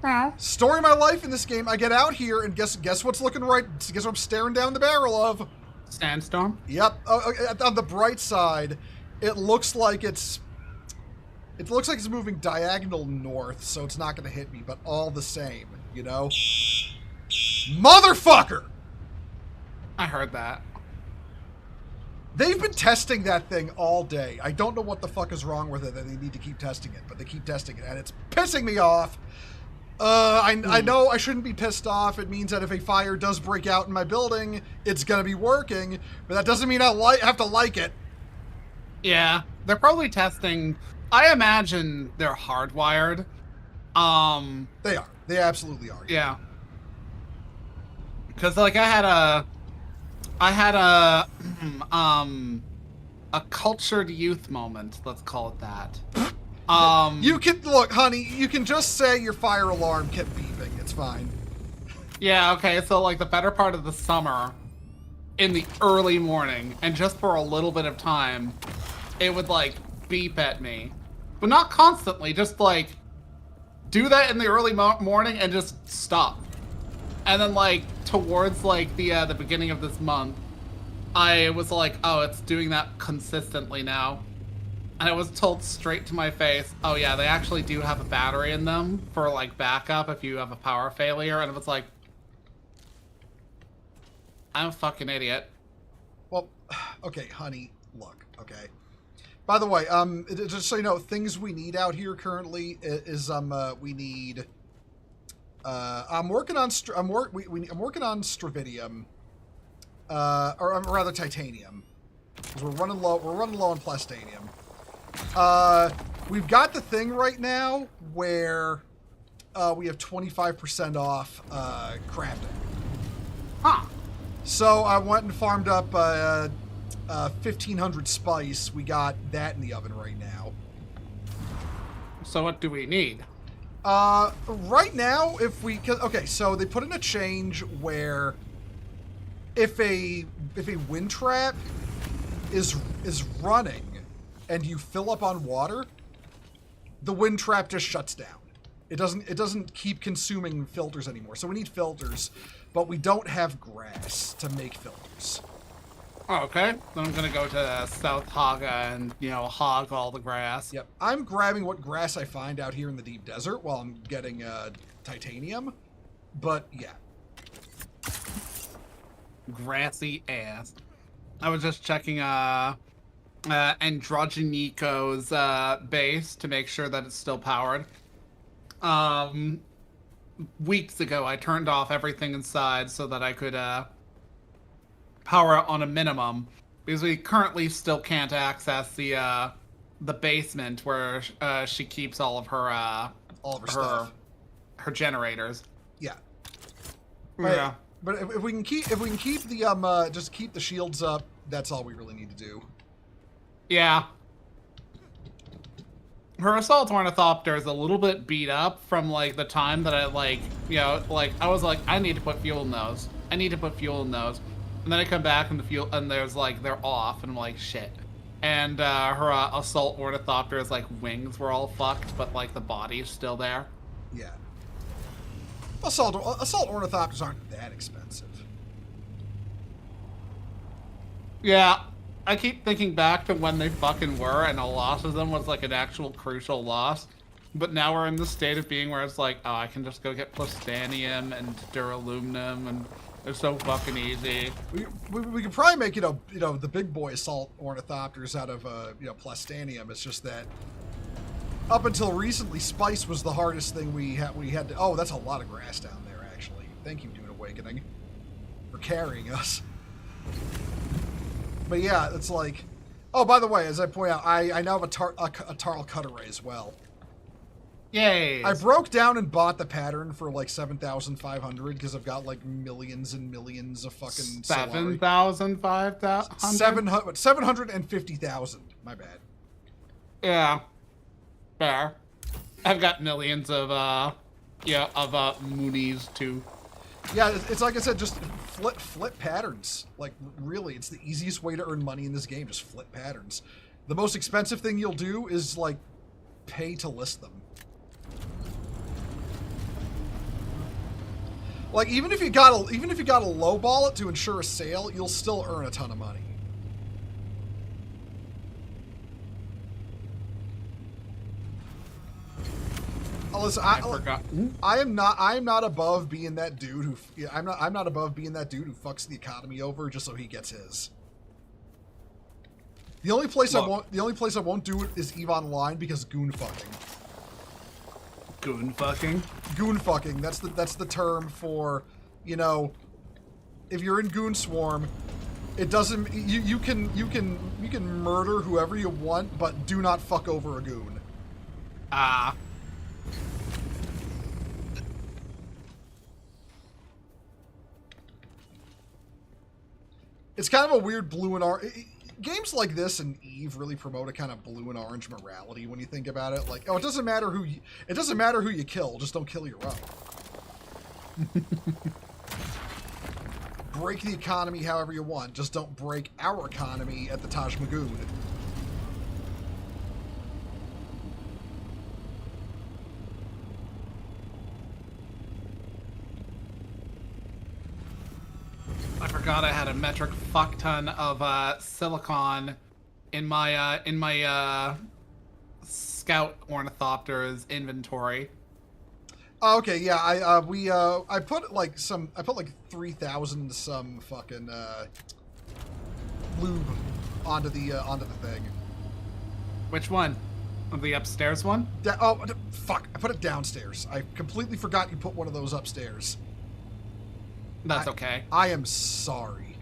Huh? Story of my life in this game. I get out here and guess what's looking right? Guess what I'm staring down the barrel of? Sandstorm? Yep. On the bright side, it looks like it's moving diagonal north, so it's not going to hit me. But all the same, you know. Motherfucker! I heard that. They've been testing that thing all day. I don't know what the fuck is wrong with it that they need to keep testing it, but they keep testing it, and it's pissing me off. I know I shouldn't be pissed off. It means that if a fire does break out in my building, it's going to be working, but that doesn't mean I have to like it. Yeah, they're probably testing. I imagine they're hardwired. They are. They absolutely are. Yeah. Because like I had a cultured youth moment. Let's call it that. You can look, honey. You can just say your fire alarm kept beeping. It's fine. Yeah. Okay. So like the better part of the summer, in the early morning, and just for a little bit of time, it would like beep at me, but not constantly. Just like do that in the early morning and just stop. And then like towards like the beginning of this month, I was like, oh, it's doing that consistently now. And I was told straight to my face, oh yeah, they actually do have a battery in them for like backup if you have a power failure. And it was like, I'm a fucking idiot. Well, okay, honey, look, okay. By the way, just so you know, things we need out here currently is we need. I'm working on I'm working on stravidium, or rather titanium, because we're running low. We're running low on plastanium. We've got the thing right now where we have 25% off crafting. Huh. So I went and farmed up 1,500 spice. We got that in the oven right now. So what do we need? Right now, okay, so they put in a change where if a wind trap is running and you fill up on water, the wind trap just shuts down. It doesn't keep consuming filters anymore. So we need filters, but we don't have grass to make filters. Oh, okay. Then I'm gonna go to South Haga and, hog all the grass. Yep. I'm grabbing what grass I find out here in the deep desert while I'm getting titanium. But yeah. Grassy ass. I was just checking Androgenico's base to make sure that it's still powered. Weeks ago, I turned off everything inside so that I could power it on a minimum, because we currently still can't access the basement where she keeps all of her stuff, her generators. Yeah. Right. Yeah. But if we can keep the just keep the shields up, that's all we really need to do. Yeah. Her assault ornithopter is a little bit beat up from like the time that I I was like, I need to put fuel in those. I need to put fuel in those. And then I come back and the fuel, and there's like, they're off, and I'm like, shit. And her assault ornithopter's like wings were all fucked, but like the body's still there. Yeah. Assault ornithopters aren't that expensive. Yeah. I keep thinking back to when they fucking were, and a loss of them was like an actual crucial loss. But now we're in the state of being where it's like, oh, I can just go get plastanium and duraluminum, and it's so fucking easy. We could probably make the big boy assault ornithopters out of plastanium. It's just that up until recently, spice was the hardest thing we had to. Oh, that's a lot of grass down there, Thank you, Dune Awakening, for carrying us. But yeah, it's like... Oh, by the way, as I point out, I now have a Tarl cut array as well. Yay! I broke down and bought the pattern for like 7,500 because I've got like millions and millions of fucking 7,000, 5,000? 750,000. My bad. Yeah. Fair. I've got millions of, Moonies too. Yeah, it's like I said, just flip patterns. Like, really, it's the easiest way to earn money in this game, just flip patterns. The most expensive thing you'll do is, like, pay to list them. Like, even if you got to lowball it to ensure a sale, you'll still earn a ton of money. Listen, I forgot. I am not above being that dude who I'm not above being that dude who fucks the economy over just so he gets his. The only place I won't do it is EVE Online because goon fucking. Goon fucking? Goon fucking. That's the term for, you know, if you're in Goon Swarm, it doesn't you can murder whoever you want, but do not fuck over a goon. Ah. It's kind of a weird blue and orange. Games like this and EVE really promote a kind of blue and orange morality when you think about it. Like, oh, it doesn't matter who you kill, just don't kill your own. Break the economy however you want, just don't break our economy at the Taj Magoon. I forgot I had a metric fuck ton of silicon in my scout ornithopter's inventory. Oh, okay, yeah, I put like 3,000 some fucking lube onto the thing. Which one? The upstairs one? Fuck! I put it downstairs. I completely forgot you put one of those upstairs. That's okay. I am sorry.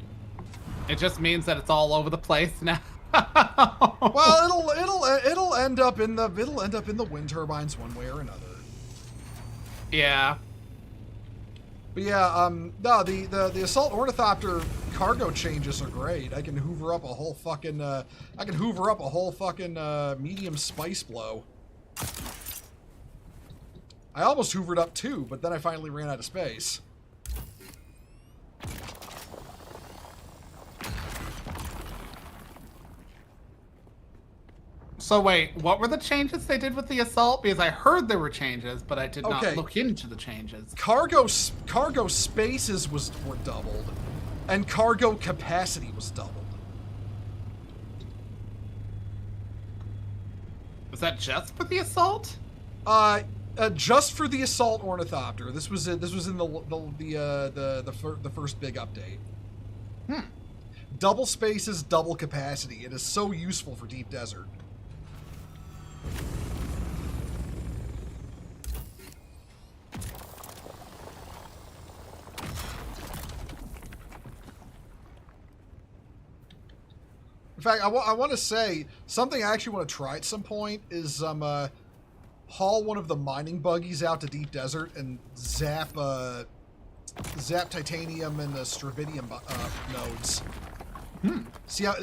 It just means that it's all over the place now. Well, it'll end up in the wind turbines one way or another. Yeah. But yeah, no, the assault ornithopter cargo changes are great. I can hoover up a whole fucking medium spice blow. I almost hoovered up 2, but then I finally ran out of space. So wait, what were the changes they did with the assault? Because I heard there were changes, but I did not look into the changes. Cargo spaces were doubled, and cargo capacity was doubled. Was that just for the assault? Just for the assault ornithopter. This was in the first big update. Double spaces, double capacity. It is so useful for deep desert. In fact, I want to say something I actually want to try at some point is haul one of the mining buggies out to deep desert and zap titanium and the stravidium nodes. See how,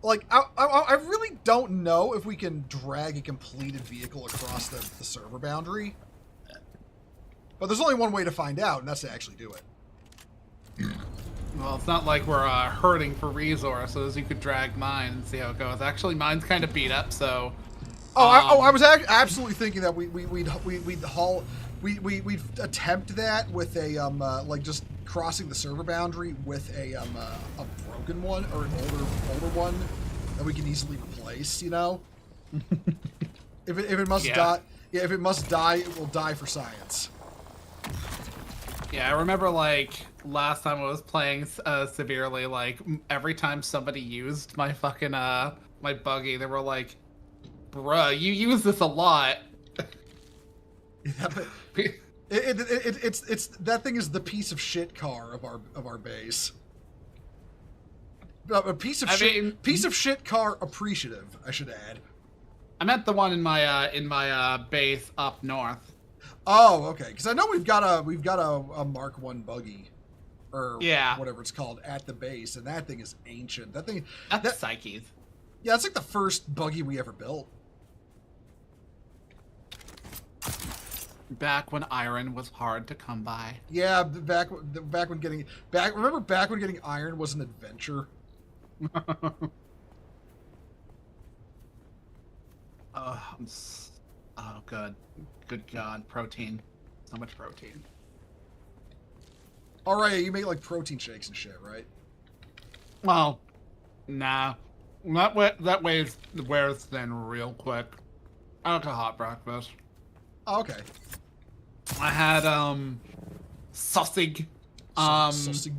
like, I really don't know if we can drag a completed vehicle across the server boundary. But there's only one way to find out, and that's to actually do it. Well, it's not like we're hurting for resources. You could drag mine and see how it goes. Actually, mine's kind of beat up, so. I was absolutely thinking that we'd attempt that with a like just crossing the server boundary with a broken one or an older one that we can easily replace. You know, if it must die, if it must die, it will die for science. Yeah, I remember, like, last time I was playing severely, like, every time somebody used my fucking, my buggy, they were like, bruh, you use this a lot. It's that thing is the piece of shit car of our base. A piece of shit car appreciative, I should add. I meant the one in my base up north. Oh, okay. Because I know we've got a Mark 1 buggy, or whatever it's called, at the base, and that thing is ancient. That's Psyche's. Yeah, it's like the first buggy we ever built. Back when iron was hard to come by. Yeah, back when getting iron was an adventure. Good God, protein. So much protein. All right, you make like protein shakes and shit, right? Well, nah. That wears thin real quick. I took a hot breakfast. Oh, okay. I had sausage. Sausage.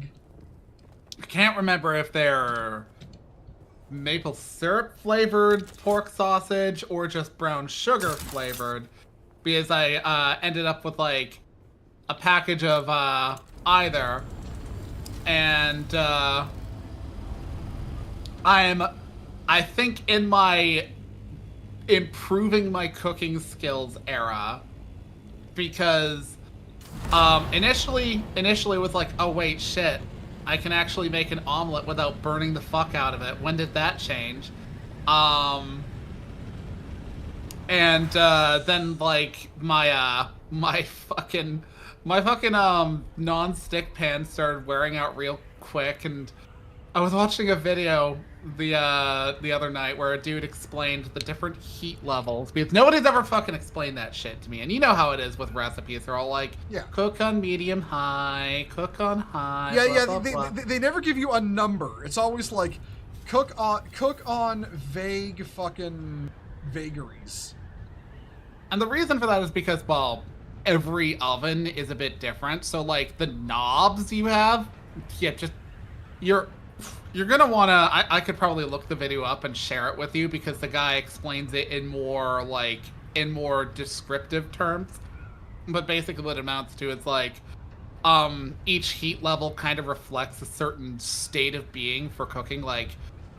I can't remember if they're maple syrup flavored pork sausage or just brown sugar flavored, because I ended up with like a package of either, and I think in my improving my cooking skills era, because initially was like, oh wait, shit, I can actually make an omelet without burning the fuck out of it. When did that change? And then like my fucking non-stick pan started wearing out real quick, and I was watching a video the other night where a dude explained the different heat levels, because nobody's ever fucking explained that shit to me. And you know how it is with recipes. They're all like, cook on medium high, cook on high. Yeah, blah, blah, blah. They never give you a number. It's always like cook on vague fucking vagaries. And the reason for that is because, well, every oven is a bit different. So like the knobs you have, you're gonna wanna. I could probably look the video up and share it with you, because the guy explains it in more descriptive terms. But basically, what it amounts to is like, each heat level kind of reflects a certain state of being for cooking. Like,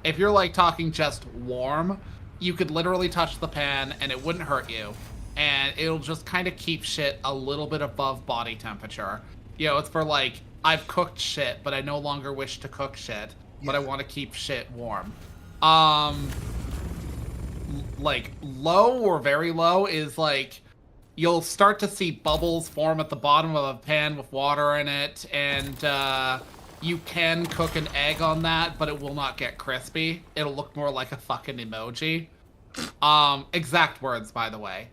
if you're like talking just warm, you could literally touch the pan and it wouldn't hurt you, and it'll just kind of keep shit a little bit above body temperature. You know, it's for like, I've cooked shit, but I no longer wish to cook shit. But I want to keep shit warm. Like low or very low is like, you'll start to see bubbles form at the bottom of a pan with water in it, and you can cook an egg on that, but it will not get crispy. It'll look more like a fucking emoji. Exact words, by the way.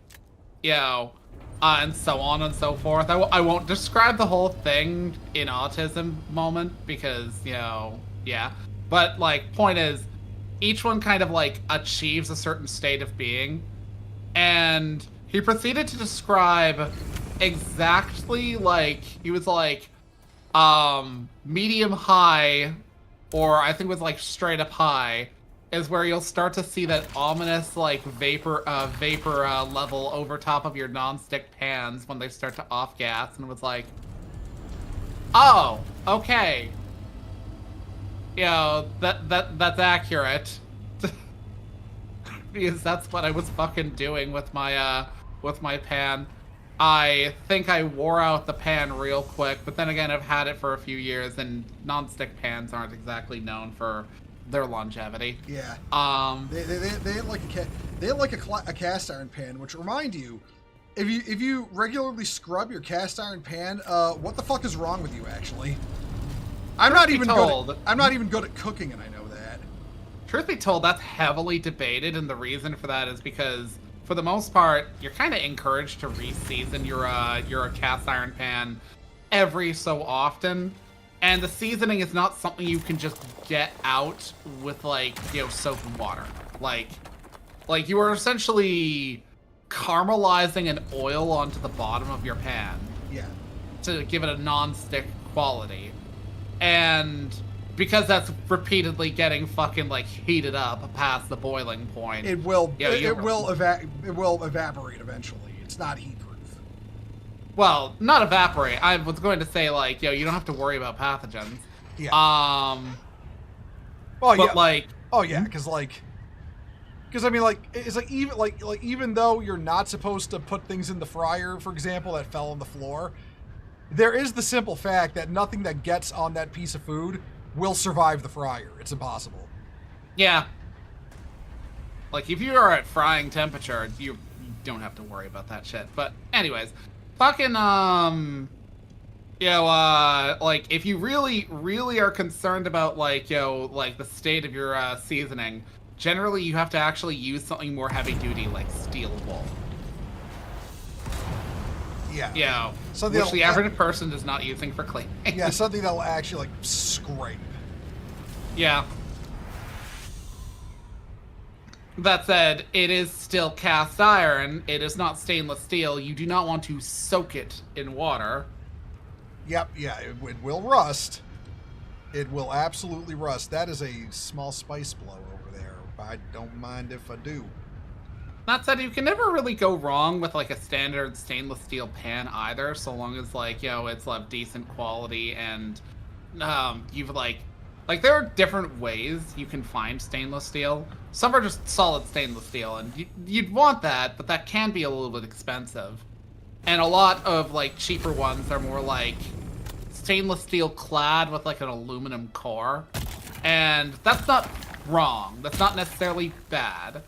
You know, and so on and so forth. I won't describe the whole thing in autism moment, because, you know, yeah. But, like, point is, each one kind of, like, achieves a certain state of being. And he proceeded to describe exactly, like, he was like, medium high, or I think it was, like, straight up high, is where you'll start to see that ominous, like, vapor level over top of your non-stick pans when they start to off gas, and it was like, oh, okay. You know, that's accurate. Because that's what I was fucking doing with my pan. I think I wore out the pan real quick, but then again, I've had it for a few years, and non-stick pans aren't exactly known for their longevity. Yeah. They ain't like a cast iron pan, which remind you, if you regularly scrub your cast iron pan, what the fuck is wrong with you, actually? I'm not even good at cooking, and I know that. Truth be told, that's heavily debated, and the reason for that is because, for the most part, you're kind of encouraged to re-season your cast iron pan every so often, and the seasoning is not something you can just get out with, like, you know, soap and water. Like you are essentially caramelizing an oil onto the bottom of your pan. Yeah. To give it a non-stick quality. And because that's repeatedly getting fucking, like, heated up past the boiling point, it will evaporate eventually. It's not heat proof. well, not evaporate. I was going to say, like, you don't have to worry about pathogens. Yeah. But, yeah. like... Oh, yeah, because I mean, like, it's like even though you're not supposed to put things in the fryer, for example, that fell on the floor, there is the simple fact that nothing that gets on that piece of food will survive the fryer. It's impossible. Yeah. Like, if you are at frying temperature, you don't have to worry about that shit. But, anyways, fucking, like, if you really, really are concerned about, like, like, the state of your, seasoning, generally you have to actually use something more heavy-duty, like steel wool. Yeah. Which the average person is not using for cleaning. Yeah, something that will actually, like, scrape. Yeah. That said, it is still cast iron. It is not stainless steel. You do not want to soak it in water. Yep, yeah, it will rust. It will absolutely rust. That is a small spice blow over there. I don't mind if I do. That said, you can never really go wrong with, like, a standard stainless steel pan either, so long as, like, it's of decent quality and you've, like, there are different ways you can find stainless steel. Some are just solid stainless steel, and you'd want that, but that can be a little bit expensive. And a lot of, like, cheaper ones are more, like, stainless steel clad with, like, an aluminum core. And that's not wrong. That's not necessarily bad.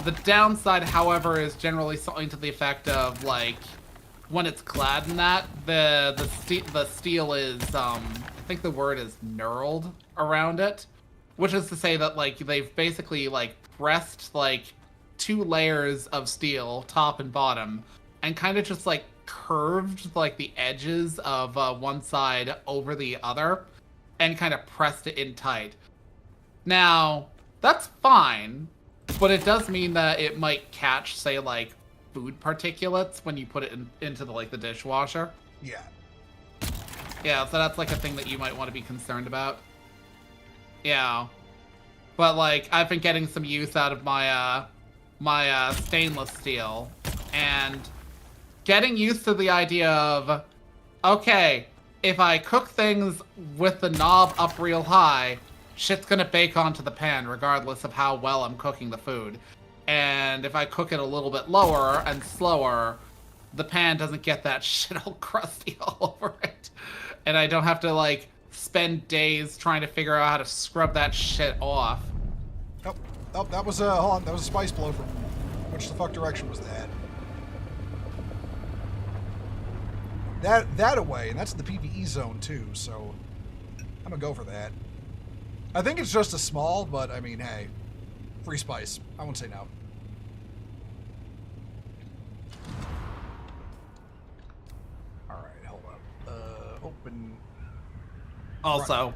The downside, however, is generally something to the effect of, like, when it's clad in that, the steel is, I think the word is knurled around it, which is to say that, like, they've basically, like, pressed, like, 2 layers of steel, top and bottom, and kind of just, like, curved, like, the edges of one side over the other, and kind of pressed it in tight. Now, that's fine, but it does mean that it might catch, say, like, food particulates when you put it into the, like, the dishwasher. Yeah. Yeah, so that's, like, a thing that you might want to be concerned about. Yeah. But, like, I've been getting some use out of my, my stainless steel, and getting used to the idea of, okay, if I cook things with the knob up real high, shit's gonna bake onto the pan regardless of how well I'm cooking the food. And if I cook it a little bit lower and slower, the pan doesn't get that shit all crusty all over it. And I don't have to, like, spend days trying to figure out how to scrub that shit off. Oh, that was a, hold on, that was a spice blow from, which the fuck direction was that? That away, and that's the PvE zone too, so I'm gonna go for that. I think it's just a small, but I mean, hey, free spice. I won't say no. Alright, hold up. Open. Also,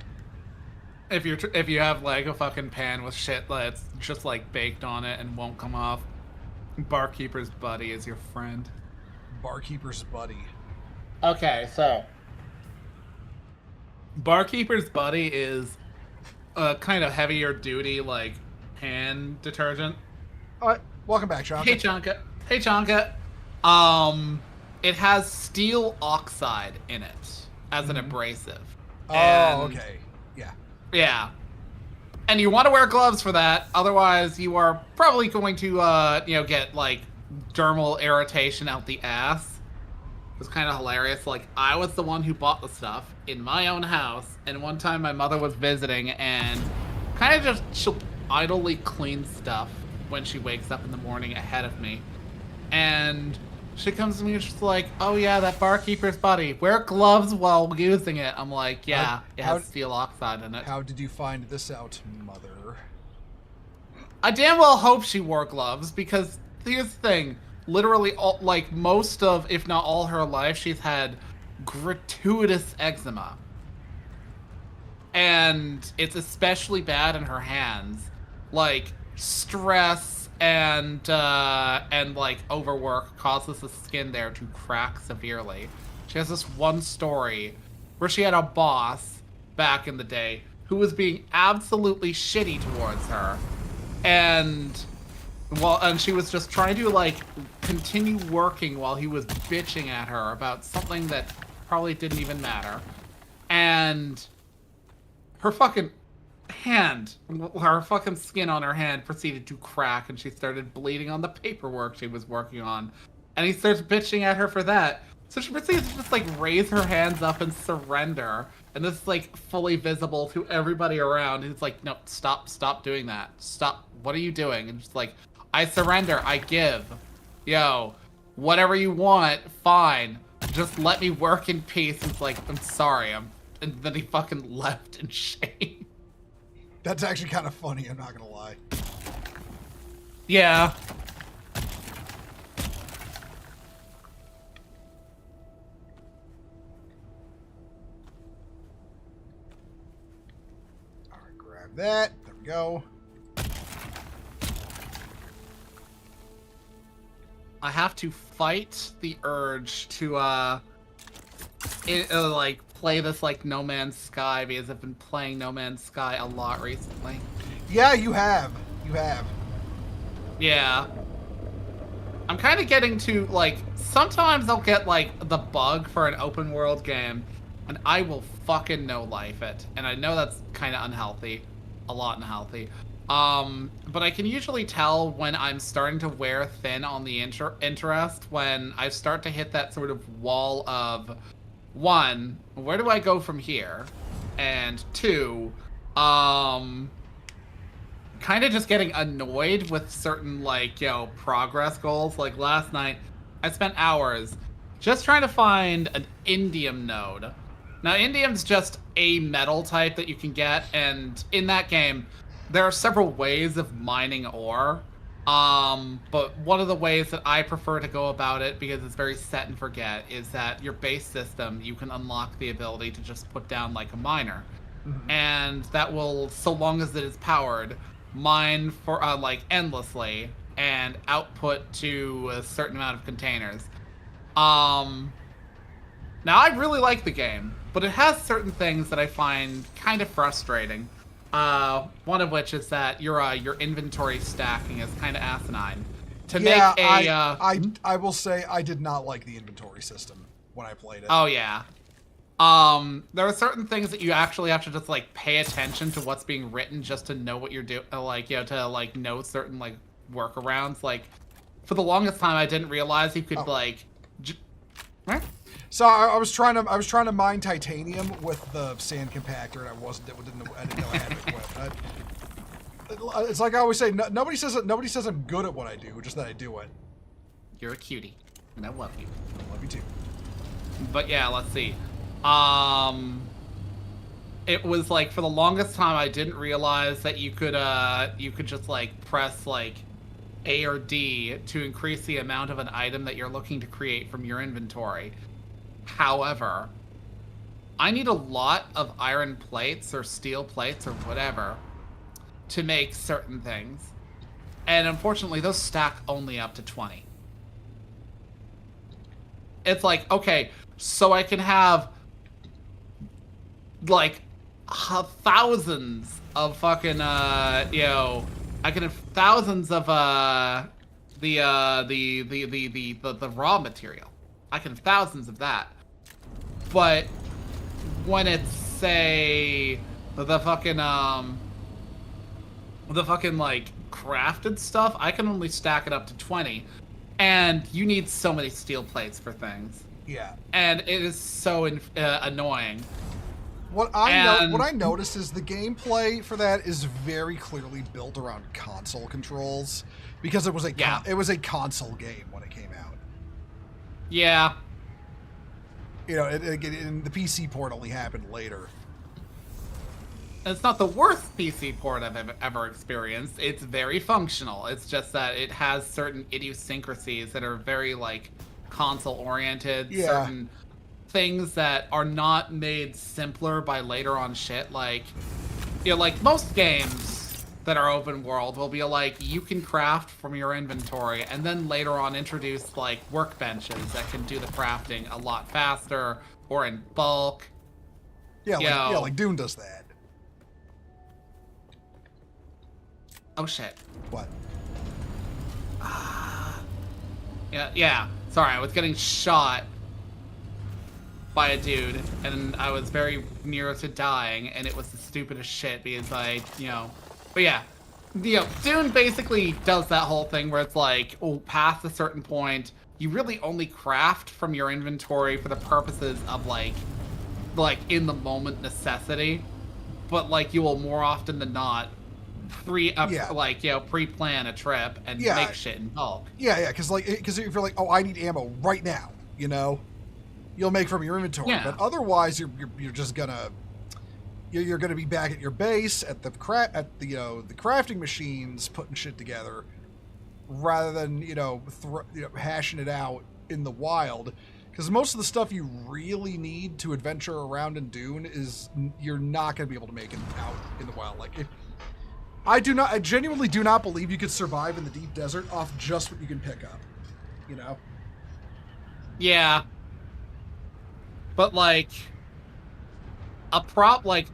if you have, like, a fucking pan with shit that's just, like, baked on it and won't come off, Barkeeper's Buddy is your friend. Barkeeper's Buddy. Okay, so Barkeeper's Buddy is a kind of heavier duty, like, pan detergent. Alright, welcome back, Chonka. Hey, Chonka. It has steel oxide in it as an abrasive. Oh, okay. Yeah. Yeah. And you want to wear gloves for that, otherwise you are probably going to, get, like, dermal irritation out the ass. It was kind of hilarious. Like, I was the one who bought the stuff in my own house, and one time my mother was visiting, and kind of just, she'll idly clean stuff when she wakes up in the morning ahead of me. And she comes to me and she's like, oh yeah, that Barkeeper's Buddy. Wear gloves while using it. I'm like, yeah, it has steel oxide in it. How did you find this out, mother? I damn well hope she wore gloves, because here's the thing. Literally, like, most of, if not all her life, she's had gratuitous eczema. And it's especially bad in her hands. Like, stress and like, overwork causes the skin there to crack severely. She has this one story where she had a boss back in the day who was being absolutely shitty towards her. And Well, and she was just trying to, like, continue working while he was bitching at her about something that probably didn't even matter. And her fucking hand, her fucking skin on her hand proceeded to crack, and she started bleeding on the paperwork she was working on. And he starts bitching at her for that. So she proceeds to just, like, raise her hands up and surrender. And this is, like, fully visible to everybody around. He's like, no, stop doing that. Stop. What are you doing? And just like, I surrender. I give. Yo, whatever you want, fine. Just let me work in peace. It's like, I'm sorry. And then he fucking left in shame. That's actually kind of funny, I'm not gonna lie. Yeah. Alright, grab that. There we go. I have to fight the urge to, like, play this, like, No Man's Sky, because I've been playing No Man's Sky a lot recently. Yeah, you have. You have. Yeah. I'm kind of getting to, like, sometimes I'll get, like, the bug for an open world game, and I will fucking no-life it. And I know that's kind of unhealthy. A lot unhealthy. But I can usually tell when I'm starting to wear thin on the interest when I start to hit that sort of wall of, one, where do I go from here? And two, kind of just getting annoyed with certain, like, you know, progress goals. Like last night, I spent hours just trying to find an indium node. Now, indium's just a metal type that you can get, and in that game, there are several ways of mining ore, but one of the ways that I prefer to go about it, because it's very set and forget, is that your base system, you can unlock the ability to just put down like a miner. Mm-hmm. And that will, so long as it is powered, mine for like endlessly and output to a certain amount of containers. Now I really like the game, but it has certain things that I find kind of frustrating. One of which is that your inventory stacking is kind of asinine. To make a, I will say I did not like the inventory system when I played it. Oh yeah. There are certain things that you actually have to just like pay attention to what's being written just to know what you're doing. Like, you know, to like know certain like workarounds. Like, for the longest time, I didn't realize you could like. What? So I was trying to mine titanium with the sand compactor, and I didn't know I had it equipped. It's like I always say, nobody says I'm good at what I do, just that I do it. You're a cutie, and I love you. I love you too. But yeah, let's see. It was like for the longest time I didn't realize that you could just like press like A or D to increase the amount of an item that you're looking to create from your inventory. However, I need a lot of iron plates or steel plates or whatever to make certain things. And unfortunately, those stack only up to 20. It's like, okay, so I can have like thousands of fucking you know, I can have thousands of the raw material. I can have thousands of that. But when it's, say, the fucking like crafted stuff, I can only stack it up to 20. And you need so many steel plates for things. Yeah. And it is so annoying. What I noticed is the gameplay for that is very clearly built around console controls, because it was a console game when it came out. Yeah. You know, and the PC port only happened later. It's not the worst PC port I've ever experienced. It's very functional. It's just that it has certain idiosyncrasies that are very, like, console-oriented. Yeah. Certain things that are not made simpler by later on shit. Like, you know, like, most games that are open world will be like, you can craft from your inventory, and then later on introduce, like, workbenches that can do the crafting a lot faster or in bulk. Yeah, like Dune does that. Oh shit. What? Yeah. Sorry, I was getting shot by a dude, and I was very near to dying, and it was the stupidest shit because But yeah, Dune basically does that whole thing where it's like, past a certain point, you really only craft from your inventory for the purposes of like in the moment necessity, but like you will more often than not pre-plan a trip and make shit in bulk. Yeah, because if you're like, oh, I need ammo right now, you'll make from your inventory. Yeah. But otherwise, you're just gonna you're gonna be back at your base at the crafting machines putting shit together, rather than hashing it out in the wild. Because most of the stuff you really need to adventure around in Dune is you're not gonna be able to make it out in the wild. Like I genuinely do not believe you could survive in the deep desert off just what you can pick up. Yeah. But like a prop I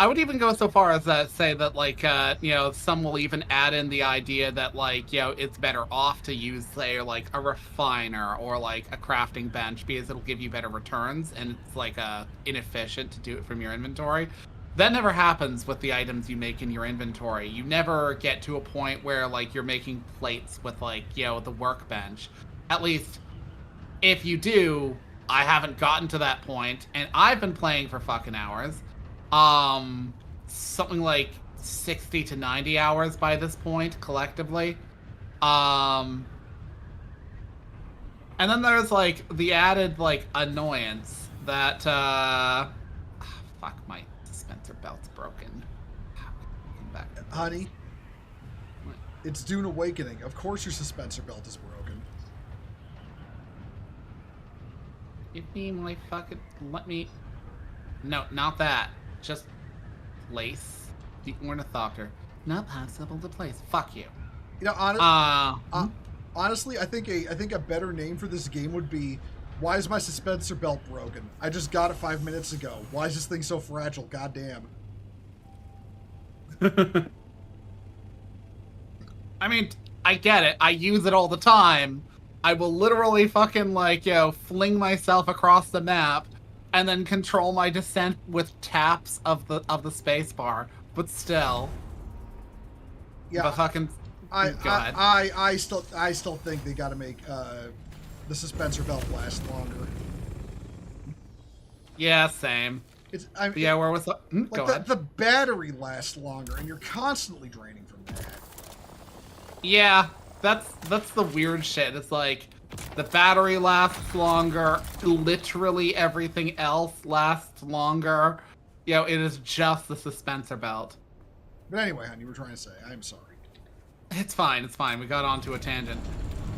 would even go so far as to say that some will even add in the idea that it's better off to use say like a refiner or like a crafting bench because it'll give you better returns, and it's inefficient to do it from your inventory. That never happens with the items you make in your inventory. You never get to a point where you're making plates with the workbench. At least if you do, I haven't gotten to that point, and I've been playing for fucking hours. Something like 60 to 90 hours by this point, collectively. And then there's the added annoyance that fuck, my dispenser belt's broken. Honey, it's Dune Awakening. Of course your dispenser belt is broken. Give me my fucking... Let me... No, not that. Just... Lace. The ornithopter. Not possible to place. Fuck you. Honestly, I think a better name for this game would be, why is my dispenser belt broken? I just got it 5 minutes ago. Why is this thing so fragile? Goddamn. I mean, I get it. I use it all the time. I will literally fucking fling myself across the map and then control my descent with taps of the space bar. But still. Yeah. But fucking I still think they gotta make the dispenser belt last longer. Yeah, same. Where was the go ahead. The battery lasts longer and you're constantly draining from that. Yeah. That's the weird shit. It's the battery lasts longer. Literally everything else lasts longer. It is just the dispenser belt. But anyway, hon, you were trying to say, I'm sorry. It's fine. We got onto a tangent.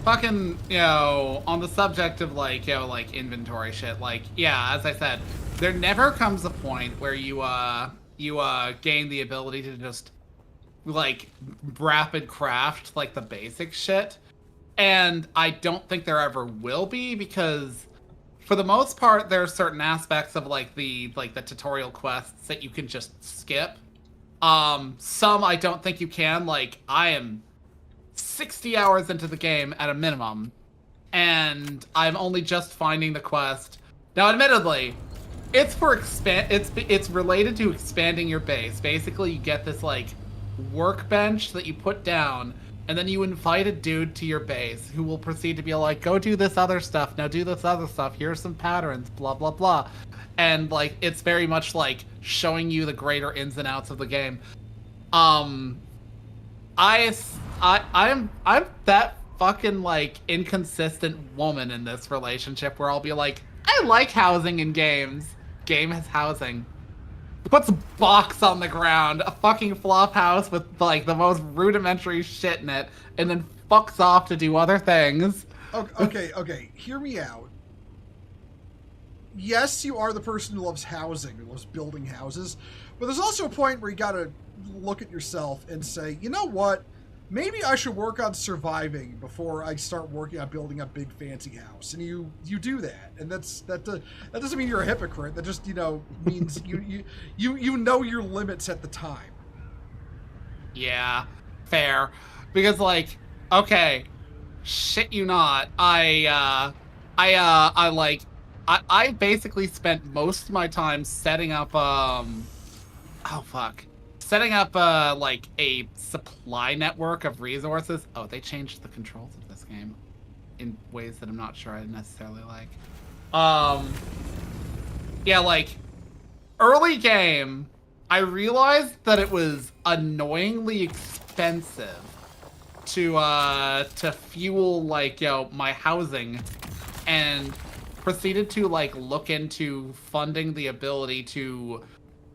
Fucking, on the subject of inventory shit, as I said, there never comes a point where you gain the ability to just rapid craft the basic shit, and I don't think there ever will be, because for the most part there are certain aspects of the tutorial quests that you can just skip. Some I don't think you can. I am 60 hours into the game at a minimum, and I'm only just finding the quest now. Admittedly, it's for it's related to expanding your base. Basically, you get this workbench that you put down, and then you invite a dude to your base who will proceed to be go do this other stuff, now do this other stuff, here's some patterns, blah blah blah. And it's very much showing you the greater ins and outs of the game. I'm that fucking inconsistent woman in this relationship where I'll be I like housing in games. Game has housing. Puts a box on the ground, a fucking flop house with the most rudimentary shit in it, and then fucks off to do other things. Okay, hear me out. Yes, you are the person who loves housing, who loves building houses, but there's also a point where you gotta look at yourself and say, you know what? Maybe I should work on surviving before I start working on building a big fancy house. And you do that, and that doesn't mean you're a hypocrite. That just means you know your limits at the time. Yeah, fair. Because okay, shit you not, I basically spent most of my time setting up setting up like a supply network of resources. Oh, they changed the controls of this game in ways that I'm not sure I necessarily like. Yeah, like early game, I realized that it was annoyingly expensive to fuel like my housing, and proceeded to like look into funding the ability to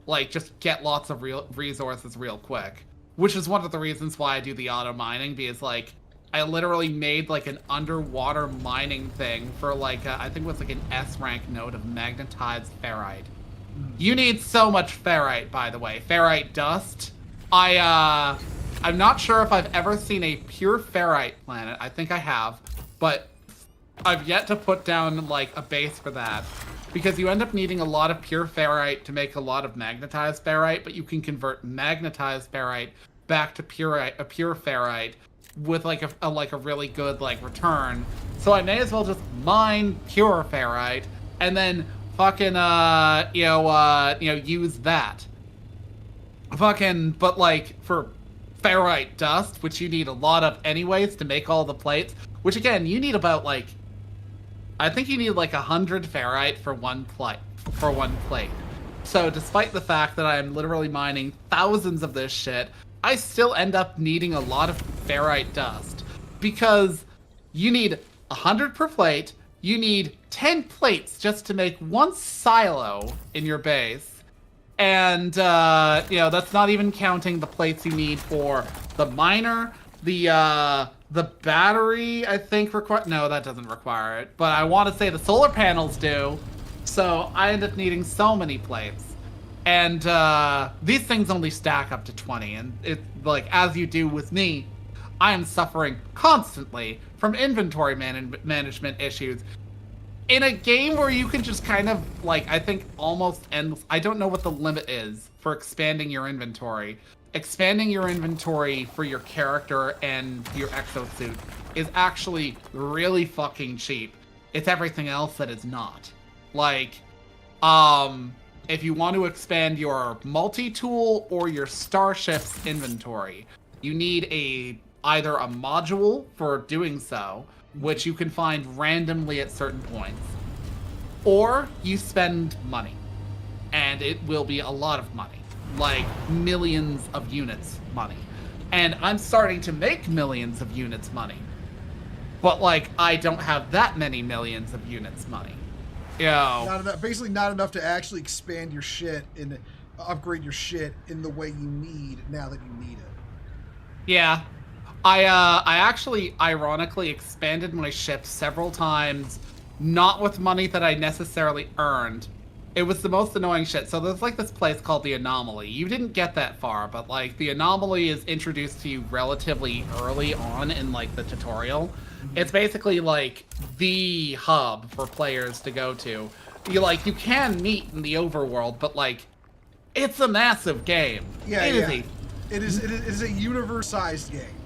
like just get lots of real resources real quick, which is one of the reasons why I do the auto mining, because like I literally made like an underwater mining thing for like I think it was like an S rank node of magnetized ferrite. You need so much ferrite, by the way. Ferrite dust. I'm not sure if I've ever seen a pure ferrite planet. I think I have, but I've yet to put down like a base for that, because you end up needing a lot of pure ferrite to make a lot of magnetized ferrite, but you can convert magnetized ferrite back to pure ferrite with like a really good like return. So I may as well just mine pure ferrite and then fucking use that. But like for ferrite dust, which you need a lot of anyways to make all the plates, which again you need about like, I think you need like 100 ferrite for one plate. So despite the fact that I'm literally mining thousands of this shit, I still end up needing a lot of ferrite dust, because you need 100 per plate. You need 10 plates just to make one silo in your base. And, that's not even counting the plates you need for the miner, the battery, I think, no, that doesn't require it. But I want to say the solar panels do. So I end up needing so many plates. And these things only stack up to 20. And it's like, as you do with me, I am suffering constantly from inventory management issues. In a game where you can just kind of, like, I think almost endless, I don't know what the limit is for expanding your inventory. Expanding your inventory for your character and your exosuit is actually really fucking cheap. It's everything else that is not. Like, if you want to expand your multi-tool or your starship's inventory, you need either a module for doing so, which you can find randomly at certain points, or you spend money, and it will be a lot of money, like millions of units money. And I'm starting to make millions of units money, but like I don't have that many millions of units money. Not enough, basically not enough to actually expand your shit and upgrade your shit in the way you need now that you need it. Yeah. I actually ironically expanded my ship several times, not with money that I necessarily earned. It was the most annoying shit. So there's like this place called the Anomaly. You didn't get that far, but like the Anomaly is introduced to you relatively early on in like the tutorial. It's basically like the hub for players to go to. You can meet in the overworld, but like it's a massive game. Yeah, it is a universe-sized game.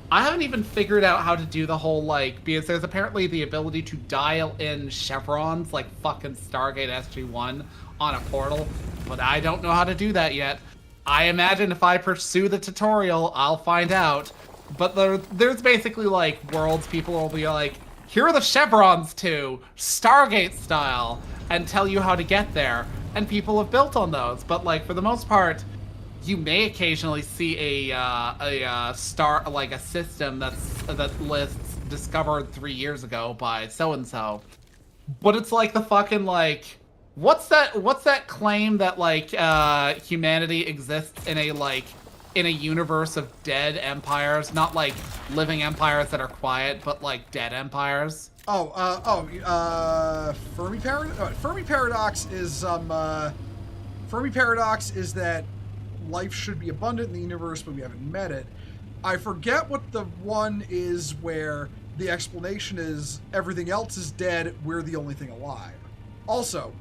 I haven't even figured out how to do the whole, like, because there's apparently the ability to dial in chevrons, like fucking Stargate SG-1, on a portal, but I don't know how to do that yet. I imagine if I pursue the tutorial, I'll find out. But there's basically, like, worlds people will be like, here are the chevrons to, Stargate style, and tell you how to get there. And people have built on those, but, like, for the most part, you may occasionally see a system that lists discovered 3 years ago by so and so, but it's like the fucking like what's that claim that like humanity exists in a universe of dead empires, not like living empires that are quiet, but like dead empires. Fermi paradox. Fermi paradox is that life should be abundant in the universe, but we haven't met it. I forget what the one is where the explanation is everything else is dead, we're the only thing alive. Also,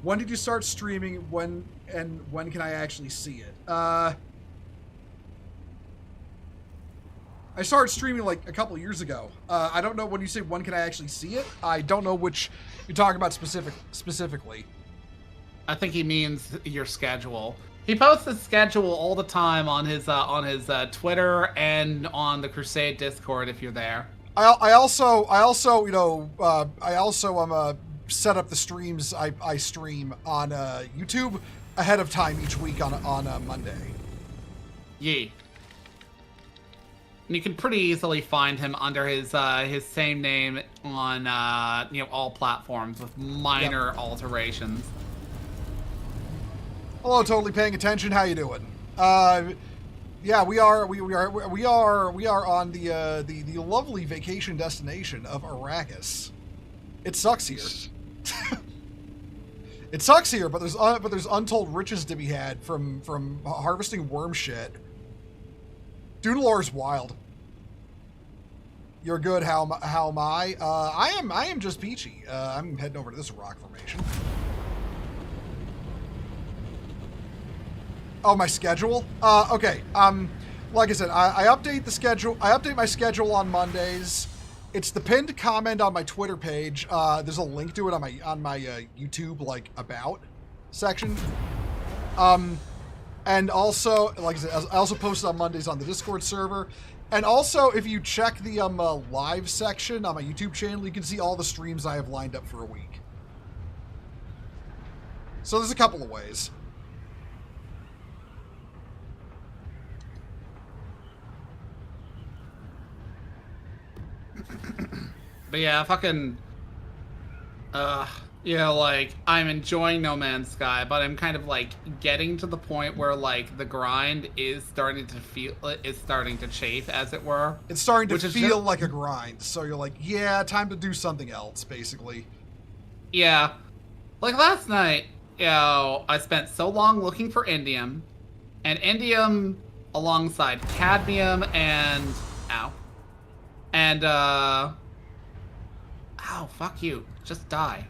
when did you start streaming? When can I actually see it? I I started streaming like a couple of years ago. I don't know when you say when can I actually see it. I don't know which you're talking about specifically. I think he means your schedule. He posts his schedule all the time on his Twitter and on the Crusade Discord if you're there. I also set up the streams I stream on YouTube ahead of time each week on Monday. Yee. And you can pretty easily find him under his same name on all platforms with minor alterations. Hello, totally paying attention. How you doing? Yeah, we are on the lovely vacation destination of Arrakis. It sucks here. It sucks here, but there's untold riches to be had from harvesting worm shit. Dune lore is wild. You're good. How am I? I am just peachy. I'm heading over to this rock formation. Oh, my schedule? Okay. Like I said, I update the schedule. I update my schedule on Mondays. It's the pinned comment on my Twitter page. There's a link to it on my YouTube about section. And also, like I said, I also post it on Mondays on the Discord server. And also, if you check the live section on my YouTube channel, you can see all the streams I have lined up for a week. So there's a couple of ways. But yeah, fucking, I'm enjoying No Man's Sky, but I'm kind of getting to the point where the grind is starting to chafe, as it were. It's starting to feel like a grind. So you're like, yeah, time to do something else, basically. Yeah, like last night, I spent so long looking for indium, and indium alongside cadmium and fuck you. Just die.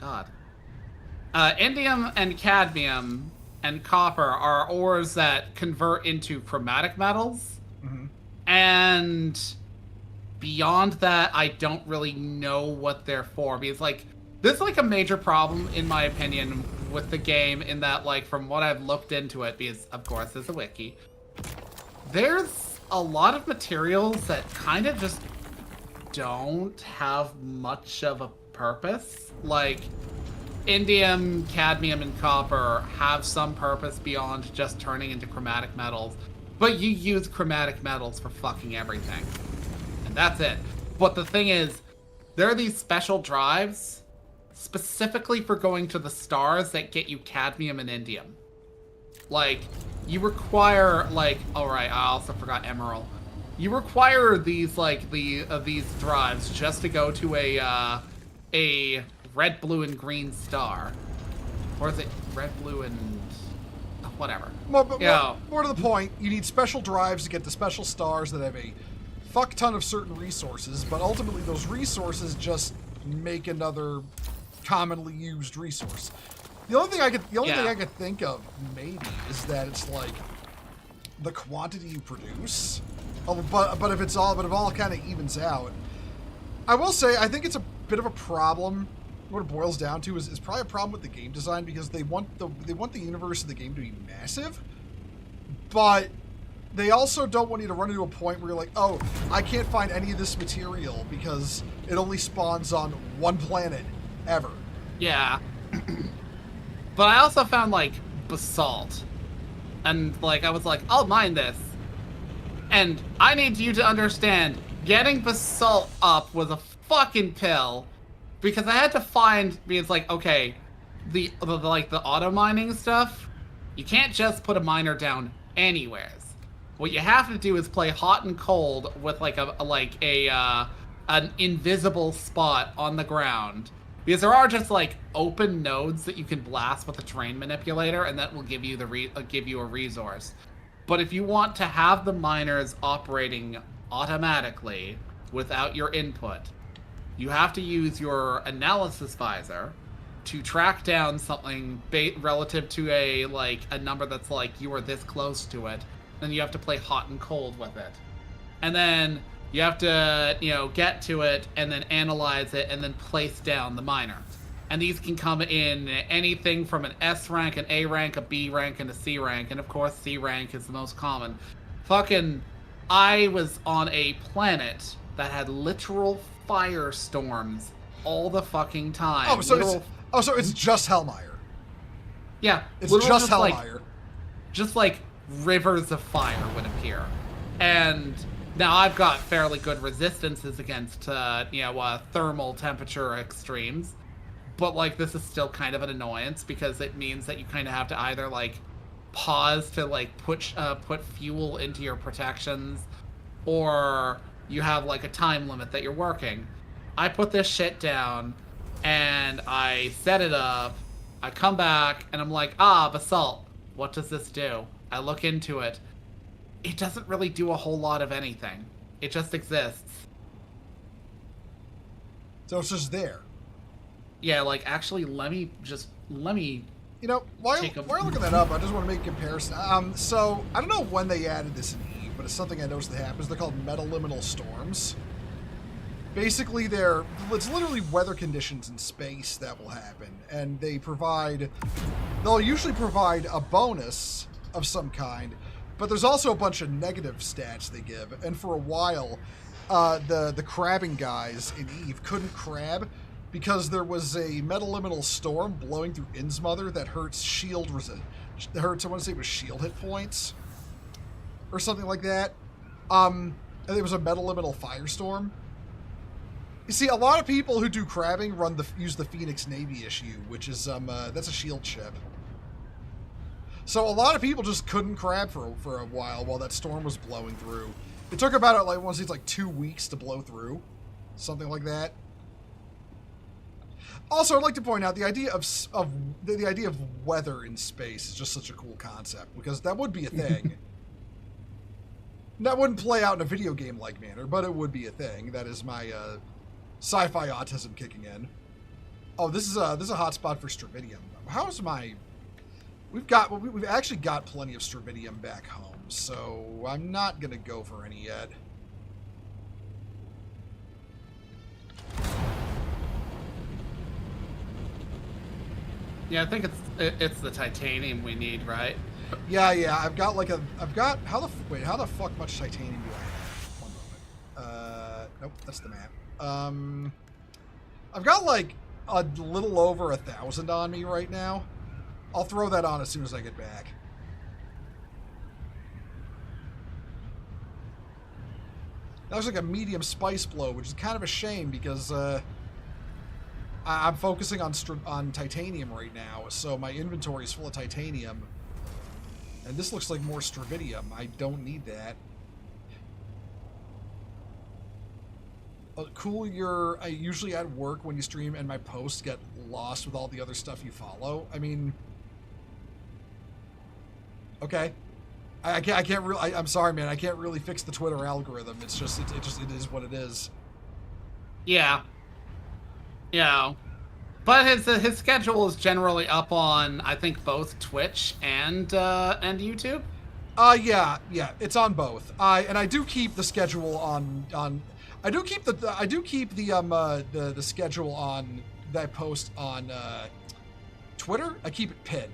God. Indium and cadmium and copper are ores that convert into chromatic metals. Mm-hmm. And beyond that, I don't really know what they're for. Because, this is, a major problem, in my opinion, with the game, in that, from what I've looked into it, because, of course, there's a wiki, there's a lot of materials that kind of just don't have much of a purpose. Indium, cadmium, and copper have some purpose beyond just turning into chromatic metals, but you use chromatic metals for fucking everything, and that's it. But the thing is, there are these special drives specifically for going to the stars that get you cadmium and indium. You require, alright, I also forgot emerald. You require these, these drives just to go to a red, blue, and green star. Or is it red, blue, and whatever? More to the point, you need special drives to get the special stars that have a fuck ton of certain resources, but ultimately those resources just make another commonly used resource. The only thing I could think of maybe is that it's the quantity you produce. But if it all kind of evens out, I will say I think it's a bit of a problem. What it boils down to is probably a problem with the game design, because they want the universe of the game to be massive, but they also don't want you to run into a point where you're like, oh, I can't find any of this material because it only spawns on one planet ever. Yeah. But I also found basalt, and I was like, I'll mine this. And I need you to understand, getting basalt up was a fucking pill, because I had to find, because okay, the auto mining stuff, you can't just put a miner down anywheres. What you have to do is play hot and cold with an invisible spot on the ground, because there are just open nodes that you can blast with a terrain manipulator, and that will give you a resource. But if you want to have the miners operating automatically without your input, you have to use your analysis visor to track down something relative to a number that's you are this close to it. Then you have to play hot and cold with it. and then you have to, get to it and then analyze it and then place down the minor. And these can come in anything from an S rank, an A rank, a B rank, and a C rank. And of course, C rank is the most common. I was on a planet that had literal firestorms all the fucking time. So it's just Hellmire. Yeah. It's just Hellmire. Just like rivers of fire would appear. And now I've got fairly good resistances against, thermal temperature extremes. But, like, this is still kind of an annoyance because it means that you kind of have to either, like, pause to, like, put fuel into your protections, or you have, like, a time limit that you're working. I put this shit down, and I set it up, I come back, and I'm like, basalt, what does this do? I look into it. It doesn't really do a whole lot of anything. It just exists. So it's just there. Yeah, like, actually, let me... While you're looking that up, I just want to make a comparison. So, I don't know when they added this in Eve, but it's something I noticed that happens. They're called metaliminal storms. Basically, it's literally weather conditions in space that will happen, and they'll usually provide a bonus of some kind, but there's also a bunch of negative stats they give, and for a while, the crabbing guys in Eve couldn't crab, because there was a metaliminal storm blowing through Innsmother that hurts shield I want to say it was shield hit points or something like that. And it was a metaliminal firestorm. You see, a lot of people who do crabbing use the Phoenix Navy issue, which is that's a shield ship. So a lot of people just couldn't crab for a while that storm was blowing through. It took about I want to say it's like 2 weeks to blow through, something like that. Also, I'd like to point out the idea of weather in space is just such a cool concept, because that would be a thing. That wouldn't play out in a video game like manner, but it would be a thing. That is my sci-fi autism kicking in. Oh, this is a hotspot for Stravidium. How's my? We've actually got plenty of Stravidium back home, so I'm not gonna go for any yet. Yeah, I think it's the titanium we need, right? Yeah. I've got how the fuck much titanium do I have? 1 moment. Nope, that's the map. I've got like a little over 1,000 on me right now. I'll throw that on as soon as I get back. That was like a medium spice blow, which is kind of a shame because I'm focusing on titanium right now, so my inventory is full of titanium. And this looks like more Stravidium. I don't need that. Cool, I usually at work when you stream and my posts get lost with all the other stuff you follow. I mean, okay. I can't really, I'm sorry, man. I can't really fix the Twitter algorithm. It's just, it is what it is. Yeah. Yeah. But his schedule is generally up on, I think, both Twitch and YouTube. Yeah, it's on both. I do keep the schedule on. I do keep the schedule on that I post on Twitter. I keep it pinned,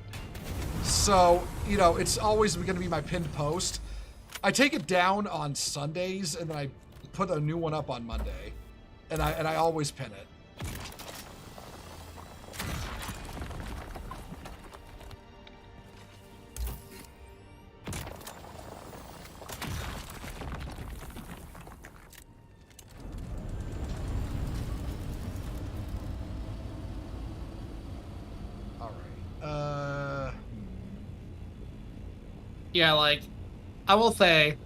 so it's always going to be my pinned post. I take it down on Sundays and then I put a new one up on Monday, and I always pin it. Yeah, like, I will say,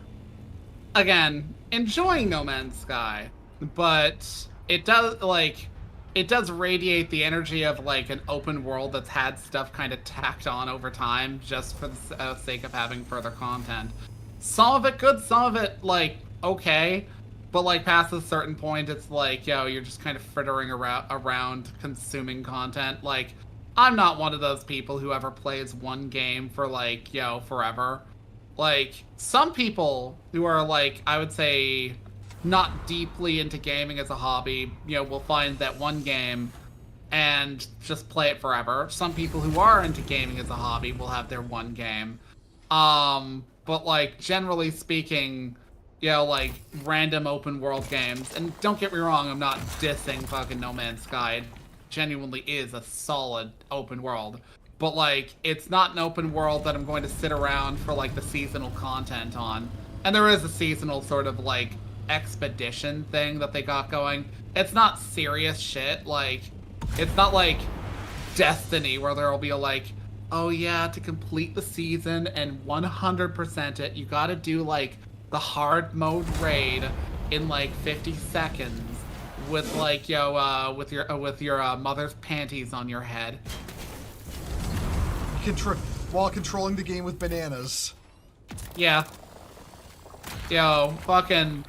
again, enjoying No Man's Sky, but it does radiate the energy of, like, an open world that's had stuff kind of tacked on over time just for the sake of having further content. Some of it good, some of it, like, okay, but, like, past a certain point, it's like, you're just kind of frittering around consuming content. Like, I'm not one of those people who ever plays one game for, like, forever. like, some people who are, like, I would say, not deeply into gaming as a hobby, you know, will find that one game and just play it forever. Some people who are into gaming as a hobby will have their one game. But, like, generally speaking, you know, like, random open world games, and don't get me wrong, I'm not dissing fucking No Man's Sky. It genuinely is a solid open world. But, like, it's not an open world that I'm going to sit around for, like, the seasonal content on. And there is a seasonal sort of, like, expedition thing that they got going. It's not serious shit. Like, it's not like Destiny where there'll be a, like, oh yeah, to complete the season and 100% it, you gotta do, like, the hard mode raid in, like, 50 seconds with, like, yo, with your mother's panties on your head. While controlling the game with bananas. Yeah. Yo, fucking...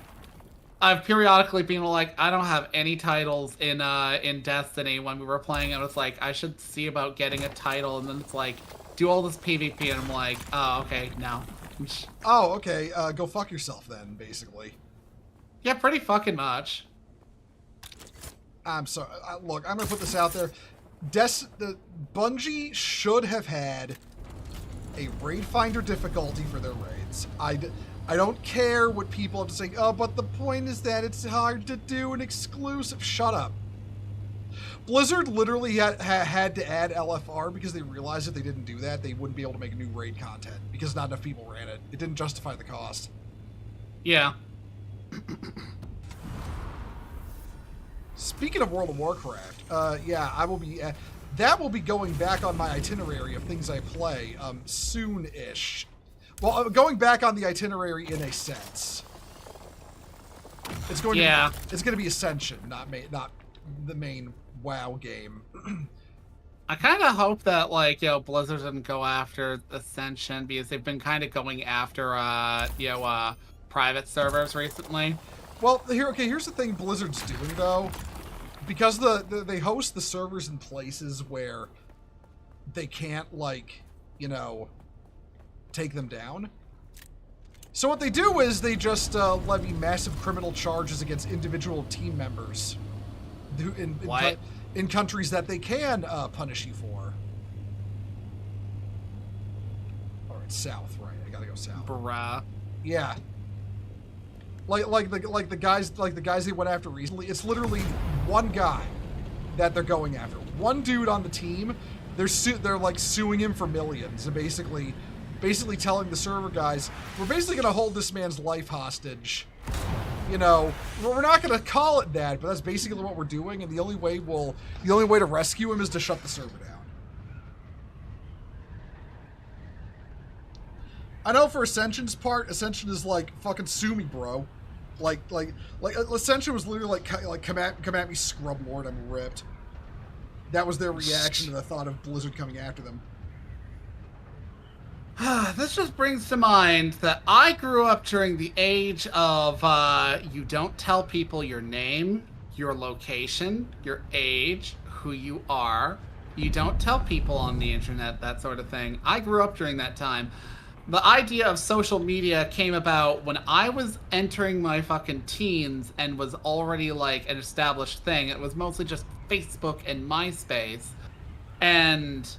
I've periodically been like, I don't have any titles in Destiny. When we were playing it, was like, I should see about getting a title, and then it's like, do all this PvP, and I'm like, oh, okay, no. Oh, okay, go fuck yourself then, basically. Yeah, pretty fucking much. I'm sorry. Look, I'm gonna put this out there. The Bungie should have had a raid finder difficulty for their raids. I don't care what people have to say. Oh, but the point is that it's hard to do an exclusive. Shut up. Blizzard literally had to add LFR because they realized if they didn't do that, they wouldn't be able to make new raid content because not enough people ran it. It didn't justify the cost. Yeah. Speaking of World of Warcraft, yeah, I will be. That will be going back on my itinerary of things I play soon-ish. Well, going back on the itinerary in a sense. It's going to be Ascension, not the main WoW game. I kind of hope that, like, you know, Blizzard doesn't go after Ascension because they've been kind of going after, private servers recently. Well, here's the thing Blizzard's doing, though. Because they host the servers in places where they can't, like, you know, take them down. So what they do is they just levy massive criminal charges against individual team members in countries that they can punish you for. All right, south, right? I gotta go south. Bruh. Yeah. Like the guys they went after recently. It's literally one guy that they're going after. One dude on the team. They're like suing him for millions and basically telling the server guys, we're basically gonna hold this man's life hostage. You know, we're not gonna call it that, but that's basically what we're doing. And the only way to rescue him is to shut the server down. I know for Ascension's part, Ascension is like, fucking sue me, bro. Like Ascension was literally like come at me, scrub lord, I'm ripped. That was their reaction to the thought of Blizzard coming after them. This just brings to mind that I grew up during the age of you don't tell people your name, your location, your age, who you are. You don't tell people on the internet, that sort of thing. I grew up during that time. The idea of social media came about when I was entering my fucking teens and was already like an established thing. It was mostly just Facebook and MySpace. And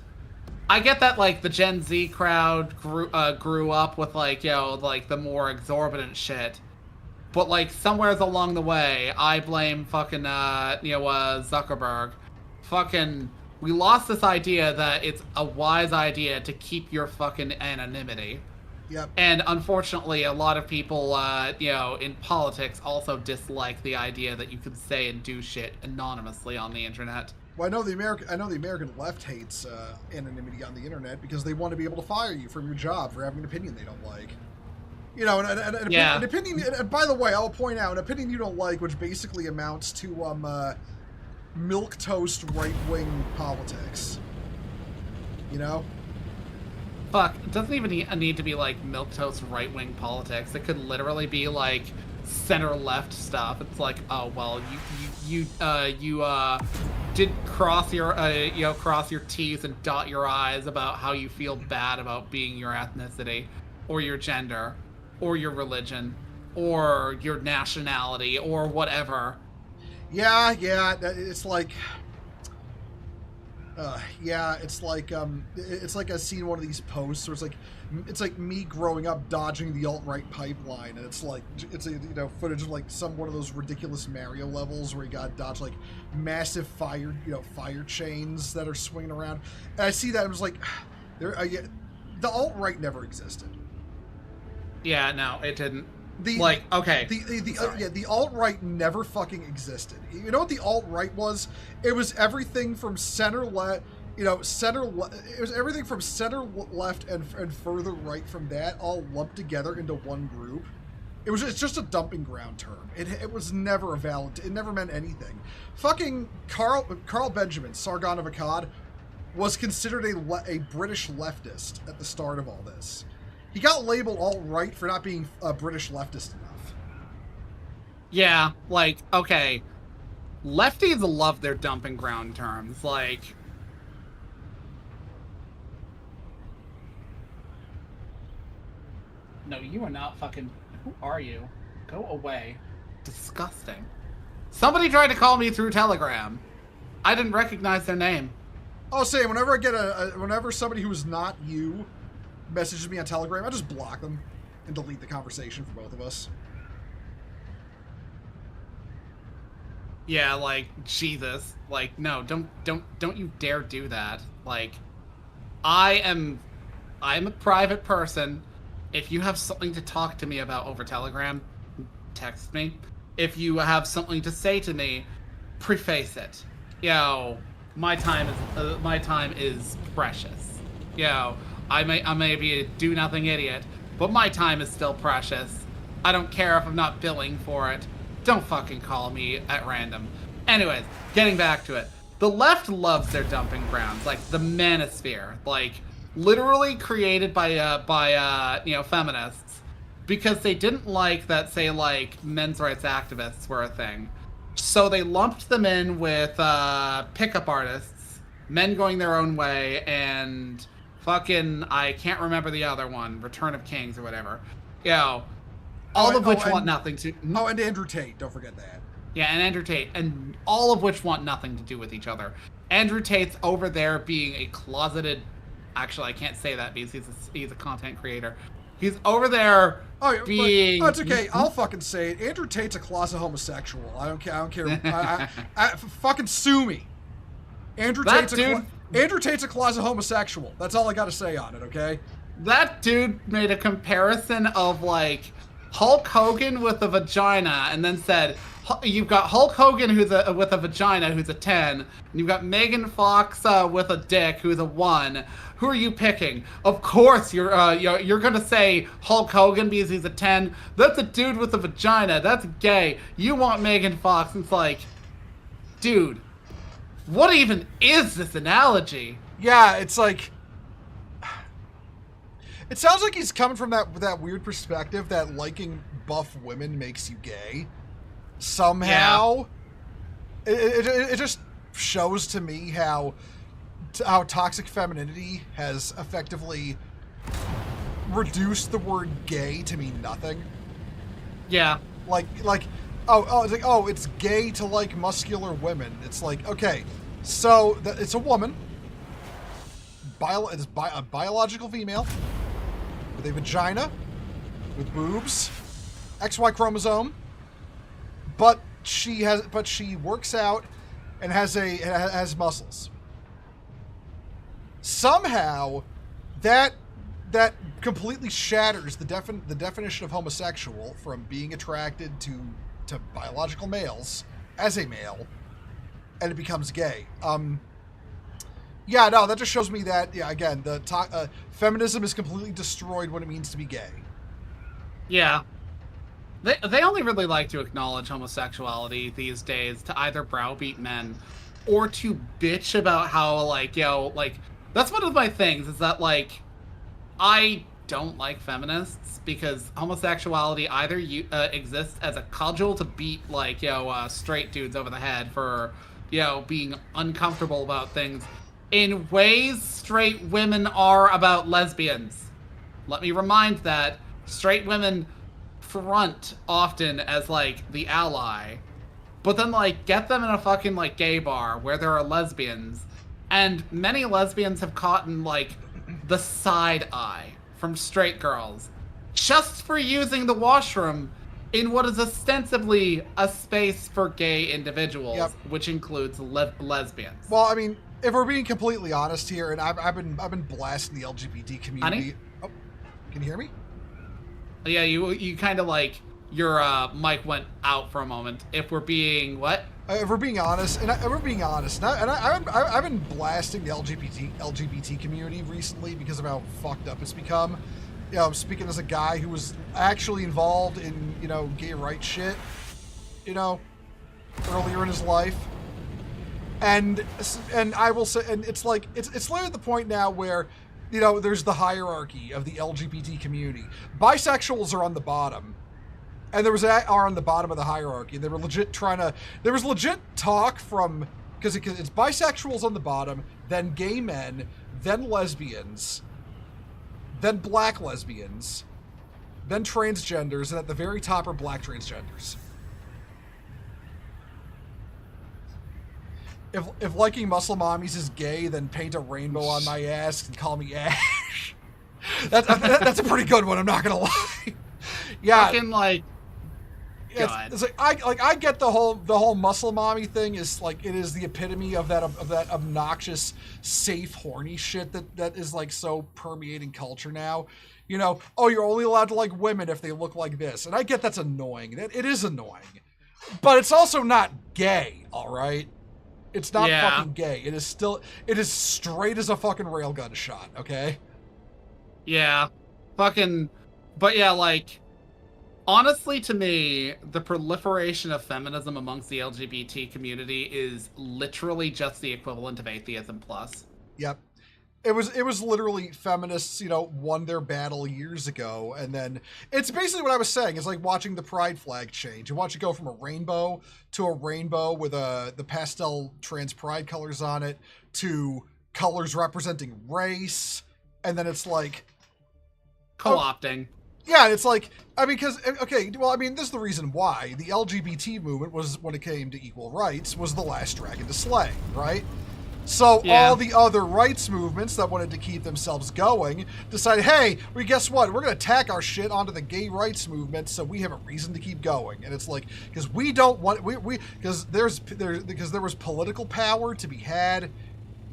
I get that, like, the Gen Z crowd grew up with, like, you know, like, the more exorbitant shit. But, like, somewheres along the way, I blame fucking, Zuckerberg. Fucking, we lost this idea that it's a wise idea to keep your fucking anonymity. Yep. And unfortunately, a lot of people, in politics also dislike the idea that you can say and do shit anonymously on the internet. Well, I know the American left hates anonymity on the internet because they want to be able to fire you from your job for having an opinion they don't like. You know, an opinion. And by the way, I'll point out an opinion you don't like, which basically amounts to milquetoast right-wing politics. You know? Fuck, it doesn't even need to be like milquetoast right-wing politics. It could literally be like center-left stuff. It's like, oh well, you did cross your T's and dot your I's about how you feel bad about being your ethnicity. or your gender or your religion or your nationality or whatever. Yeah, it's like, it's like I've seen one of these posts where it's like me growing up dodging the alt-right pipeline, and it's footage of like one of those ridiculous Mario levels where you gotta dodge like massive fire chains that are swinging around. And I see that, I was like, the alt-right never existed. Yeah, no, it didn't. The alt-right never fucking existed. You know what the alt-right was? It was everything from center left. It was everything from center left and further right from that, all lumped together into one group. It's just a dumping ground term. It was never a valid. It never meant anything. Fucking Carl Benjamin, Sargon of Akkad, was considered a British leftist at the start of all this. He got labeled alt-right for not being a British leftist enough. Yeah, like, okay. Lefties love their dumping ground terms. Like, no, you are not fucking... Who are you? Go away. Disgusting. Somebody tried to call me through Telegram. I didn't recognize their name. Oh, say, whenever I get whenever somebody who is not you messages me on Telegram, I just block them and delete the conversation for both of us. Yeah, like, Jesus. Like, no, don't you dare do that. Like, I'm a private person. If you have something to talk to me about over Telegram, text me. If you have something to say to me, preface it. Yo, my time is precious. Yo, I may be a do-nothing idiot, but my time is still precious. I don't care if I'm not billing for it. Don't fucking call me at random. Anyways, getting back to it. The left loves their dumping grounds, like the manosphere, like literally created by feminists, because they didn't like that, say, like, men's rights activists were a thing. So they lumped them in with pickup artists, men going their own way, and fucking, I can't remember the other one, Return of Kings or whatever. All of which want nothing to... Oh, and Andrew Tate, don't forget that. Yeah, and Andrew Tate, and all of which want nothing to do with each other. Andrew Tate's over there being a closeted... Actually, I can't say that because he's a content creator. He's over there being... That's okay, I'll fucking say it. Andrew Tate's a closet homosexual. I don't care. Fucking sue me. Andrew Tate's a closet homosexual. That's all I gotta say on it, okay? That dude made a comparison of, like, Hulk Hogan with a vagina, and then said, you've got Hulk Hogan with a vagina who's a 10, and you've got Megan Fox with a dick who's a 1. Who are you picking? Of course you're gonna say Hulk Hogan because he's a 10. That's a dude with a vagina. That's gay. You want Megan Fox. And it's like, dude, what even is this analogy? Yeah, it's like... It sounds like he's coming from that weird perspective that liking buff women makes you gay. Somehow. Yeah. It just shows to me how toxic femininity has effectively reduced the word gay to mean nothing. Yeah. It's gay to like muscular women. It's like, okay, so it's a woman. It's a biological female with a vagina, with boobs, XY chromosome, but she works out and has muscles. Somehow, that completely shatters the definition of homosexual from being attracted to biological males as a male, and it becomes gay. Yeah, no, that just shows me that, yeah, again, feminism is completely destroyed what it means to be gay. Yeah. They only really like to acknowledge homosexuality these days to either browbeat men or to bitch about how, like, that's one of my things, is that, like, I don't like feminists because homosexuality either exists as a cudgel to beat, like, straight dudes over the head for, being uncomfortable about things in ways straight women are about lesbians. let me remind that straight women front often as, like, the ally. But then, like, get them in a fucking, like, gay bar where there are lesbians. And many lesbians have caught in, like, the side eye from straight girls. Just for using the washroom in what is ostensibly a space for gay individuals, Yep. which includes lesbians. Well, I mean, if we're being completely honest here, and I've been blasting the LGBT community. Honey? Oh, can you hear me? Yeah, you kind of like your mic went out for a moment. If we're being what? If we're being honest, I've been blasting the LGBT community recently because of how fucked up it's become. You know, speaking as a guy who was actually involved in, you know, gay rights shit, you know, earlier in his life. And I will say, and it's like, it's literally at the point now where, you know, there's the hierarchy of the LGBT community. Bisexuals are on the bottom. And are on the bottom of the hierarchy. They were legit there was legit talk from, because it's bisexuals on the bottom, then gay men, then lesbians, then black lesbians, then transgenders, and at the very top are black transgenders. If liking muscle mommies is gay, then paint a rainbow on my ass and call me Ash. That's a pretty good one, I'm not gonna lie. Yeah. Fucking like, it's like I get the whole muscle mommy thing is like, it is the epitome of that obnoxious safe horny shit that is like so permeating culture now. You know, oh, you're only allowed to like women if they look like this, and I get that's annoying. It is annoying, but it's also not gay. All right, it's not fucking gay. It is straight as a fucking railgun shot. Okay. Yeah, fucking, but yeah, like. Honestly, to me, the proliferation of feminism amongst the LGBT community is literally just the equivalent of atheism plus. Yep. It was literally feminists, you know, won their battle years ago, and then it's basically what I was saying. It's like watching the pride flag change. You watch it go from a rainbow to a rainbow with the pastel trans pride colors on it to colors representing race, and then it's like co-opting. Yeah, it's like, I mean, because, okay, well, I mean, this is the reason why the LGBT movement was, when it came to equal rights, was the last dragon to slay, right? So all the other rights movements that wanted to keep themselves going decided, hey, guess what? We're going to tack our shit onto the gay rights movement so we have a reason to keep going. And it's like, because we don't want, because there was political power to be had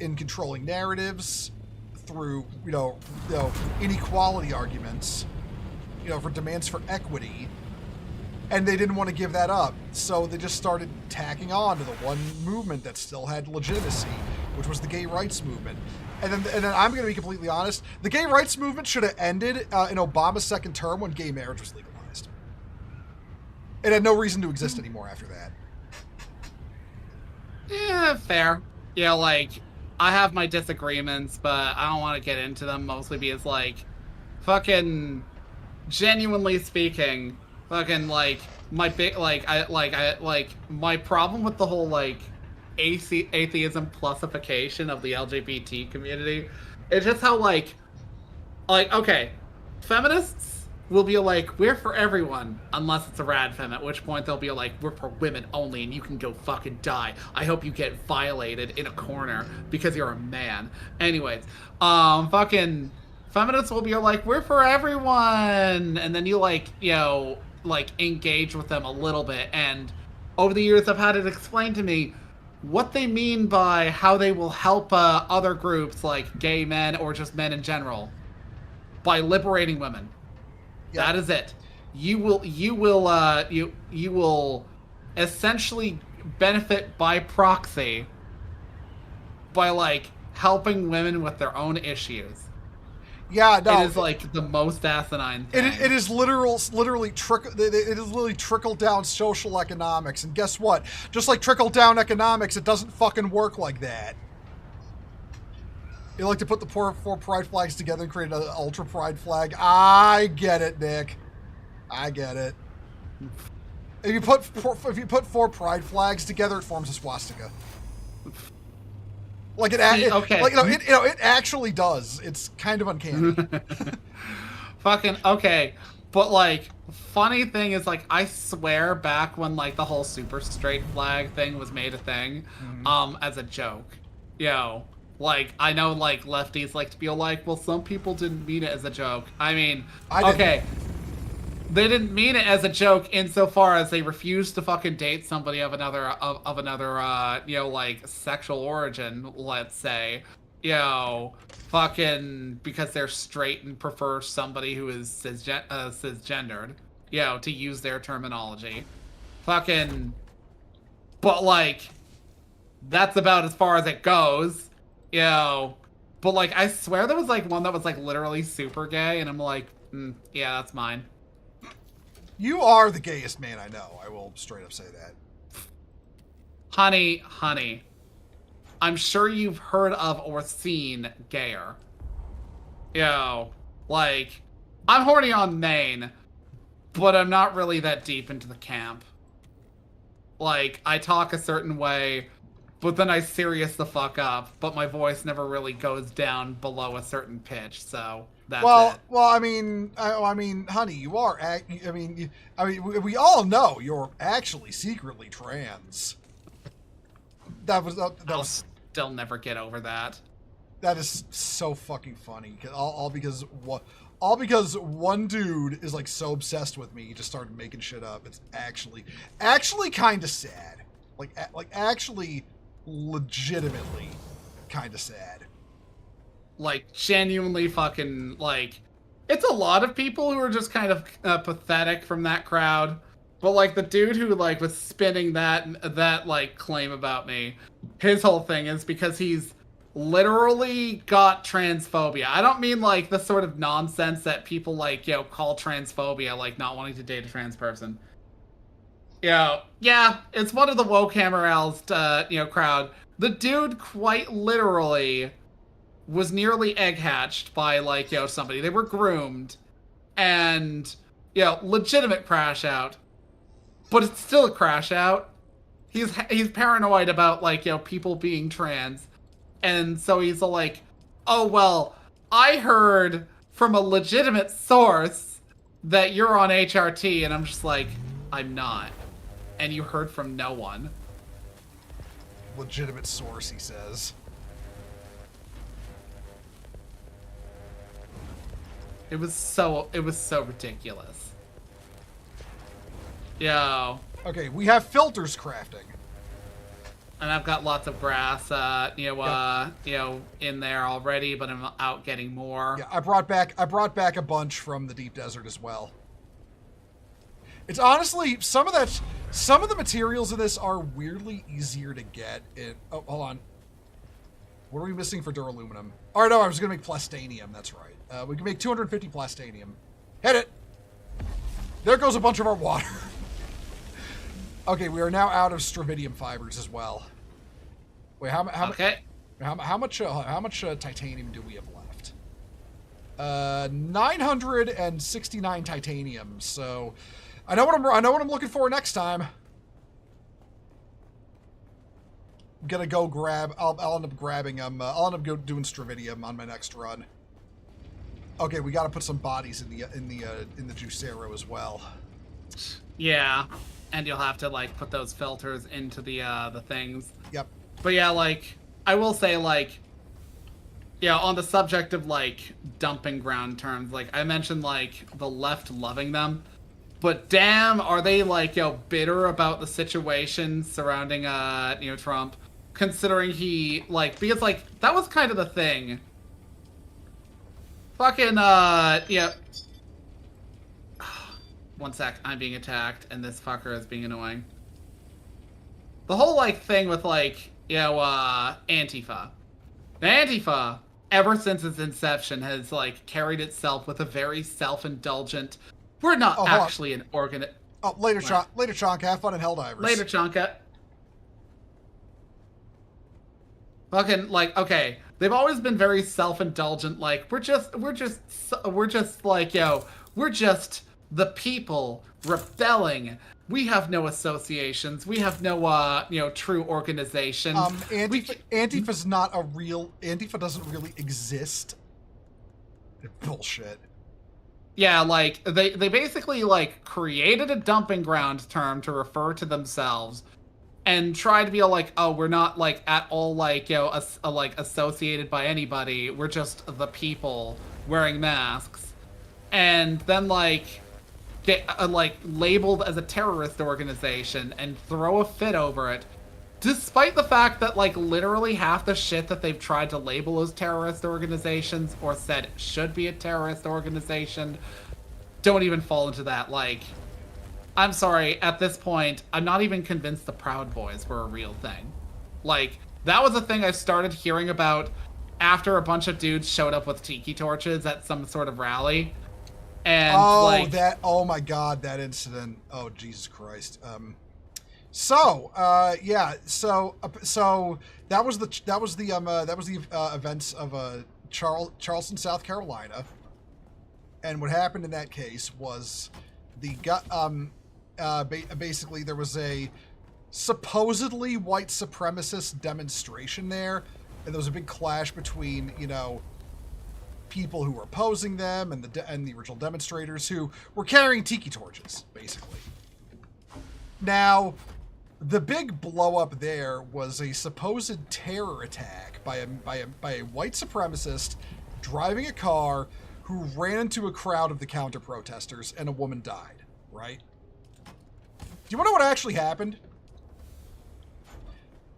in controlling narratives through, you know, inequality arguments, you know, for demands for equity, and they didn't want to give that up, so they just started tacking on to the one movement that still had legitimacy, which was the gay rights movement. And then I'm going to be completely honest, the gay rights movement should have ended in Obama's second term when gay marriage was legalized. It had no reason to exist anymore after that. Yeah, fair. Yeah, like, I have my disagreements, but I don't want to get into them, mostly because, like, fucking... genuinely speaking, fucking like my big my problem with the whole like atheism plusification of the LGBT community is just how like okay, feminists will be like, we're for everyone unless it's a rad femme, at which point they'll be like, we're for women only and you can go fucking die. I hope you get violated in a corner because you're a man. Anyways, fucking feminists will be like, we're for everyone, and then you like, you know, like engage with them a little bit, and over the years I've had it explained to me what they mean by how they will help other groups like gay men or just men in general by liberating women. Yeah. That is it. You will essentially benefit by proxy by like helping women with their own issues. Yeah, no. It is like the most asinine thing. It is literally trickle down social economics, and guess what? Just like trickle down economics, it doesn't fucking work like that. You like to put the four pride flags together and create an ultra pride flag. I get it, Nick. I get it. If you put four pride flags together, it forms a swastika. Like it, okay. Like it actually does. It's kind of uncanny. Fucking okay. But like, funny thing is, like, I swear back when like the whole super straight flag thing was made a thing, as a joke. Yo, like, I know like lefties like to be like, well, some people didn't mean it as a joke. I mean, okay. They didn't mean it as a joke insofar as they refused to fucking date somebody of another you know, like sexual origin, let's say. You know, fucking because they're straight and prefer somebody who is cisgendered, you know, to use their terminology. Fucking, but like, that's about as far as it goes, you know. But like, I swear there was like one that was like literally super gay, and I'm like, yeah, that's mine. You are the gayest man I know. I will straight up say that. Honey. I'm sure you've heard of or seen gayer. You know, like, I'm horny on Maine, but I'm not really that deep into the camp. Like, I talk a certain way, but then I serious the fuck up, but my voice never really goes down below a certain pitch, so that's it. Well, I mean, honey, you are. We all know you're actually secretly trans. That was Still never get over that. That is so fucking funny. All because one dude is like so obsessed with me, he just started making shit up. It's actually kind of sad. Like actually, legitimately, kind of sad. Like, genuinely fucking, like, it's a lot of people who are just kind of pathetic from that crowd. But, like, the dude who, like, was spinning that, like, claim about me, his whole thing is because he's literally got transphobia. I don't mean, like, the sort of nonsense that people, like, you know, call transphobia, like, not wanting to date a trans person. You know, yeah, it's one of the woke hammer-aroused, you know, crowd. The dude quite literally was nearly egg hatched by, like, you know, somebody. They were groomed and, you know, legitimate crash out, but it's still a crash out. He's paranoid about, like, you know, people being trans. And so he's like, oh, well, I heard from a legitimate source that you're on HRT. And I'm just like, I'm not. And you heard from no one. Legitimate source, he says. It was so ridiculous. Yo. Okay, we have filters crafting. And I've got lots of grass, you know, in there already, but I'm out getting more. Yeah, I brought back a bunch from the deep desert as well. It's honestly some of the materials in this are weirdly easier to get. Oh, hold on. What are we missing for duraluminum? Oh no, I was gonna make plastanium. That's right. We can make 250 plastanium. Hit it. There goes a bunch of our water. Okay, we are now out of stravidium fibers as well. Wait, how much titanium do we have left? 969 titanium. So, I know what I'm looking for next time. I'm gonna go grab. I'll end up grabbing them. I'll end up doing stravidium on my next run. Okay, we got to put some bodies in the Juicero as well. Yeah. And you'll have to, like, put those filters into the things. Yep. But yeah, like, I will say, like, yeah, on the subject of, like, dumping ground terms, like, I mentioned, like, the left loving them. But damn, are they, like, you know, bitter about the situation surrounding, you know, Trump. Considering he, like, because, like, that was kind of the thing. Fucking, yeah. One sec, I'm being attacked, and this fucker is being annoying. The whole, like, thing with, like, you know, Antifa. The Antifa, ever since its inception, has, like, carried itself with a very self-indulgent... We're not actually an organ... Oh, later, Chonka. Have fun in Helldivers. Later, Chonka. Fucking, like, okay. They've always been very self-indulgent, like, we're just, like, yo, we're just... the people rebelling. We have no associations. We have no, you know, true organization. Antifa's not a real... Antifa doesn't really exist. Bullshit. Yeah, like they basically like created a dumping ground term to refer to themselves, and tried to be like, oh, we're not like at all like like associated by anybody. We're just the people wearing masks, and then like get like labeled as a terrorist organization and throw a fit over it. Despite the fact that, like, literally half the shit that they've tried to label as terrorist organizations or said should be a terrorist organization don't even fall into that. Like, I'm sorry, at this point, I'm not even convinced the Proud Boys were a real thing. Like, that was a thing I started hearing about after a bunch of dudes showed up with tiki torches at some sort of rally. And, oh my god, that incident. Oh, Jesus Christ. So that was the events of Charleston, South Carolina, and what happened in that case was basically there was a supposedly white supremacist demonstration there, and there was a big clash between people who were opposing them and the original demonstrators who were carrying tiki torches, basically. Now, the big blow up there was a supposed terror attack by a white supremacist driving a car who ran into a crowd of the counter protesters, and a woman died, right? Do you want to know what actually happened?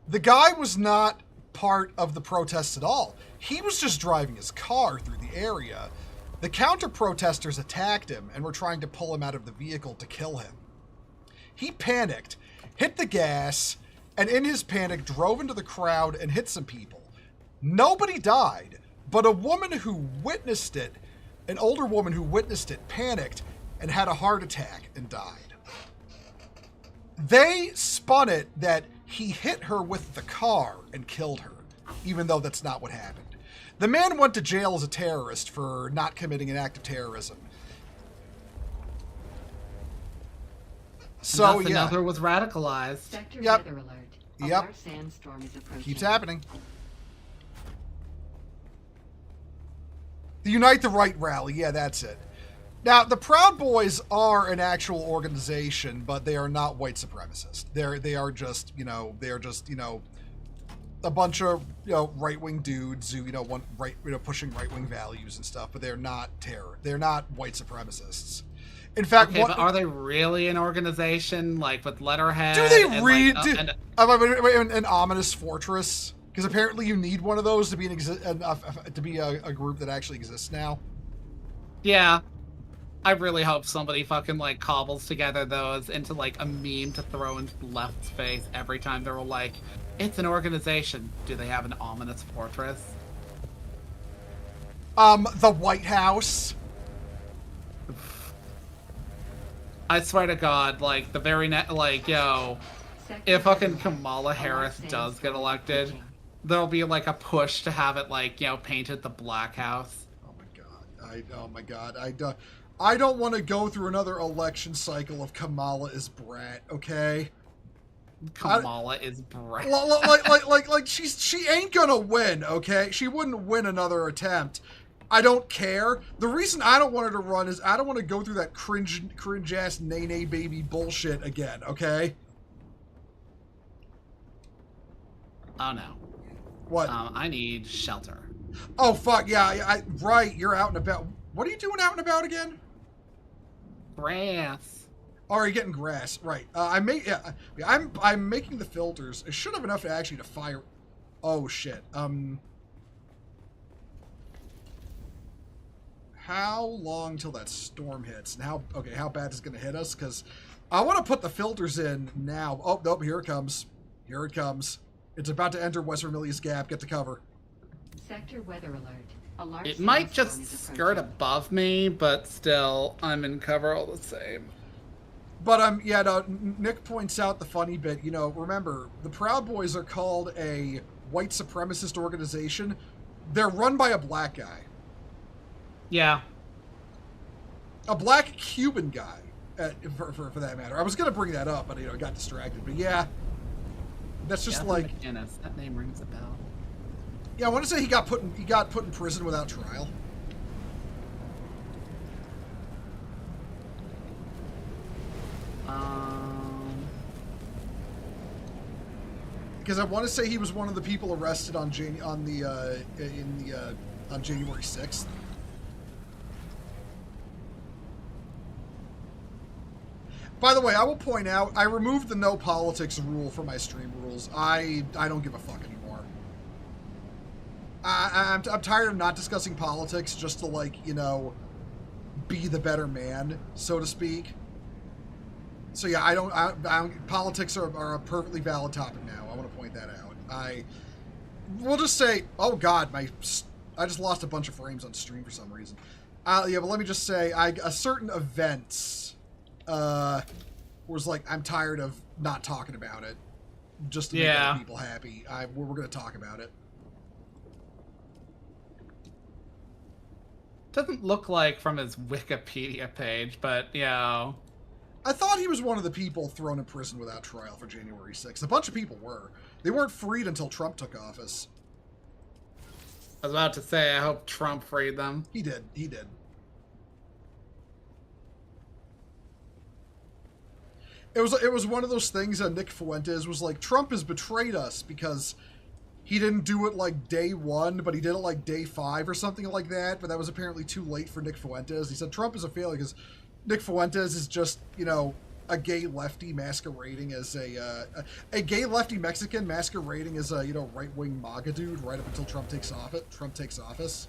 The guy was not part of the protests at all. He was just driving his car through the area. The counter protesters attacked him and were trying to pull him out of the vehicle to kill him. He panicked, hit the gas, and in his panic drove into the crowd and hit some people. Nobody died, but a woman who witnessed it, an older woman who witnessed it, panicked and had a heart attack and died. They spun it that he hit her with the car and killed her, even though that's not what happened. The man went to jail as a terrorist for not committing an act of terrorism. So, yeah. Another was radicalized. Sector Yep. weather alert. A Yep. large sandstorm is approaching. Keeps happening. The Unite the Right rally, yeah, that's it. Now, the Proud Boys are an actual organization, but they are not white supremacists. They are just a bunch of right-wing dudes who want pushing right-wing values and stuff, but they're not terror. They're not white supremacists. In fact, but are they really an organization, like with letterhead? Do they read like, an ominous fortress? Because apparently you need one of those to be a group that actually exists now. Yeah, I really hope somebody fucking like cobbles together those into like a meme to throw in left's face every time they're like, "It's an organization." Do they have an ominous fortress? The White House. I swear to God, like the very if fucking Kamala Harris does get elected, there'll be like a push to have it like painted the Black House. Oh my God! I don't want to go through another election cycle of Kamala is brat. Okay. Kamala is brat. Like she ain't gonna win. Okay, she wouldn't win another attempt. I don't care. The reason I don't want her to run is I don't want to go through that cringe ass nay baby bullshit again, okay? Oh no. What? I need shelter. Oh fuck, yeah, right, you're out and about. What are you doing out and about again? Grass. Oh, are you getting grass? Right. I'm making the filters. I should have enough to actually to fire. Oh shit. How long till that storm hits, and how bad is it gonna hit us? Because I want to put the filters in now. Oh nope, here it comes. Here it comes. It's about to enter West Vermilius Gap. Get to cover. Sector weather alert. A large It might sandstorm just is skirt approaching. above me, but still, I'm in cover all the same. But Nick points out the funny bit. Remember, the Proud Boys are called a white supremacist organization. They're run by a black guy. Yeah. A black Cuban guy, for that matter. I was going to bring that up, but I got distracted. But yeah, that's just Gavin McInnes. That name rings a bell. Yeah, I want to say he got put in prison without trial. because I want to say he was one of the people arrested on January 6th. By the way, I will point out, I removed the no politics rule from my stream rules. I don't give a fuck anymore. I'm tired of not discussing politics just to, like, you know, be the better man, so to speak. So yeah, I don't politics are a perfectly valid topic now. I want to point that out. We'll just say, oh god, I just lost a bunch of frames on stream for some reason. Yeah, but let me just say, a certain events was like, I'm tired of not talking about it, just to make other people happy. We're going to talk about it. Doesn't look like from his Wikipedia page, but yeah. I thought he was one of the people thrown in prison without trial for January 6th. A bunch of people were. They weren't freed until Trump took office. I was about to say, I hope Trump freed them. He did. He did. It was one of those things that Nick Fuentes was like, Trump has betrayed us because he didn't do it like day 1, but he did it like day 5 or something like that. But that was apparently too late for Nick Fuentes. He said Trump is a failure because Nick Fuentes is just, you know, a gay lefty masquerading as a gay lefty Mexican masquerading as a, you know, right-wing MAGA dude right up until Trump takes office.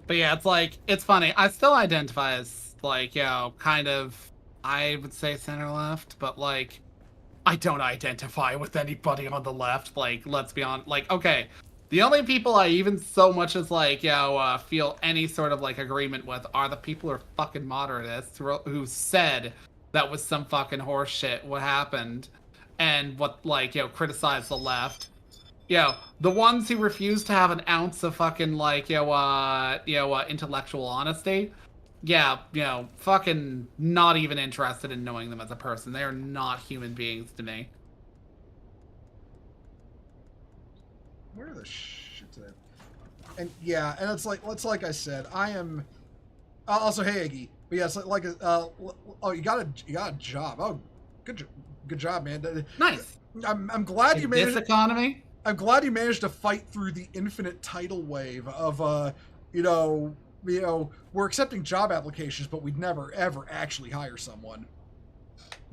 But yeah, it's like, it's funny. I still identify as, like, you know, kind of, I would say center left, but, like, I don't identify with anybody on the left. Like, let's be honest. Like, okay, the only people I even so much as, like, you know, feel any sort of, like, agreement with are the people who are fucking moderatists who said that was some fucking horse shit what happened and what, like, you know, criticized the left. You know, the ones who refuse to have an ounce of fucking, like, intellectual honesty, yeah, you know, fucking not even interested in knowing them as a person. They are not human beings to me. Where are the shit today? And yeah, and it's like I said, I am. Also, hey Iggy, but yeah, it's like oh, you got a job. Oh, good job, man. Nice. I'm glad you managed. This economy. I'm glad you managed to fight through the infinite tidal wave of you know, we're accepting job applications, but we'd never ever actually hire someone.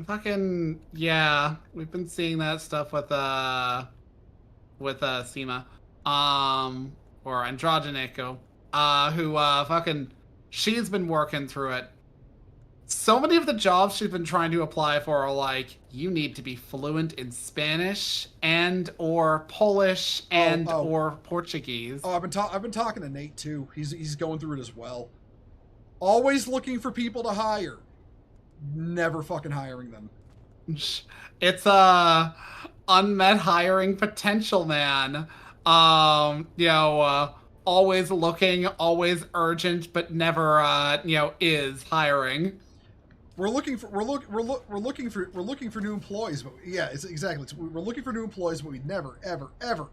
Fucking yeah, we've been seeing that stuff with Seema, or Androgenico, who fucking she's been working through it. So many of the jobs she's been trying to apply for are like, you need to be fluent in Spanish and or Polish and or Portuguese. Oh, I've been talking to Nate too. He's going through it as well. Always looking for people to hire. Never fucking hiring them. It's unmet hiring potential, man. You know, always looking, always urgent, but never you know, is hiring. We're looking for new employees, but yeah, it's exactly. We're looking for new employees, but we'd never ever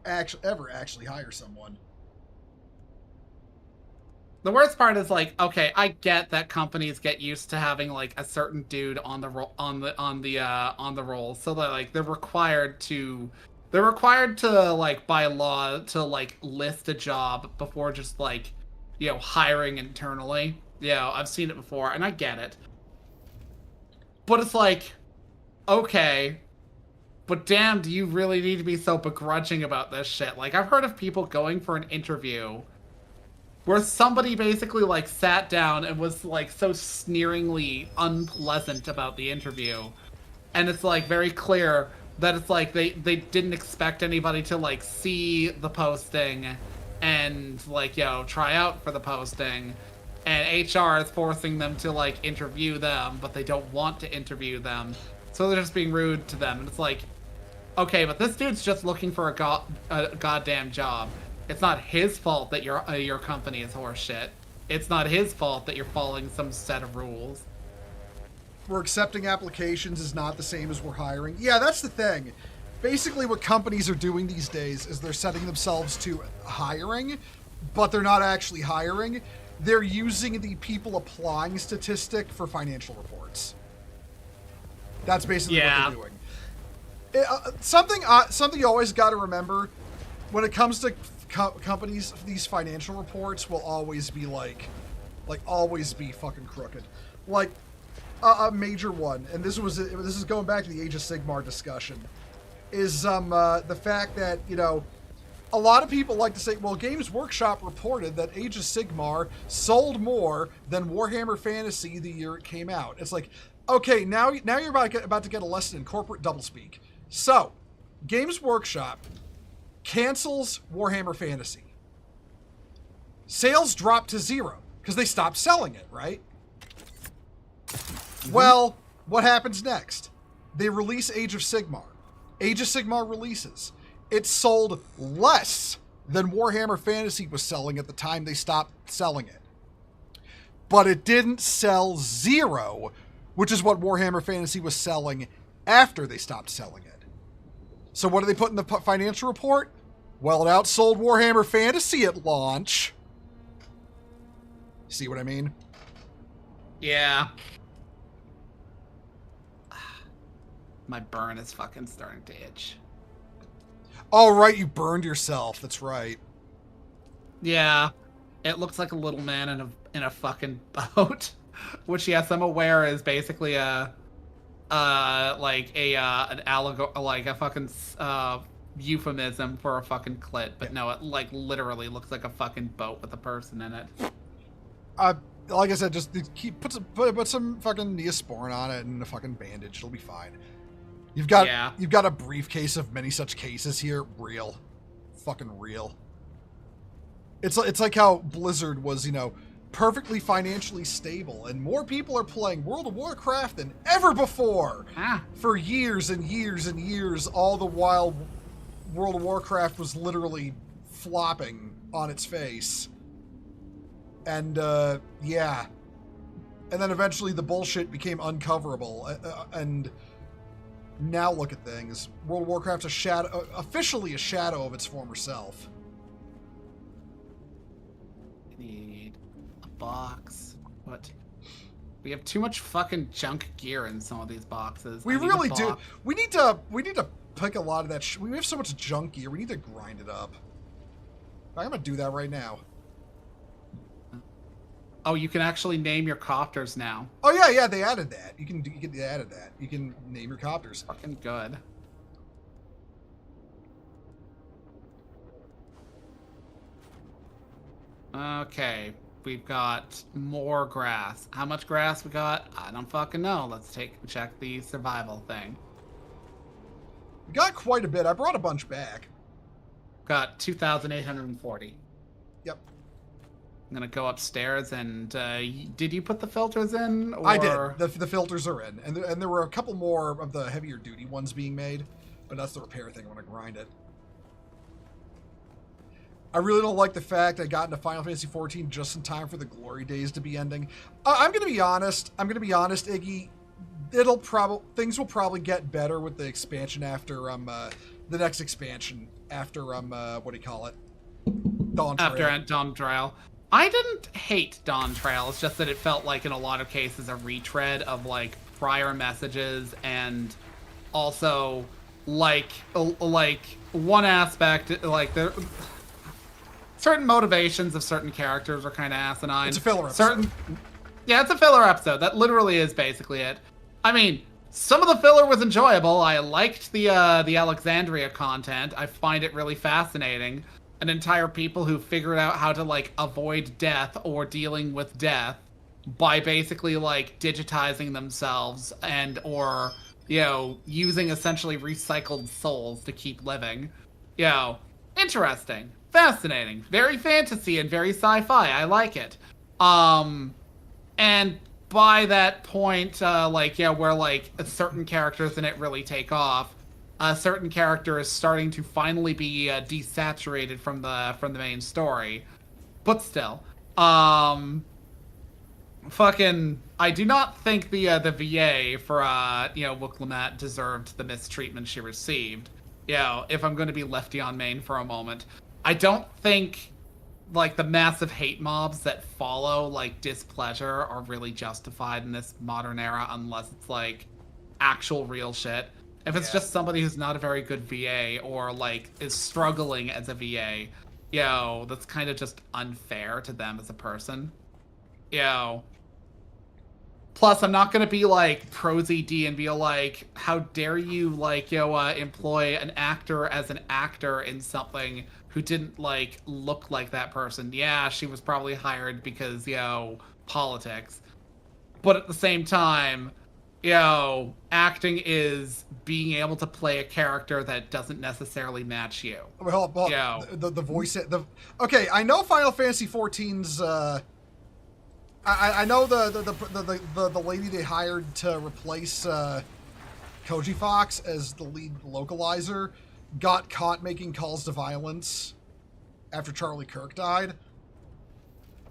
actually hire someone. The worst part is like, okay, I get that companies get used to having like a certain dude on the roll, so that like they're required to like by law to like list a job before just like, you know, hiring internally. Yeah, I've seen it before, and I get it. But it's like, okay, but damn, do you really need to be so begrudging about this shit? Like, I've heard of people going for an interview where somebody basically, like, sat down and was, like, so sneeringly unpleasant about the interview. And it's, like, very clear that it's, like, they didn't expect anybody to, like, see the posting and, like, you know, try out for the posting. And HR is forcing them to, like, interview them, but they don't want to interview them. So they're just being rude to them. And it's like, okay, but this dude's just looking for a goddamn job. It's not his fault that your company is horseshit. It's not his fault that you're following some set of rules. We're accepting applications is not the same as we're hiring. Yeah, that's the thing. Basically, what companies are doing these days is they're setting themselves to hiring, but they're not actually hiring. they're using the people applying statistic for financial reports. That's basically what they're doing. Something you always got to remember when it comes to companies, these financial reports will always be always be fucking crooked. Like a major one, and this is going back to the Age of Sigmar discussion, is the fact that, you know, a lot of people like to say, well, Games Workshop reported that Age of Sigmar sold more than Warhammer Fantasy the year it came out. It's like, okay, now you're about to get a lesson in corporate doublespeak. So, Games Workshop cancels Warhammer Fantasy. Sales drop to 0 because they stopped selling it, right? Mm-hmm. Well, what happens next? They release Age of Sigmar. Age of Sigmar releases. It sold less than Warhammer Fantasy was selling at the time they stopped selling it. But it didn't sell 0, which is what Warhammer Fantasy was selling after they stopped selling it. So what do they put in the financial report? Well, it outsold Warhammer Fantasy at launch. See what I mean? Yeah. My burn is fucking starting to itch. Oh, right, you burned yourself. That's right. Yeah. It looks like a little man in a fucking boat, which, yes, I'm aware is basically an allegory, like a fucking euphemism for a fucking clit, but no, it like literally looks like a fucking boat with a person in it. Like I said, just put some fucking Neosporin on it and a fucking bandage. It'll be fine. You've got a briefcase of many such cases here. Real. Fucking real. It's like how Blizzard was, you know, perfectly financially stable, and more people are playing World of Warcraft than ever before for years and years and years, all the while World of Warcraft was literally flopping on its face. And, yeah. And then eventually the bullshit became uncoverable, and now look at things. World of Warcraft's officially a shadow of its former self. I need a box. What? We have too much fucking junk gear in some of these boxes. We really do. We need to pick a lot of that we have so much junk gear. We need to grind it up. I'm gonna do that right now. Oh, you can actually name your copters now. Oh yeah, they added that. They added that. You can name your copters. Fucking good. Okay, we've got more grass. How much grass we got? I don't fucking know. Let's check the survival thing. We got quite a bit. I brought a bunch back. Got 2,840. Yep. I'm gonna go upstairs and did you put the filters in? Or... I did. The filters are in, and there were a couple more of the heavier duty ones being made, but that's the repair thing. I'm gonna grind it. I really don't like the fact I got into Final Fantasy XIV just in time for the glory days to be ending. I'm gonna be honest, Iggy. Things will probably get better with the expansion after the next expansion after what do you call it? Dawn Trail. After Dawn Trail. I didn't hate Dawn Trail. It's just that it felt like in a lot of cases a retread of like prior messages, and also like one aspect, like the certain motivations of certain characters are kind of asinine. It's a filler episode. Yeah, it's a filler episode. That literally is basically it. I mean, some of the filler was enjoyable. I liked the Alexandria content. I find it really fascinating. An entire people who figured out how to like avoid death or dealing with death by basically like digitizing themselves or you know, using essentially recycled souls to keep living. You know, interesting, fascinating, very fantasy and very sci-fi. I like it. And by that point, where like certain characters in it really take off, a certain character is starting to finally be desaturated from the main story. But still, I do not think the VA for Wuklamette deserved the mistreatment she received. You know, if I'm going to be lefty on main for a moment, I don't think like the massive hate mobs that follow like displeasure are really justified in this modern era unless it's like actual real shit. If it's just somebody who's not a very good VA or like is struggling as a VA, that's kind of just unfair to them as a person. Plus, I'm not gonna be like pro ZD and be like, how dare you like employ an actor as an actor in something who didn't like look like that person. Yeah, she was probably hired because politics. But at the same time, acting is being able to play a character that doesn't necessarily match you. Well, the voice. Okay, I know Final Fantasy XIV's. I know the lady they hired to replace Koji Fox as the lead localizer got caught making calls to violence after Charlie Kirk died.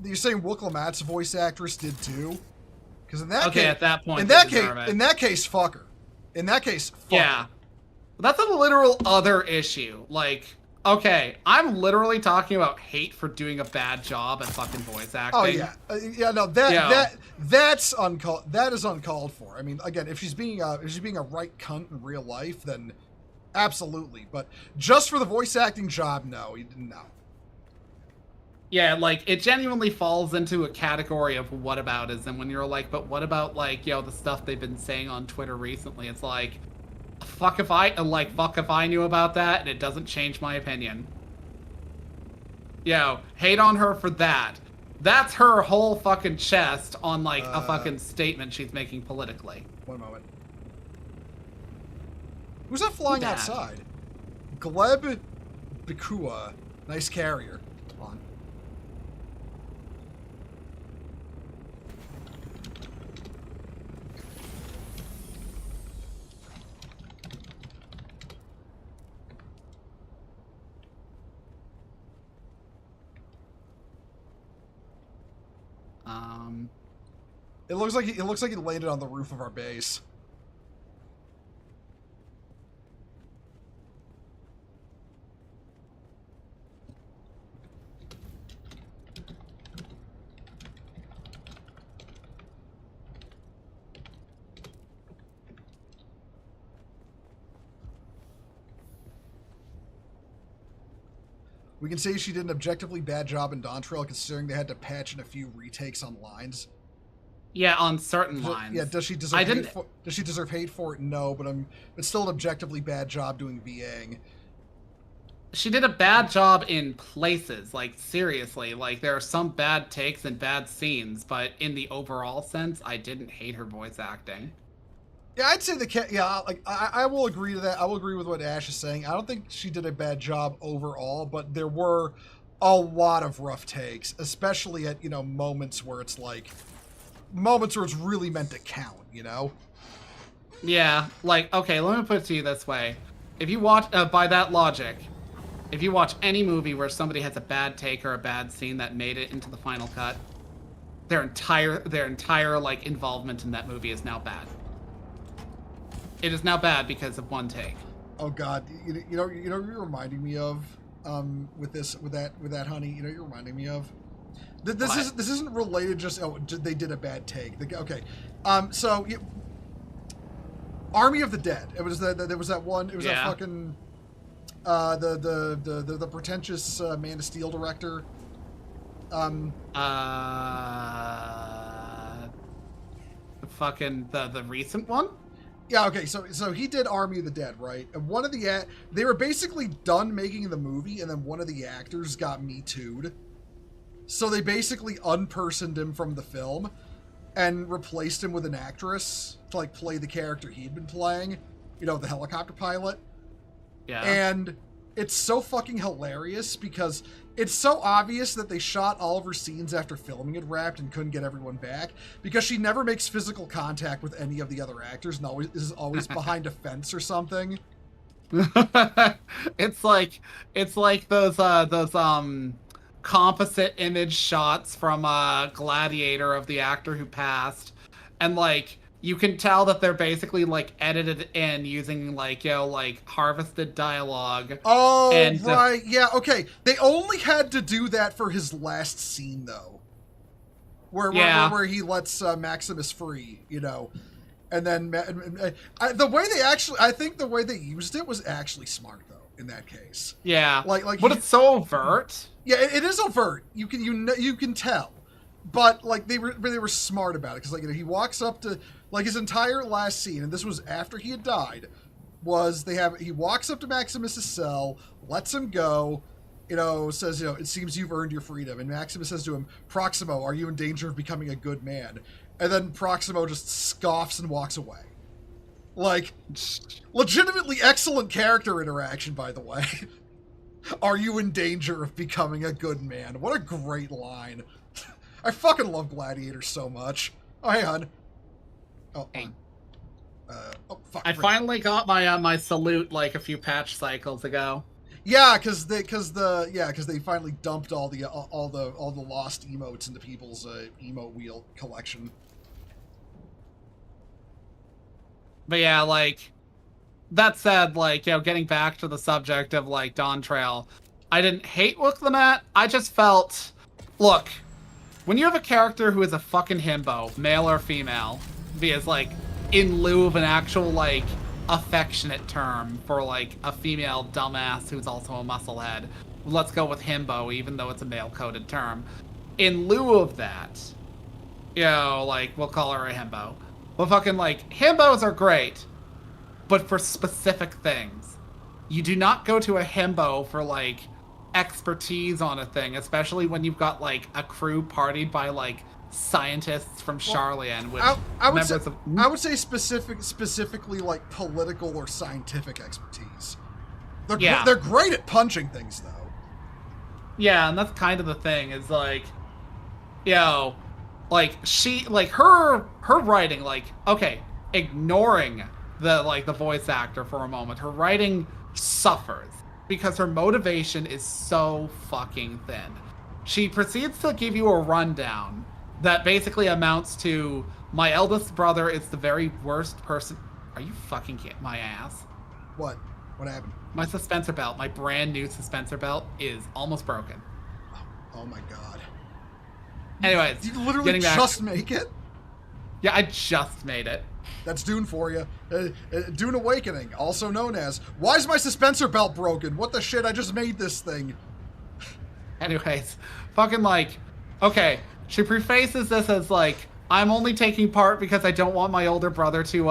You're saying Wilklamat's voice actress did too? Because in that case, at that point, in that case, fuck her. In that case, fuck her. That's a literal other issue. Like, okay, I'm literally talking about hate for doing a bad job at fucking voice acting. Oh yeah, no, that's uncalled. That is uncalled for. I mean, again, if she's being a right cunt in real life, then absolutely. But just for the voice acting job, no, you didn't know. Yeah, like, it genuinely falls into a category of whataboutism when you're like, but what about, like, the stuff they've been saying on Twitter recently? It's like, fuck if I knew about that and it doesn't change my opinion. Hate on her for that. That's her whole fucking chest on, like, a fucking statement she's making politically. One moment. Who's that flying outside? Gleb Bikua. Nice carrier. Come on. It looks like he landed on the roof of our base. We can say she did an objectively bad job in Dawn Trail, considering they had to patch in a few retakes on lines. Yeah, on certain lines. Yeah, does she deserve hate for it? No, but it's still an objectively bad job doing VAing. She did a bad job in places, like, seriously. Like, there are some bad takes and bad scenes, but in the overall sense, I didn't hate her voice acting. Yeah, I'd say I will agree to that. I will agree with what Ash is saying. I don't think she did a bad job overall, but there were a lot of rough takes, especially at, moments where it's really meant to count, Yeah, like, okay, let me put it to you this way. If you watch, by that logic, if you watch any movie where somebody has a bad take or a bad scene that made it into the final cut, their entire like involvement in that movie is now bad. It is now bad because of one take. Oh God, you know you're reminding me of with that honey. You're reminding me of this isn't related. Just they did a bad take. Okay, Army of the Dead. There was that one. It was that fucking the pretentious Man of Steel director. Fucking the recent one. Yeah, okay, so he did Army of the Dead, right? And one of they were basically done making the movie, and then one of the actors got Me Too'd. So they basically unpersoned him from the film and replaced him with an actress to, like, play the character he'd been playing. The helicopter pilot. Yeah. And it's so fucking hilarious because it's so obvious that they shot all of her scenes after filming had wrapped and couldn't get everyone back because she never makes physical contact with any of the other actors and is always behind a fence or something. It's like those composite image shots from Gladiator of the actor who passed, and like you can tell that they're basically like edited in using like like harvested dialogue. Oh, and, right. Yeah, okay. They only had to do that for his last scene, though. Where he lets Maximus free, you know. And then I think the way they used it was actually smart, though, in that case. Yeah. Like, but it's so overt. Yeah, it is overt. You can tell. But like they were smart about it, because like, you know, he walks up to, like, his entire last scene, and this was after he had died, was he walks up to Maximus's cell, lets him go, you know, says, you know, it seems you've earned your freedom. And Maximus says to him, Proximo, are you in danger of becoming a good man? And then Proximo just scoffs and walks away. Like, legitimately excellent character interaction, by the way. Are you in danger of becoming a good man? What a great line. I fucking love Gladiator so much. Oh, hang on. Oh, hey. Fuck. I finally got my salute like a few patch cycles ago. Yeah, because they finally dumped all the lost emotes into people's emote wheel collection. But yeah, like, that said, like, you know, getting back to the subject of like Dawn Trail, I didn't hate Wuklemat. I just felt, look, when you have a character who is a fucking himbo, male or female, because like in lieu of an actual like affectionate term for like a female dumbass who's also a musclehead, let's go with himbo, even though it's a male-coded term. In lieu of that, you know, like, we'll call her a himbo. But fucking, like, himbos are great, but for specific things. You do not go to a himbo for, like, expertise on a thing, especially when you've got, like, a crew partied by, like, scientists from Charlian with I would say specifically, like, political or scientific expertise. They're great at punching things, though. Yeah, and that's kind of the thing, is, like, you know, like, her writing, like, okay, ignoring the voice actor for a moment, her writing suffers because her motivation is so fucking thin. She proceeds to give you a rundown that basically amounts to, my eldest brother is the very worst person. Are you fucking kidding my ass? What? What happened? My suspensor belt, my brand new suspensor belt, is almost broken. Oh my god. Anyways, you literally just make it? Yeah, I just made it. That's Dune for you. Dune Awakening, also known as, why is my suspensor belt broken? What the shit? I just made this thing. Anyways, fucking like, okay, she prefaces this as like, I'm only taking part because I don't want my older brother to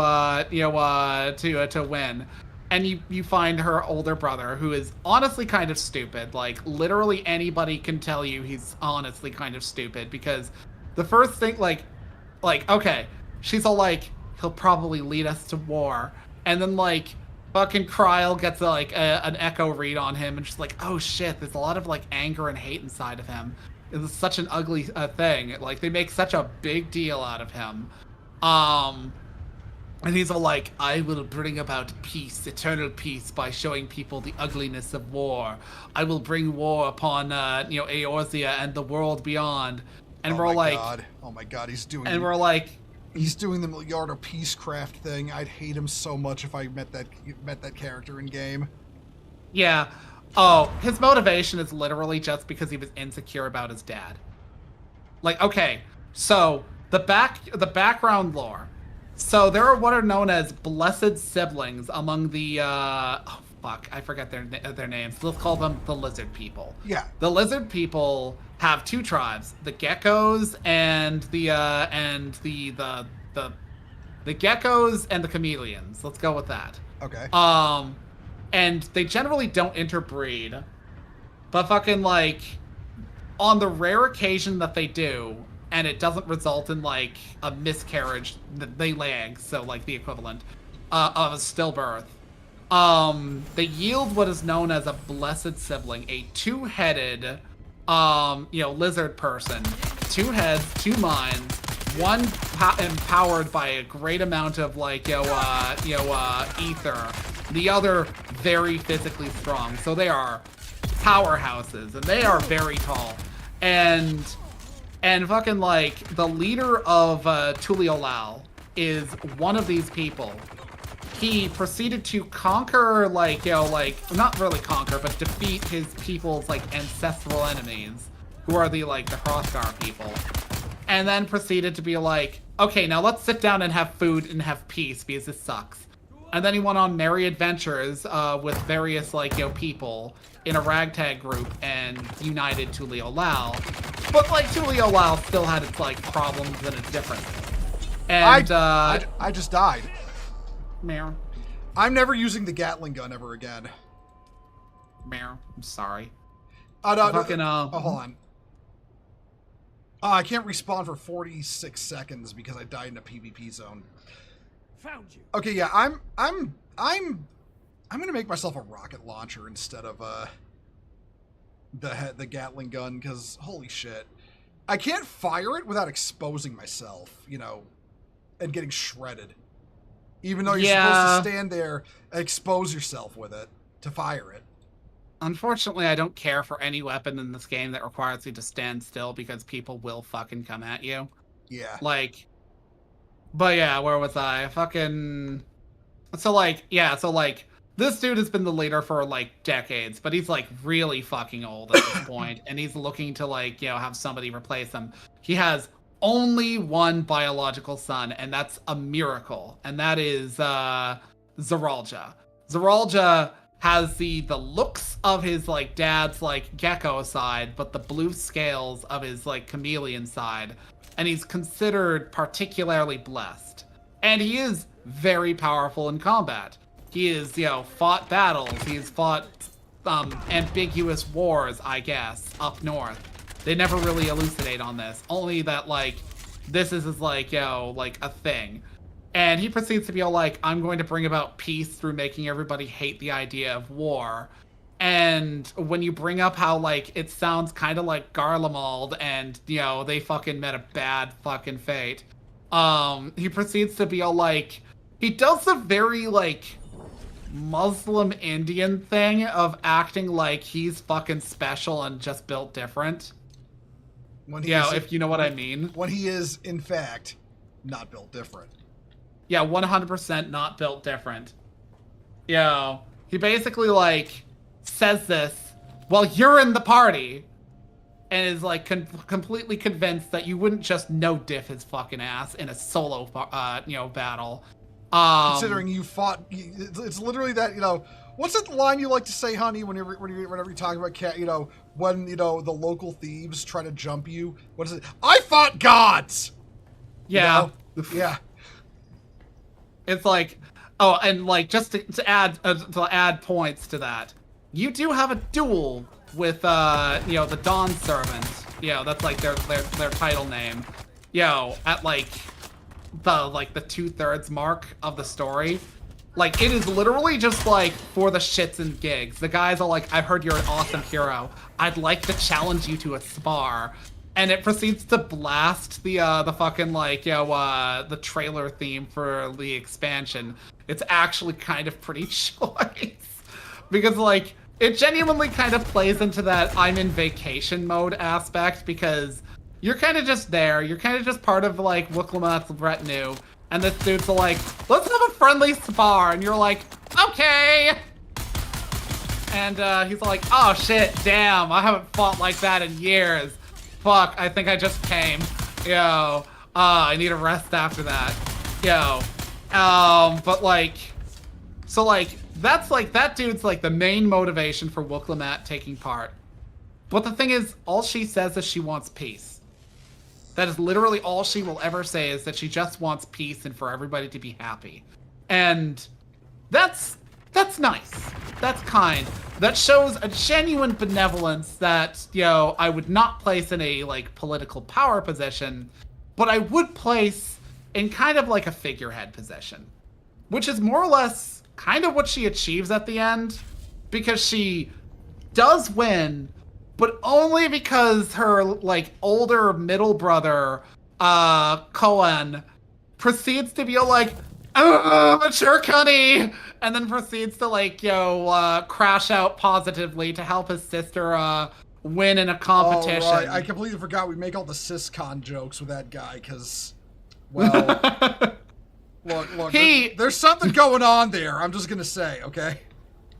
win. And you find her older brother, who is honestly kind of stupid. Like, literally anybody can tell you he's honestly kind of stupid, because the first thing, like, okay, she's all like, he'll probably lead us to war. And then, like, fucking Kryl gets, like, an echo read on him, and she's like, oh shit, there's a lot of, like, anger and hate inside of him. It's such an ugly thing. Like, they make such a big deal out of him. And he's all like, I will bring about peace, eternal peace, by showing people the ugliness of war. I will bring war upon, Eorzea and the world beyond. And we're all like... Oh my god, he's doing... And we're like... He's doing the Miliardo Peacecraft thing. I'd hate him so much if I met that character in game. Yeah. Oh, his motivation is literally just because he was insecure about his dad. Like, okay, so the background lore. So there are what are known as blessed siblings among the oh fuck, I forget their names. Let's call them the lizard people. Yeah. The lizard people have two tribes: the geckos and the geckos and the chameleons. Let's go with that. Okay. And they generally don't interbreed, but fucking like, on the rare occasion that they do, and it doesn't result in, like, a miscarriage, they lay eggs, so, like, the equivalent of a stillbirth. They yield what is known as a blessed sibling, a two-headed, lizard person. 2 heads, 2 minds, one empowered by a great amount of, like, ether. The other very physically strong. So they are powerhouses, and they are very tall. And fucking, like, the leader of Tuliolal, is one of these people. He proceeded to conquer, like, you know, like, not really conquer, but defeat his people's, like, ancestral enemies, who are the, like, the Hrothgar people. And then proceeded to be like, okay, now let's sit down and have food and have peace, because this sucks. And then he went on merry adventures with various, like, you know, people in a ragtag group and united Tulio Lao. But, like, Tulio Lao still had its, like, problems and its differences. And, I just died. Meow. I'm never using the Gatling gun ever again. Meow. I'm sorry. Oh, no, Fucking, oh, hold on. I can't respawn for 46 seconds because I died in a PvP zone. Found you. Okay, yeah, I'm gonna make myself a rocket launcher instead of the Gatling gun, because holy shit, I can't fire it without exposing myself, you know, and getting shredded. Even though you're supposed to stand there and expose yourself with it to fire it. Unfortunately, I don't care for any weapon in this game that requires you to stand still, because people will fucking come at you. Yeah. Like, but yeah, where was I? Fucking... So, like, yeah, so, like, this dude has been the leader for, like, decades, but he's, like, really fucking old at this point, and he's looking to, like, you know, have somebody replace him. He has only one biological son, and that's a miracle, and that is Zeralja. Zeralja has the looks of his, like, dad's, like, gecko side, but the blue scales of his, like, chameleon side, and he's considered particularly blessed. And he is very powerful in combat. He has, you know, fought battles, he's fought ambiguous wars, I guess, up north. They never really elucidate on this. Only that, like, this is like, you know, like, a thing. And he proceeds to be all like, I'm going to bring about peace through making everybody hate the idea of war. And when you bring up how, like, it sounds kind of like Garlemald and, you know, they fucking met a bad fucking fate, he proceeds to be all like, he does the very, like, Muslim Indian thing of acting like he's fucking special and just built different. Yeah, if you know what I mean. When he is, in fact, not built different. Yeah, 100% not built different. Yeah, he basically, like, says this while you're in the party, and is, like, completely convinced that you wouldn't just no-diff his fucking ass in a solo, you know, battle. Considering you fought, it's literally that, you know, what's that line you like to say, honey, whenever you're talking about cat, you know, when, you know, the local thieves try to jump you? What is it? I fought gods! Yeah. You know? Yeah. It's like, oh, and, like, just to add points to that, you do have a duel with, you know, the Dawn Servant. You know, that's, like, their title name. You know, at, like, the 2/3 mark of the story. Like, it is literally just, like, for the shits and gigs. The guys are like, I've heard you're an awesome hero. I'd like to challenge you to a spar. And it proceeds to blast the fucking, like, you know, the trailer theme for the expansion. It's actually kind of pretty choice. Because, like, it genuinely kind of plays into that I'm in vacation mode aspect, because you're kind of just there. You're kind of just part of, like, Wuklemat's retinue. And this dude's like, let's have a friendly spar. And you're like, okay. And he's like, oh shit, damn, I haven't fought like that in years. Fuck, I think I just came. Yo, I need a rest after that. Yo, but like, so like, that's like, that dude's like the main motivation for Wuklemat taking part. But the thing is, all she says is she wants peace. That is literally all she will ever say, is that she just wants peace and for everybody to be happy. And that's nice. That's kind. That shows a genuine benevolence that, you know, I would not place in a, like, political power position, but I would place in kind of like a figurehead position. Which is more or less kind of what she achieves at the end, because she does win, but only because her, like, older middle brother, Cohen, proceeds to be like, mature Cunny, and then proceeds to, like, you know, crash out positively to help his sister, win in a competition. Oh, right. I completely forgot we make all the syscon jokes with that guy, because, well, Look. There's something going on there. I'm just gonna say, okay.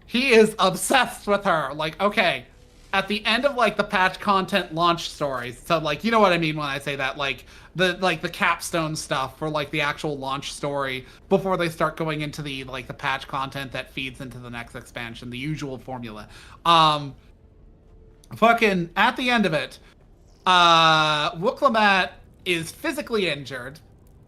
He is obsessed with her. Like, okay, at the end of like the patch content launch stories, so like you know what I mean when I say that, like the capstone stuff for like the actual launch story before they start going into the like the patch content that feeds into the next expansion, the usual formula. Fucking at the end of it, Wuklammat is physically injured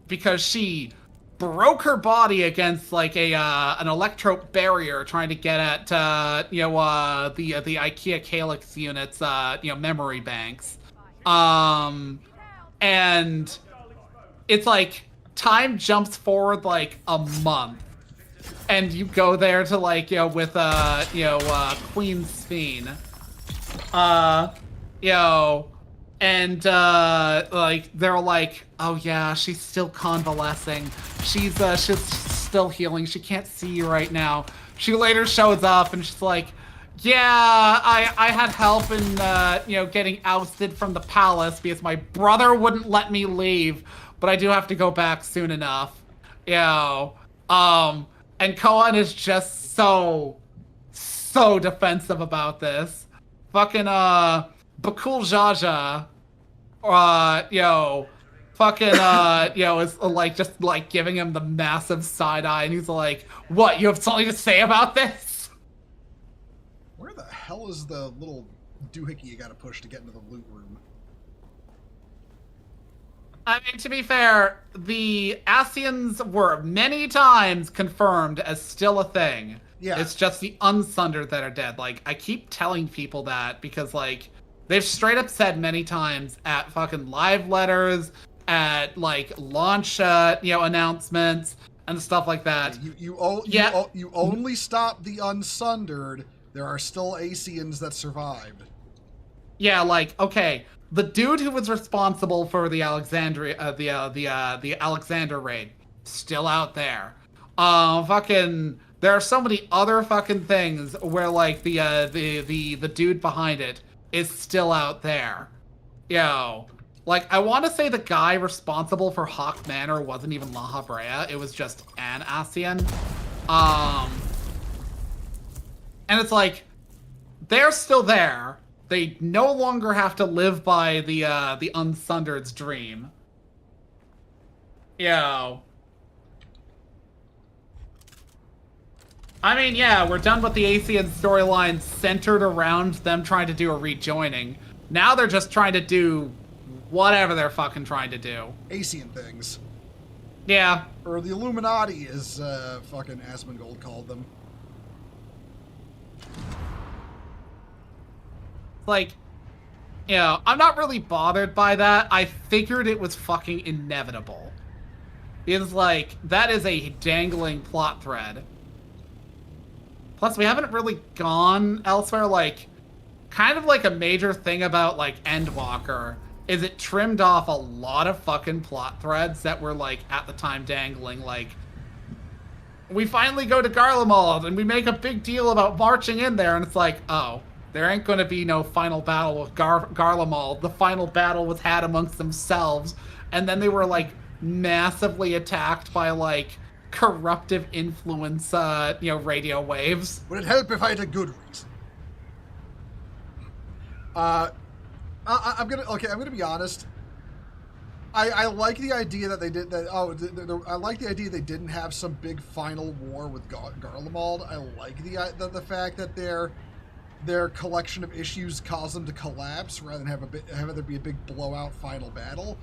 because she broke her body against like an electrope barrier trying to get at the IKEA Calyx units memory banks. And it's like time jumps forward like a month. And you go there to like with Queen Sphene. And like they're like, oh yeah, she's still convalescing. She's still healing. She can't see you right now. She later shows up and she's like, yeah, I had help in getting ousted from the palace because my brother wouldn't let me leave, but I do have to go back soon enough. And Koan is just so defensive about this. Fucking Bakul Jaja, is like just like giving him the massive side eye, and he's like, "What? You have something to say about this?" Where the hell is the little doohickey you gotta push to get into the loot room? I mean, to be fair, the Asians were many times confirmed as still a thing. Yeah. It's just the Unsundered that are dead. Like, I keep telling people that because, like, they've straight up said many times at fucking live letters, at, like, launch, announcements, and stuff like that. You only stop the Unsundered. There are still Asians that survived. Yeah, like, okay, the dude who was responsible for the Alexandria, the Alexander raid, still out there. There are so many other fucking things where like the dude behind it is still out there. Like I want to say the guy responsible for Hawk Manor wasn't even La Habrea, it was just an ASEAN. And it's like they're still there. They no longer have to live by the Unsundered's dream. I mean, yeah, we're done with the ASEAN storyline centered around them trying to do a rejoining. Now they're just trying to do whatever they're fucking trying to do. ASEAN things. Yeah. Or the Illuminati, as fucking Asmongold called them. Like, I'm not really bothered by that. I figured it was fucking inevitable. It's like, that is a dangling plot thread. Plus, we haven't really gone elsewhere. Like, kind of like a major thing about, like, Endwalker is it trimmed off a lot of fucking plot threads that were, like, at the time dangling. Like, we finally go to Garlemald, and we make a big deal about marching in there, and it's like, oh, there ain't gonna be no final battle with Garlemald. The final battle was had amongst themselves, and then they were, like, massively attacked by, like, corruptive influence, radio waves. Would it help if I had a good reason? I'm gonna be honest. I like the idea that they did that. I like the idea they didn't have some big final war with Garlemald. I like the fact that their collection of issues caused them to collapse rather than have there be a big blowout final battle.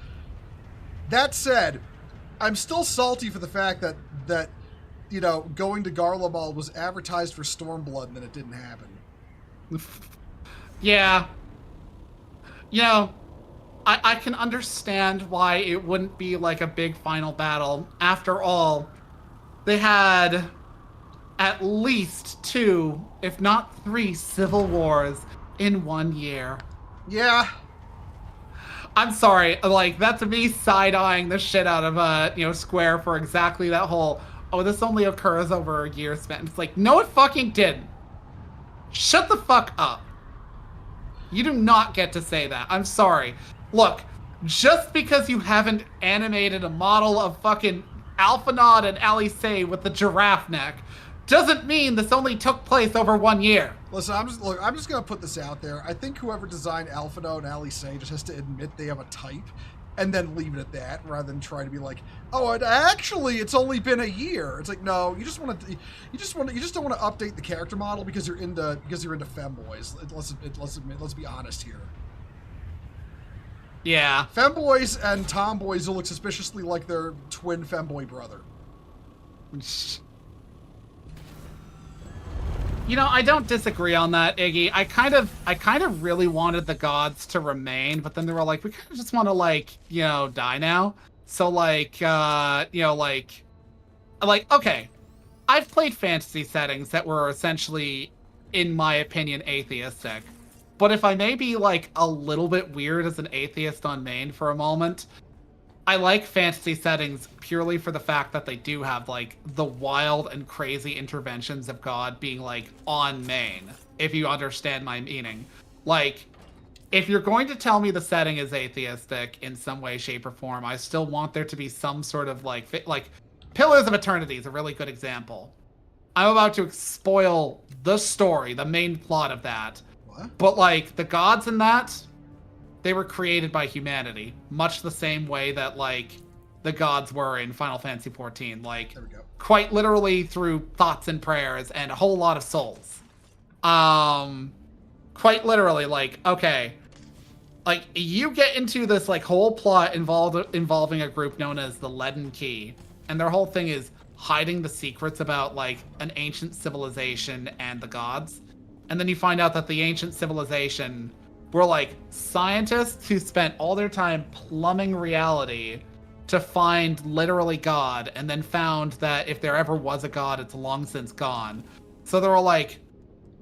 That said, I'm still salty for the fact that going to Garlemald was advertised for Stormblood and then it didn't happen. Yeah. I can understand why it wouldn't be like a big final battle. After all, they had at least 2, if not 3 civil wars in 1 year. Yeah. I'm sorry, like, that's me side-eyeing the shit out of, Square for exactly that whole, oh, this only occurs over a year span. It's like, no, it fucking didn't. Shut the fuck up. You do not get to say that. I'm sorry. Look, just because you haven't animated a model of fucking Alphinaud and Alice with the giraffe neck doesn't mean this only took place over 1 year. Listen, I'm just gonna put this out there. I think whoever designed Alphinaud and Alice just has to admit they have a type, and then leave it at that, rather than try to be like, oh, it's only been a year. It's like, no, you just don't want to update the character model because you're into femboys. Let's be honest here. Yeah. Femboys and tomboys will look suspiciously like their twin femboy brother. You know, I don't disagree on that, Iggy. I kind of really wanted the gods to remain, but then they were like, we kind of just want to, like, you know, die now. So, like, you know, like, okay, I've played fantasy settings that were essentially, in my opinion, atheistic. But if I may be, like, a little bit weird as an atheist on main for a moment, I like fantasy settings purely for the fact that they do have, like, the wild and crazy interventions of God being, like, on main, if you understand my meaning. Like, if you're going to tell me the setting is atheistic in some way, shape, or form, I still want there to be some sort of, like Pillars of Eternity is a really good example. I'm about to spoil the story, the main plot of that. What? But, like, the gods in that, they were created by humanity, much the same way that, like, the gods were in Final Fantasy XIV. Like, There we go. quite literally through thoughts and prayers and a whole lot of souls. Quite literally, like, okay, like, you get into this, like, whole plot involving a group known as the Leaden Key, and their whole thing is hiding the secrets about, like, an ancient civilization and the gods. And then you find out that the ancient civilization were, like, scientists who spent all their time plumbing reality to find literally God, and then found that if there ever was a God, it's long since gone. So they were like,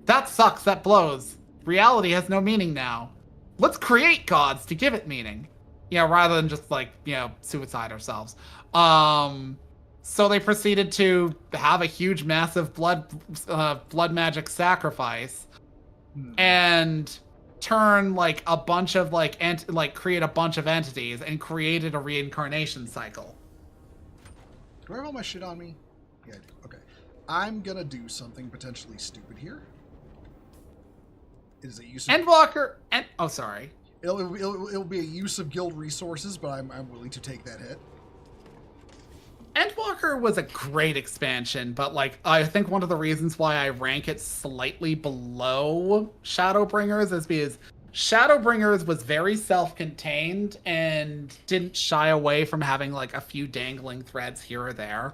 that sucks, that blows. Reality has no meaning now. Let's create gods to give it meaning. You know, rather than just, like, you know, suicide ourselves. So they proceeded to have a huge, massive blood magic sacrifice, and turn, like, a bunch of, like, create a bunch of entities, and created a reincarnation cycle. Do I have all my shit on me? Yeah, I do. Okay. I'm gonna do something potentially stupid here. It is a use of... Endwalker, oh, sorry. It'll be a use of guild resources, but I'm willing to take that hit. Endwalker was a great expansion, but, like, I think one of the reasons why I rank it slightly below Shadowbringers is because Shadowbringers was very self-contained and didn't shy away from having, like, a few dangling threads here or there.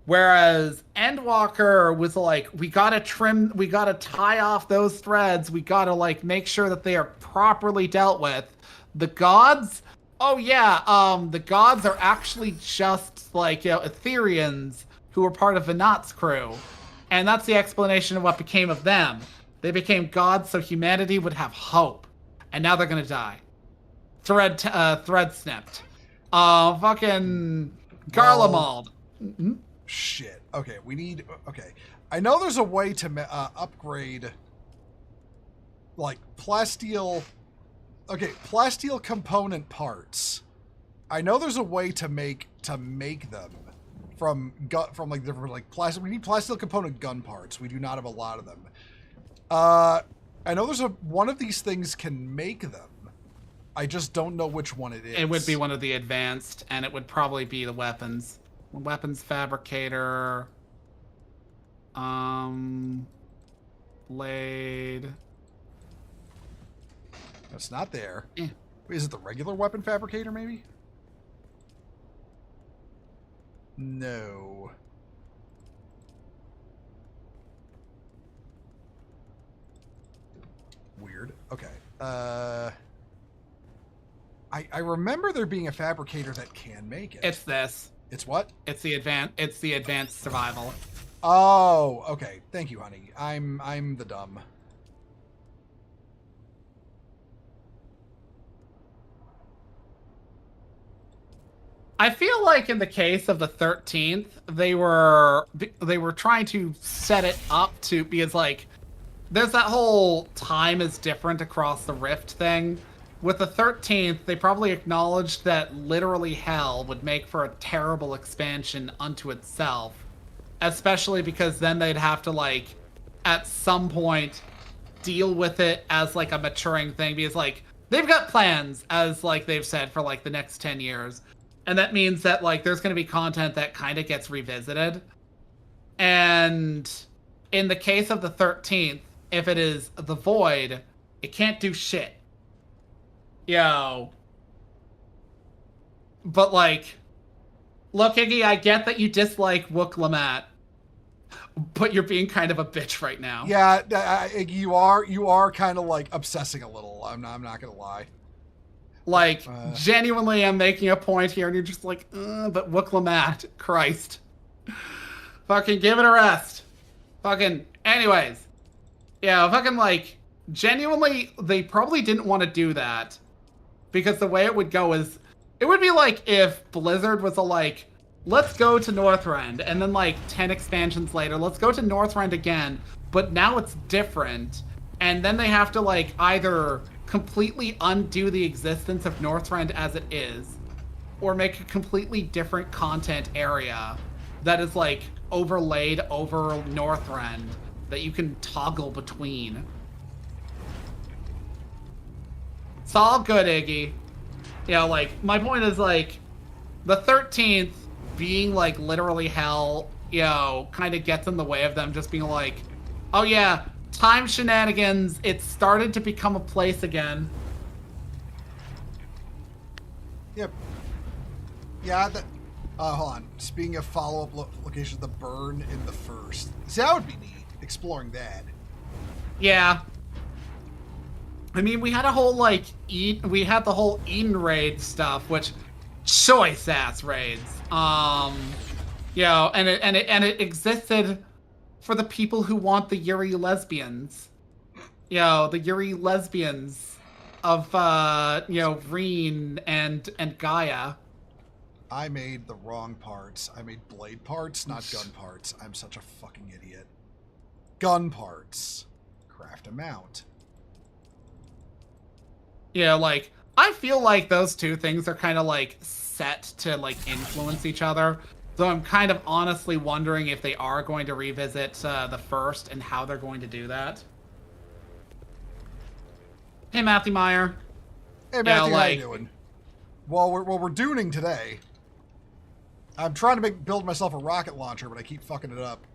Whereas Endwalker was like, we gotta tie off those threads, we gotta, like, make sure that they are properly dealt with. The gods... Oh yeah, the gods are actually just, like, you know, Ethereans who were part of Vinat's crew. And that's the explanation of what became of them. They became gods so humanity would have hope. And now they're gonna die. Thread snipped. Fucking Garlemald. Shit. Okay, we need... Okay. I know there's a way to upgrade, like, plasteel... Okay, plasteel component parts. I know there's a way to make them from like different, like, plastic. We need plasteel component gun parts. We do not have a lot of them. I know there's one of these things can make them. I just don't know which one it is. It would be one of the advanced, and it would probably be the weapons. Weapons fabricator. Blade. It's not there. Eh. Is it the regular weapon fabricator, maybe? No. Weird. Okay. I remember there being a fabricator that can make it. It's this. It's what? It's the advanced survival. Oh, okay. Thank you, honey. I'm the dumb. I feel like in the case of the 13th, they were trying to set it up to, because, like, there's that whole time is different across the rift thing, with the 13th, they probably acknowledged that literally hell would make for a terrible expansion unto itself. Especially because then they'd have to, like, at some point, deal with it as, like, a maturing thing. Because, like, they've got plans, as, like, they've said, for, like, the next 10 years. And that means that, like, there's going to be content that kind of gets revisited. And in the case of the 13th, if it is the Void, it can't do shit. Yo. But, like, look, Iggy, I get that you dislike Wook Lamat, but you're being kind of a bitch right now. Yeah, you are kind of like obsessing a little. I'm not gonna lie. Like, genuinely, I'm making a point here, and you're just like, but Wook Lamat, Christ. Fucking give it a rest. Fucking, anyways. Yeah, fucking, like, genuinely, they probably didn't want to do that. Because the way it would go is, it would be like if Blizzard was like, let's go to Northrend, and then like 10 expansions later, let's go to Northrend again, but now it's different. And then they have to like either completely undo the existence of Northrend as it is, or make a completely different content area that is like overlaid over Northrend that you can toggle between. It's all good, Iggy. You know, like, my point is, like, the 13th being, like, literally hell, you know, kind of gets in the way of them just being like, oh yeah, time shenanigans, it started to become a place again. Yep. Yeah, hold on. Speaking of follow-up locations, the burn in the first. See, that would be neat, exploring that. Yeah. I mean, we had a whole, like, we had the whole Eden raid stuff, which, choice-ass raids. You know, and it existed for the people who want the Yuri lesbians. You know, the Yuri lesbians of, you know, Reen and Gaia. I made the wrong parts. I made blade parts, not gun parts. I'm such a fucking idiot. Gun parts. Craft a mount. Yeah, like, I feel like those two things are kind of, like, set to, like, influence each other. So I'm kind of honestly wondering if they are going to revisit the first and how they're going to do that. Hey, Matthew Meyer. Hey, Matthew, yeah, how you doing? Well, we're Duning today. I'm trying to build myself a rocket launcher, but I keep fucking it up.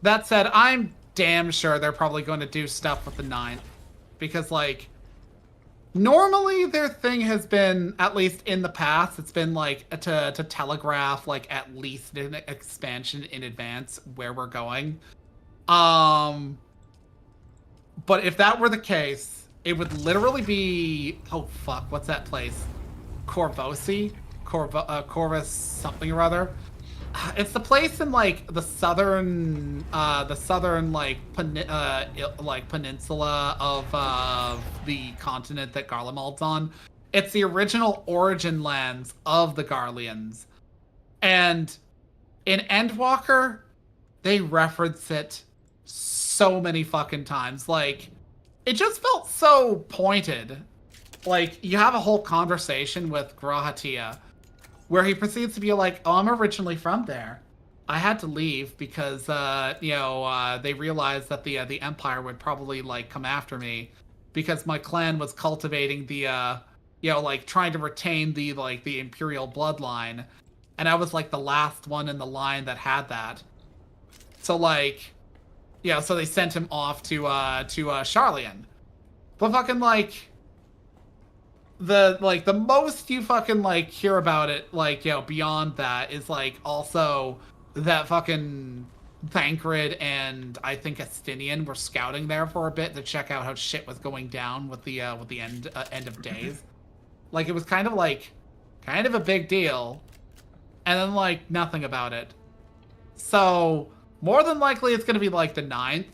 That said, I'm damn sure they're probably going to do stuff with the 9th. Because, like, normally their thing has been, at least in the past, it's been, like, to telegraph, like, at least an expansion in advance where we're going. But if that were the case, it would literally be, oh, fuck, what's that place? Corvosi? Corvus something or other. It's the place in like the southern like peninsula of the continent that Garlemald's on. It's the original origin lands of the Garleans, and in Endwalker, they reference it so many fucking times. Like, it just felt so pointed. Like, you have a whole conversation with Grahatia, where he proceeds to be like, oh, I'm originally from there. I had to leave because, you know, they realized that the Empire would probably, like, come after me because my clan was cultivating the, you know, like, trying to retain the, like, the Imperial bloodline. And I was, like, the last one in the line that had that. So, like, yeah, so they sent him off to Charlian. But fucking, like, the most you fucking, like, hear about it, like, you know, beyond that is, like, also that fucking Thancred and I think Estinian were scouting there for a bit to check out how shit was going down with the end of days. Like, it was kind of a big deal, and then, like, nothing about it. So more than likely it's gonna be like the 9th,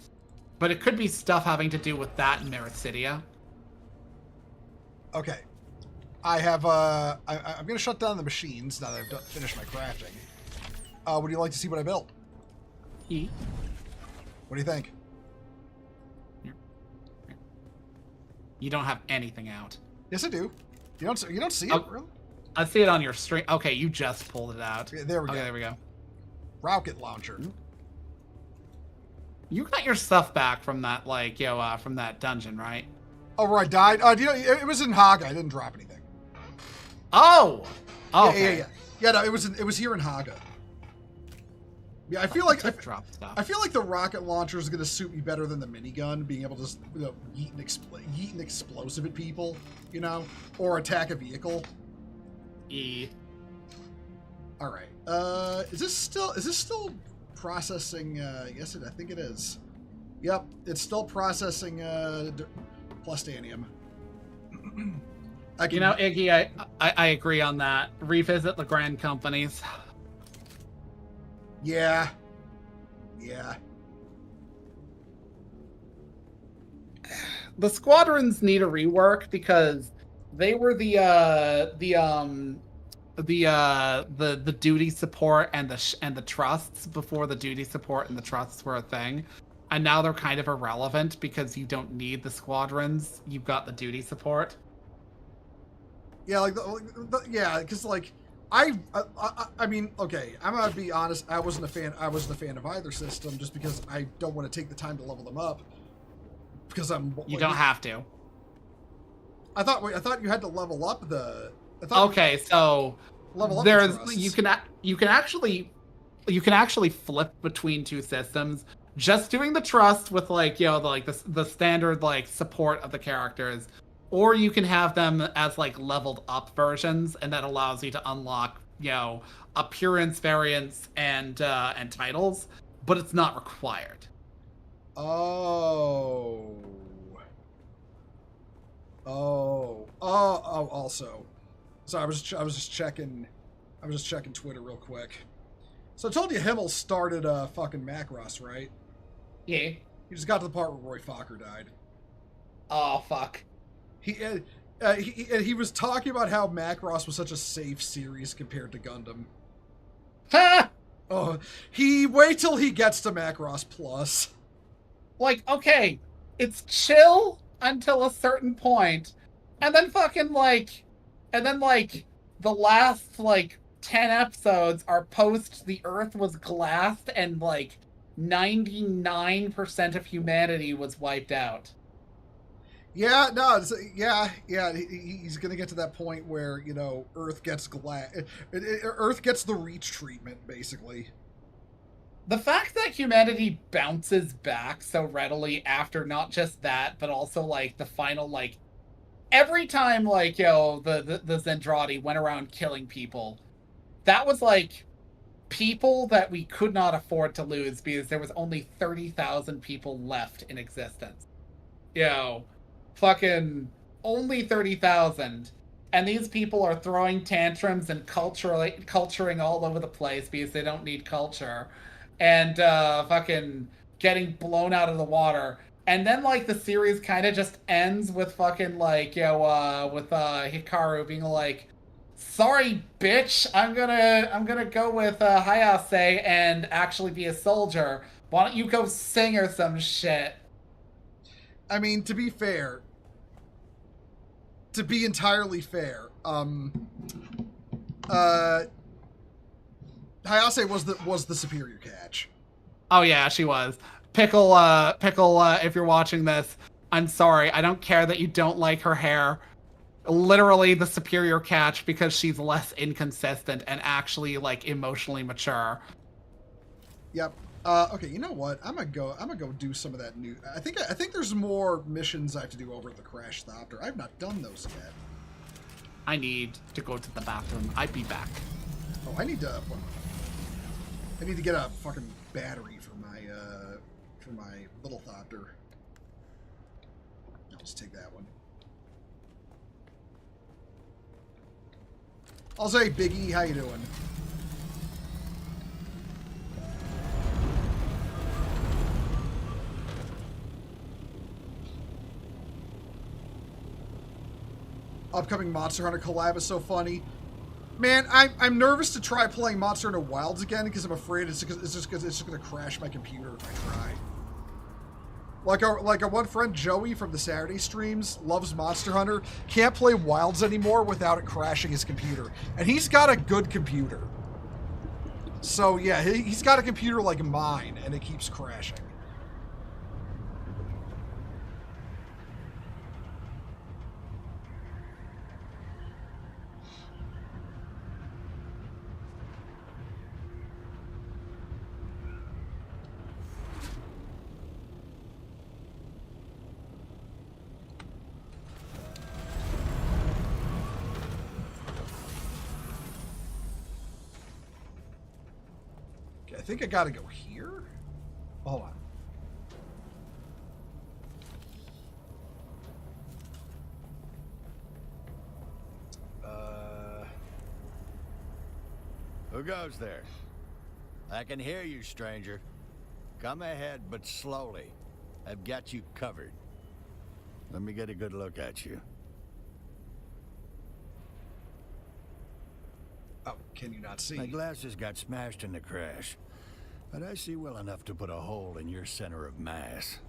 but it could be stuff having to do with that in Mericidia. Okay. I have, I'm going to shut down the machines now that I've finished my crafting. Would you like to see what I built? What do you think? You don't have anything out. Yes, I do. You don't see it, Oh. really? I see it on your stream. Okay, you just pulled it out. Yeah, there we Okay, go. there we go. Rocket launcher. You got your stuff back from that, like, from that dungeon, right? Oh, where I died? Do you know, it was in Haga. I didn't drop anything. Oh! Okay. Yeah. Yeah, no, it was here in Haga. Yeah, I feel like drop stuff. I feel like the rocket launcher is going to suit me better than the minigun, being able to just, yeet an explosive at people, or attack a vehicle. All right. Is this still processing? Yes, I think it is. Yep, it's still processing plastanium. Iggy, I agree on that. Revisit the Grand Companies. Yeah. The squadrons need a rework because they were the duty support and the trusts before the duty support and the trusts were a thing, and now they're kind of irrelevant because you don't need the squadrons. You've got the duty support. Yeah, because I mean, okay, I'm gonna be honest. I wasn't a fan of either system just because I don't want to take the time to level them up. Because you don't have to. I thought you had to level up the. Okay, so level up there's the you can actually flip between two systems. Just doing the trust with the standard support of the characters, or you can have them as leveled up versions, and that allows you to unlock appearance variants and titles, but it's not required. Also, so I was just checking Twitter real quick. So I told you Himmel started fucking Macross, right? Yeah. He just got to the part where Roy Fokker died. Oh fuck. He was talking about how Macross was such a safe series compared to Gundam. Ha! Oh, wait till he gets to Macross Plus. Okay, it's chill until a certain point, and then the last 10 episodes are post the Earth was glassed and 99% of humanity was wiped out. Yeah, no, he's gonna get to that point where Earth gets Earth gets the Reach treatment, basically. The fact that humanity bounces back so readily after not just that, but also the final every time the Zentradi went around killing people, that was people that we could not afford to lose because there was only 30,000 people left in existence. Fucking only 30,000. And these people are throwing tantrums and culturing all over the place because they don't need culture. And fucking getting blown out of the water. And then the series kind of just ends with fucking with Hikaru being sorry bitch, I'm gonna go with Hayase and actually be a soldier. Why don't you go sing or some shit? I mean, to be entirely fair, Hayase was the superior catch. Oh yeah, she was. Pickle, if you're watching this, I'm sorry. I don't care that you don't like her hair. Literally the superior catch because she's less inconsistent and actually emotionally mature. Yep. Okay, you know what? I'm gonna go do some of that new. I think there's more missions I have to do over at the Crash Thopter. I've not done those yet. I need to go to the bathroom. I'll be back. Oh, I need to get a fucking battery for my little Thopter. I'll just take that one. I'll say, Biggie, how you doing? Upcoming Monster Hunter collab is so funny. Man, I'm nervous to try playing Monster Hunter Wilds again because I'm afraid it's just going to crash my computer if I try. Like our one friend Joey from the Saturday streams loves Monster Hunter. Can't play Wilds anymore without it crashing his computer, and he's got a good computer. So yeah, he's got a computer like mine, and it keeps crashing. I think I gotta go here. Hold on. Who goes there? I can hear you, stranger. Come ahead, but slowly. I've got you covered. Let me get a good look at you. Oh, can you not see? My glasses got smashed in the crash, but I see well enough to put a hole in your center of mass.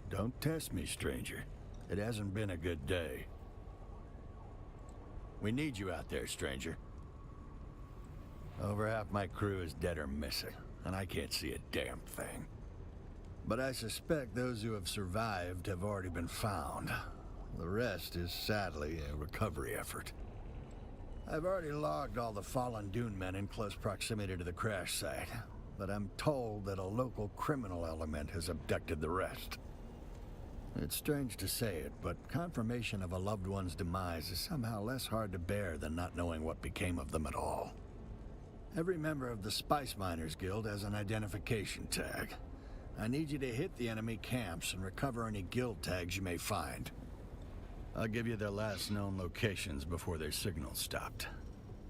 Don't test me, stranger. It hasn't been a good day. We need you out there, stranger. Over half my crew is dead or missing, and I can't see a damn thing. But I suspect those who have survived have already been found. The rest is sadly a recovery effort. I've already logged all the fallen Dune men in close proximity to the crash site, but I'm told that a local criminal element has abducted the rest. It's strange to say it, but confirmation of a loved one's demise is somehow less hard to bear than not knowing what became of them at all. Every member of the Spice Miners Guild has an identification tag. I need you to hit the enemy camps and recover any guild tags you may find. I'll give you their last known locations before their signal stopped.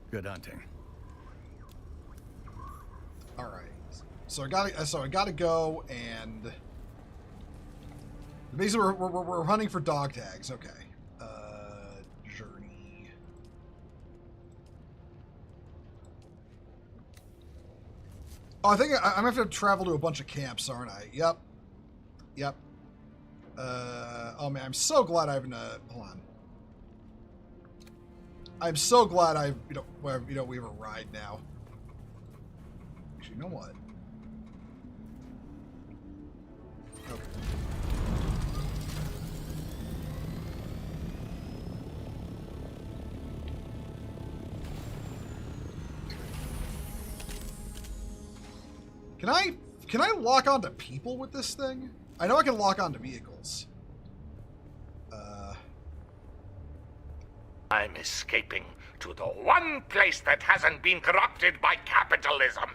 Good hunting. All right. So I gotta go and basically we're hunting for dog tags. Okay. Journey. Oh, I think I'm gonna have to travel to a bunch of camps, aren't I? Yep. Yep. Oh man, I'm so glad I haven't. Hold on. I'm so glad we have a ride now. Actually, you know what? Okay. Can I lock onto people with this thing? I know I can lock onto vehicles. I'm escaping to the one place that hasn't been corrupted by capitalism.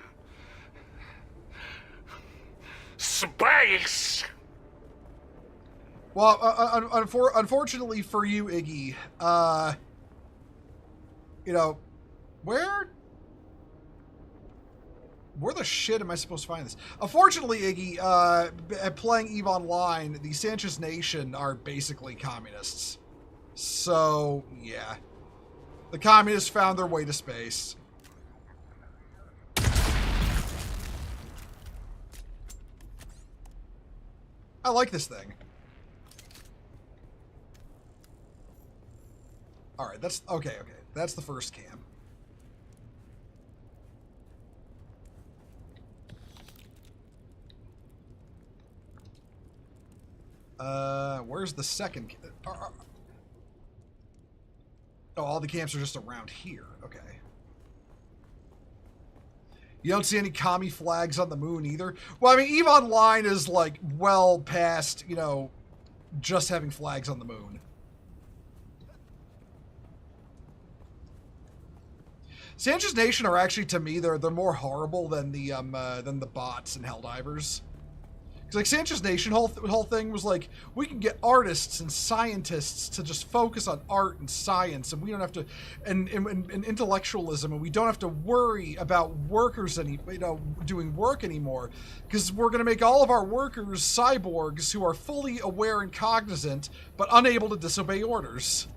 Space! Well, unfortunately for you, Iggy, where the shit am I supposed to find this? Unfortunately, Iggy, playing EVE Online, the Sanchez Nation are basically communists. So, yeah. The communists found their way to space. I like this thing. Alright, that's... Okay. That's the first camp. Where's the second... Oh, all the camps are just around here. Okay. You don't see any commie flags on the moon either? Well, I mean, EVE Online is, like, well past, just having flags on the moon. Sanchez Nation are actually, to me, they're more horrible than the bots and Helldivers. Because, like, Sanchez Nation whole thing was like, we can get artists and scientists to just focus on art and science, and we don't have to, and intellectualism, and we don't have to worry about workers doing work anymore, because we're going to make all of our workers cyborgs who are fully aware and cognizant, but unable to disobey orders.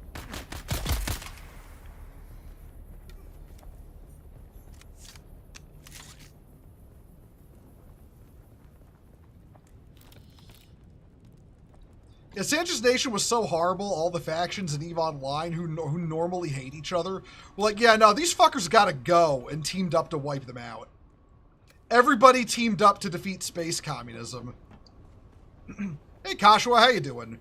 If Sanchez Nation was so horrible, all the factions in EVE Online who normally hate each other were like, yeah, no, these fuckers gotta go, and teamed up to wipe them out. Everybody teamed up to defeat space communism. Hey, Kashua, how you doing?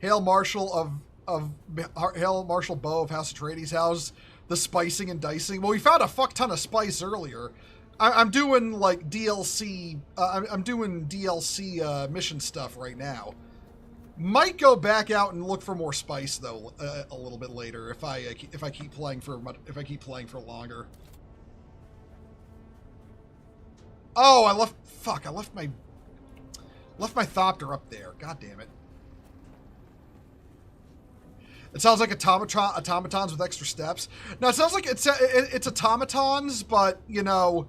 Hail Marshal Hail Marshal Bo of House Atreides. How's the spicing and dicing? Well, we found a fuck ton of spice earlier. I'm doing like DLC. I'm doing DLC mission stuff right now. Might go back out and look for more spice though a little bit later if I keep playing for longer. Oh, I left my Thopter up there. God damn it. It sounds like automatons with extra steps. No, it sounds like it's automatons, but, you know,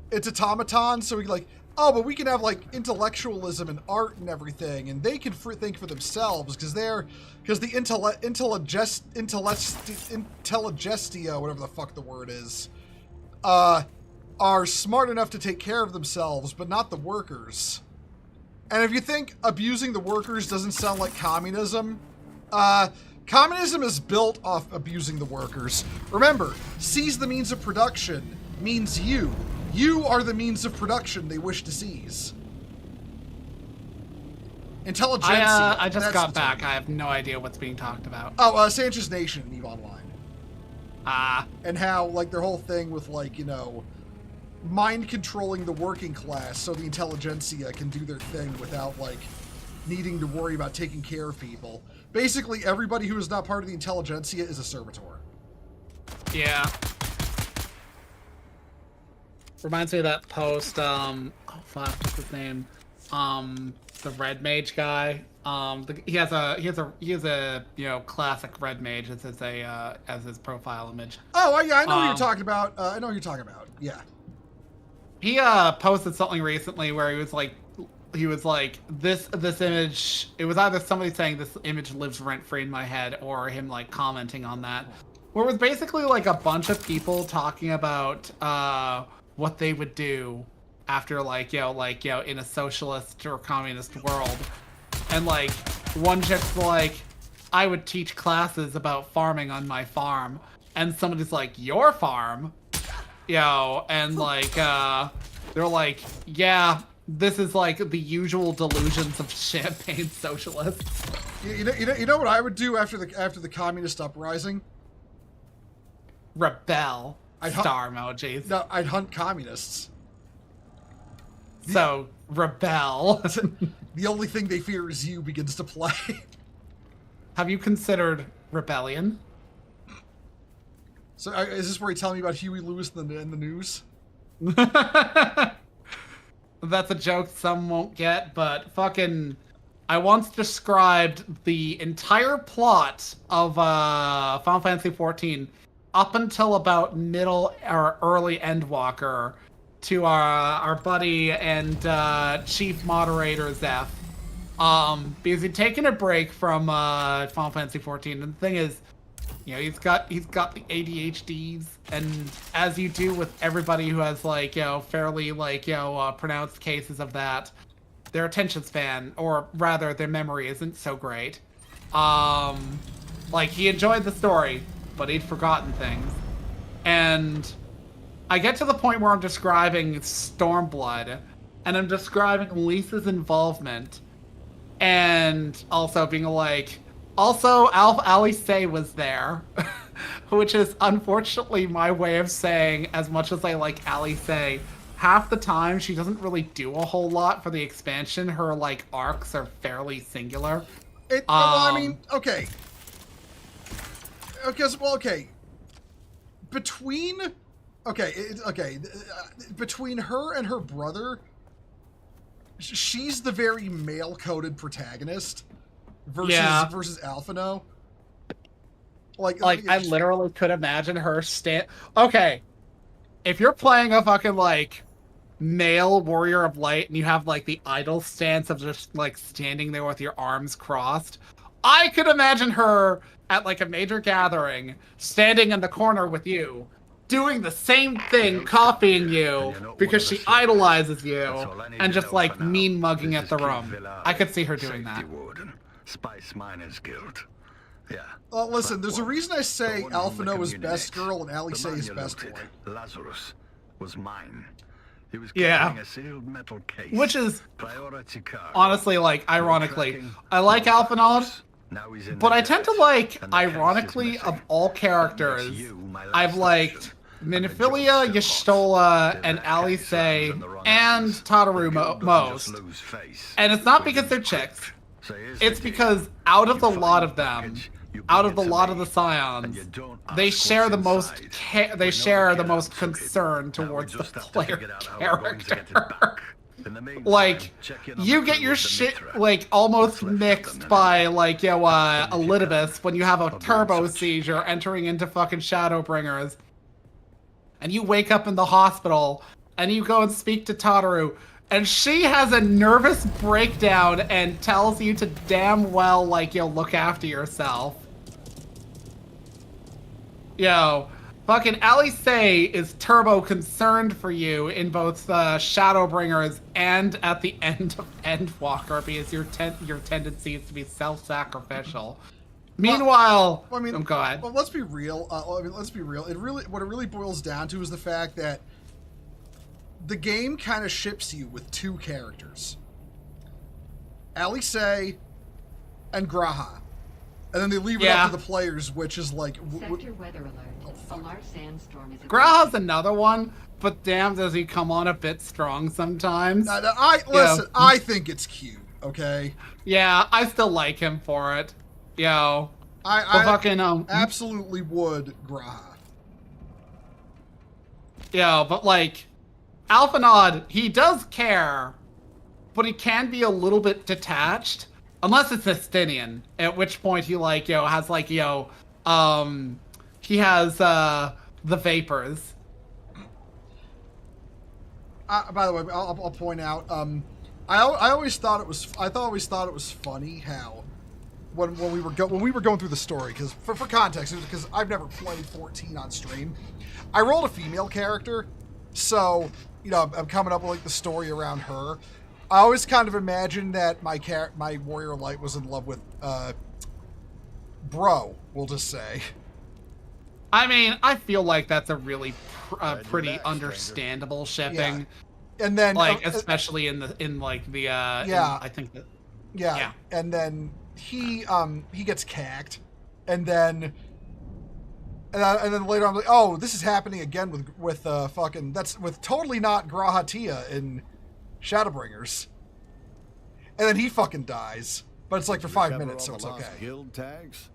it's automatons, so we like, oh, but we can have, like, intellectualism and art and everything, and they can think for themselves, because the intelligestia, whatever the fuck the word is, are smart enough to take care of themselves, but not the workers. And if you think abusing the workers doesn't sound like communism, communism is built off abusing the workers. Remember, seize the means of production means you. You are the means of production they wish to seize. Intelligentsia. I just got back. I have no idea what's being talked about. Oh, Sanchez Nation in EVE Online. And how, like, their whole thing with, like, you know, mind controlling the working class so the intelligentsia can do their thing without, like, needing to worry about taking care of people. Basically, everybody who is not part of the intelligentsia is a servitor. Yeah. Reminds me of that post, oh fuck, what's his name? The red mage guy. He has a you know, classic red mage as his profile image. Oh yeah, I know who you're talking about. I know who you're talking about. Yeah. He posted something recently where he was like this image. It was either somebody saying this image lives rent free in my head, or him like commenting on that, where it was basically like a bunch of people talking about what they would do after like you know in a socialist or communist world, and like one chick's like, I would teach classes about farming on my farm, and somebody's like, your farm, you know, and like they're like, yeah, this is like the usual delusions of champagne socialists. You know what I would do after the communist uprising? Rebel. Star emojis. No, I'd hunt communists. So, rebel. The only thing they fear is you begins to play. Have you considered rebellion? So, is this where you tell me about Huey Lewis in the news? That's a joke some won't get, but fucking... I once described the entire plot of Final Fantasy XIV up until about middle or early Endwalker to our buddy and chief moderator Zeph, because he'd taken a break from Final Fantasy XIV, and the thing is, you know, he's got the ADHDs, and as you do with everybody who has like, you know, fairly like, you know, pronounced cases of that, their attention span, or rather their memory, isn't so great. Like, he enjoyed the story, but he'd forgotten things. And I get to the point where I'm describing Stormblood, and I'm describing Lisa's involvement, and also being like, also, Alice was there, which is unfortunately my way of saying, as much as I like Alice, half the time she doesn't really do a whole lot for the expansion. Her like arcs are fairly singular. Well, I mean, okay. Okay. Between her and her brother, she's the very male-coded protagonist versus Alphino. Like I literally could imagine her Okay, if you're playing a fucking like male warrior of light and you have like the idle stance of just like standing there with your arms crossed, I could imagine her at like a major gathering standing in the corner with you, doing the same thing, copying you, because she idolizes you, and just like mean mugging at the room. I could see her doing that. Spice Miners Guild. Yeah. Well, listen, there's a reason I say Alphino is best girl and Ali Say is best boy. Lazarus was mine. He was Yeah. carrying a sealed metal case. Which is, Priority car. honestly, like, ironically, I like Alphinaud, but I tend to like, ironically, of all characters, I've liked Minophilia, Y'shtola, and Alice, and Tataru most. And it's not because they're chicks. It's because out of the lot of them, out of the lot of the Scions, they share the most concern towards the player character. Like, you get your shit, like, almost mixed by, like, Elidibus when you have a turbo seizure entering into fucking Shadowbringers. And you wake up in the hospital, and you go and speak to Tataru, and she has a nervous breakdown and tells you to damn well, like, look after yourself. Fucking Alice is turbo concerned for you in both Shadowbringers and at the end of Endwalker because your tendency is to be self-sacrificial. Meanwhile, well, I mean, go ahead. Well, let's be real. Let's be real. What it really boils down to is the fact that the game kind of ships you with two characters, Alice and Graha, and then they leave it up to the players, which is like. Sector weather alert. A large sandstorm is. Graha's another one, but damn, does he come on a bit strong sometimes? Listen. I think it's cute. Okay. Yeah, I still like him for it. I fucking absolutely would Graha. But like, Alphinaud, he does care, but he can be a little bit detached, unless it's Estinian, at which point he has he has the vapors. By the way, I'll point out. I always thought it was. I always thought it was funny how when we were going through the story, because for context, because I've never played 14 on stream. I rolled a female character, so I'm coming up with like the story around her. I always kind of imagined that my warrior light was in love with bro. We'll just say. I mean, I feel like that's a really pretty understandable shipping. Yeah. And then especially in I think that. Yeah. And then he gets cacked, and then later I'm like, oh, this is happening again with fucking that's with totally not Grahatia in Shadowbringers, and then he fucking dies, but it's like for 5 minutes, so it's okay. Guild tags.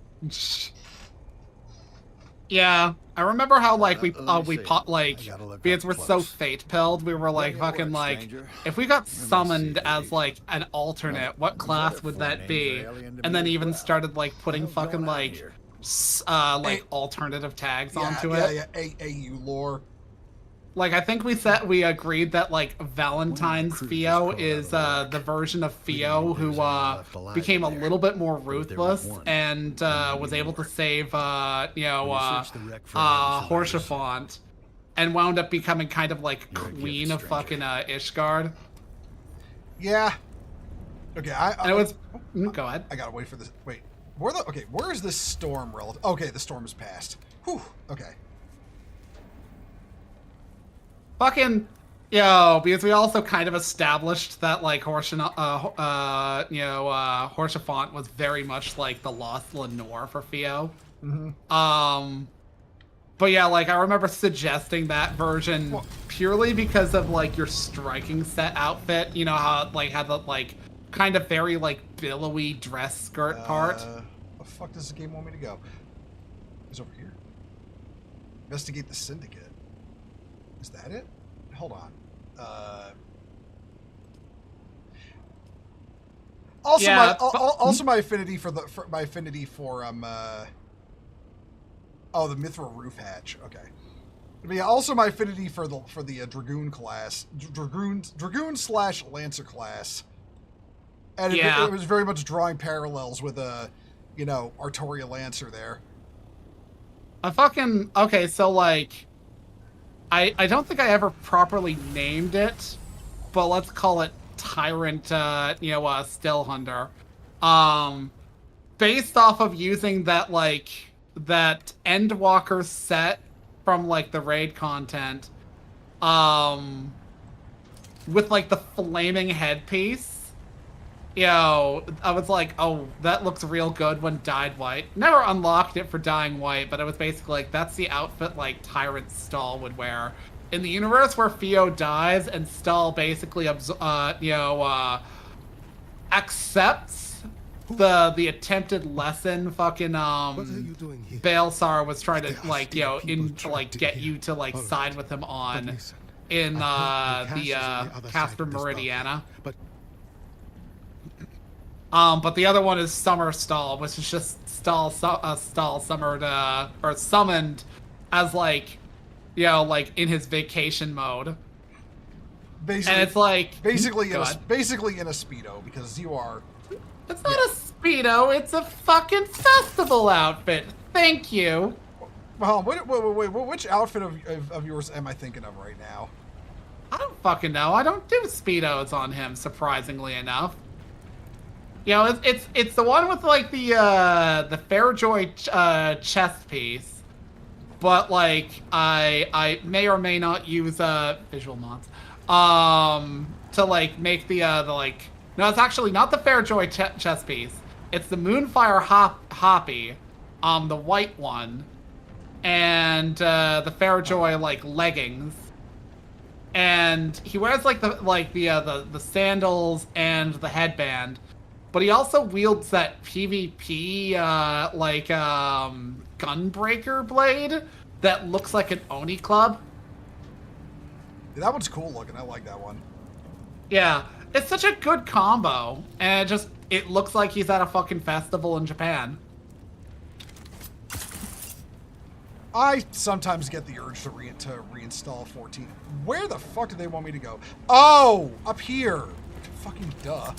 Yeah, I remember how we because we're so fate pilled, we were like fucking like, if we got summoned as like an alternate, what class would that be? And then even started like putting fucking like alternative tags onto it. Yeah, AU lore. Like, I think we agreed that like Valentine's Theo is the version of Theo who became a little bit more ruthless and was able to save Horsefont and wound up becoming kind of like queen of fucking Ishgard. Yeah. Okay, go ahead. I gotta wait for this. Wait, where is this storm relative? Okay, the storm is passed. Whew. Okay. Fucking, because we also kind of established that like Horsefont was very much like the lost Lenore for Theo. Mm-hmm. But yeah, like I remember suggesting that version purely because of like your striking set outfit. You know how it like had the like kind of very like billowy dress skirt part. The fuck does the game want me to go? It's over here. Investigate the syndicate. Is that it? Hold on. Also, my affinity for the Mithril Roof Hatch. Okay. But yeah, also my affinity for the Dragoon class, Dragoon/Lancer class, and it was very much drawing parallels with Artoria Lancer there. So like. I don't think I ever properly named it, but let's call it Tyrant, Still Hunter. Based off of using that, like, that Endwalker set from, like, the raid content, with, like, the flaming headpiece. I was like, oh, that looks real good when dyed white. Never unlocked it for dyeing white, but it was basically like, that's the outfit, like, Tyrant Stahl would wear. In the universe where Theo dies and Stahl basically, accepts the attempted lesson fucking, Baelsar was trying to, like, get you to, like, side with him on in, the Casper Meridiana. But the other one is Summer Stall, which is just Stall summoned, or summoned as, like, in his vacation mode. Basically, and it's like basically in a Speedo, because you are. It's not a Speedo. It's a fucking festival outfit. Thank you. Well, wait, which outfit of yours am I thinking of right now? I don't fucking know. I don't do Speedos on him, surprisingly enough. It's the one with, like, the Fairjoy chest piece, but, like, I may or may not use visual mods to, like, make the like, no, it's actually not the Fairjoy chest piece. It's the Moonfire Hoppy, the white one, and the Fairjoy, like, leggings. And he wears, like, the sandals and the headband. But he also wields that PvP, gunbreaker blade that looks like an Oni club. Yeah, that one's cool looking. I like that one. Yeah, it's such a good combo. And it looks like he's at a fucking festival in Japan. I sometimes get the urge to reinstall 14. Where the fuck do they want me to go? Oh, up here. Fucking duh.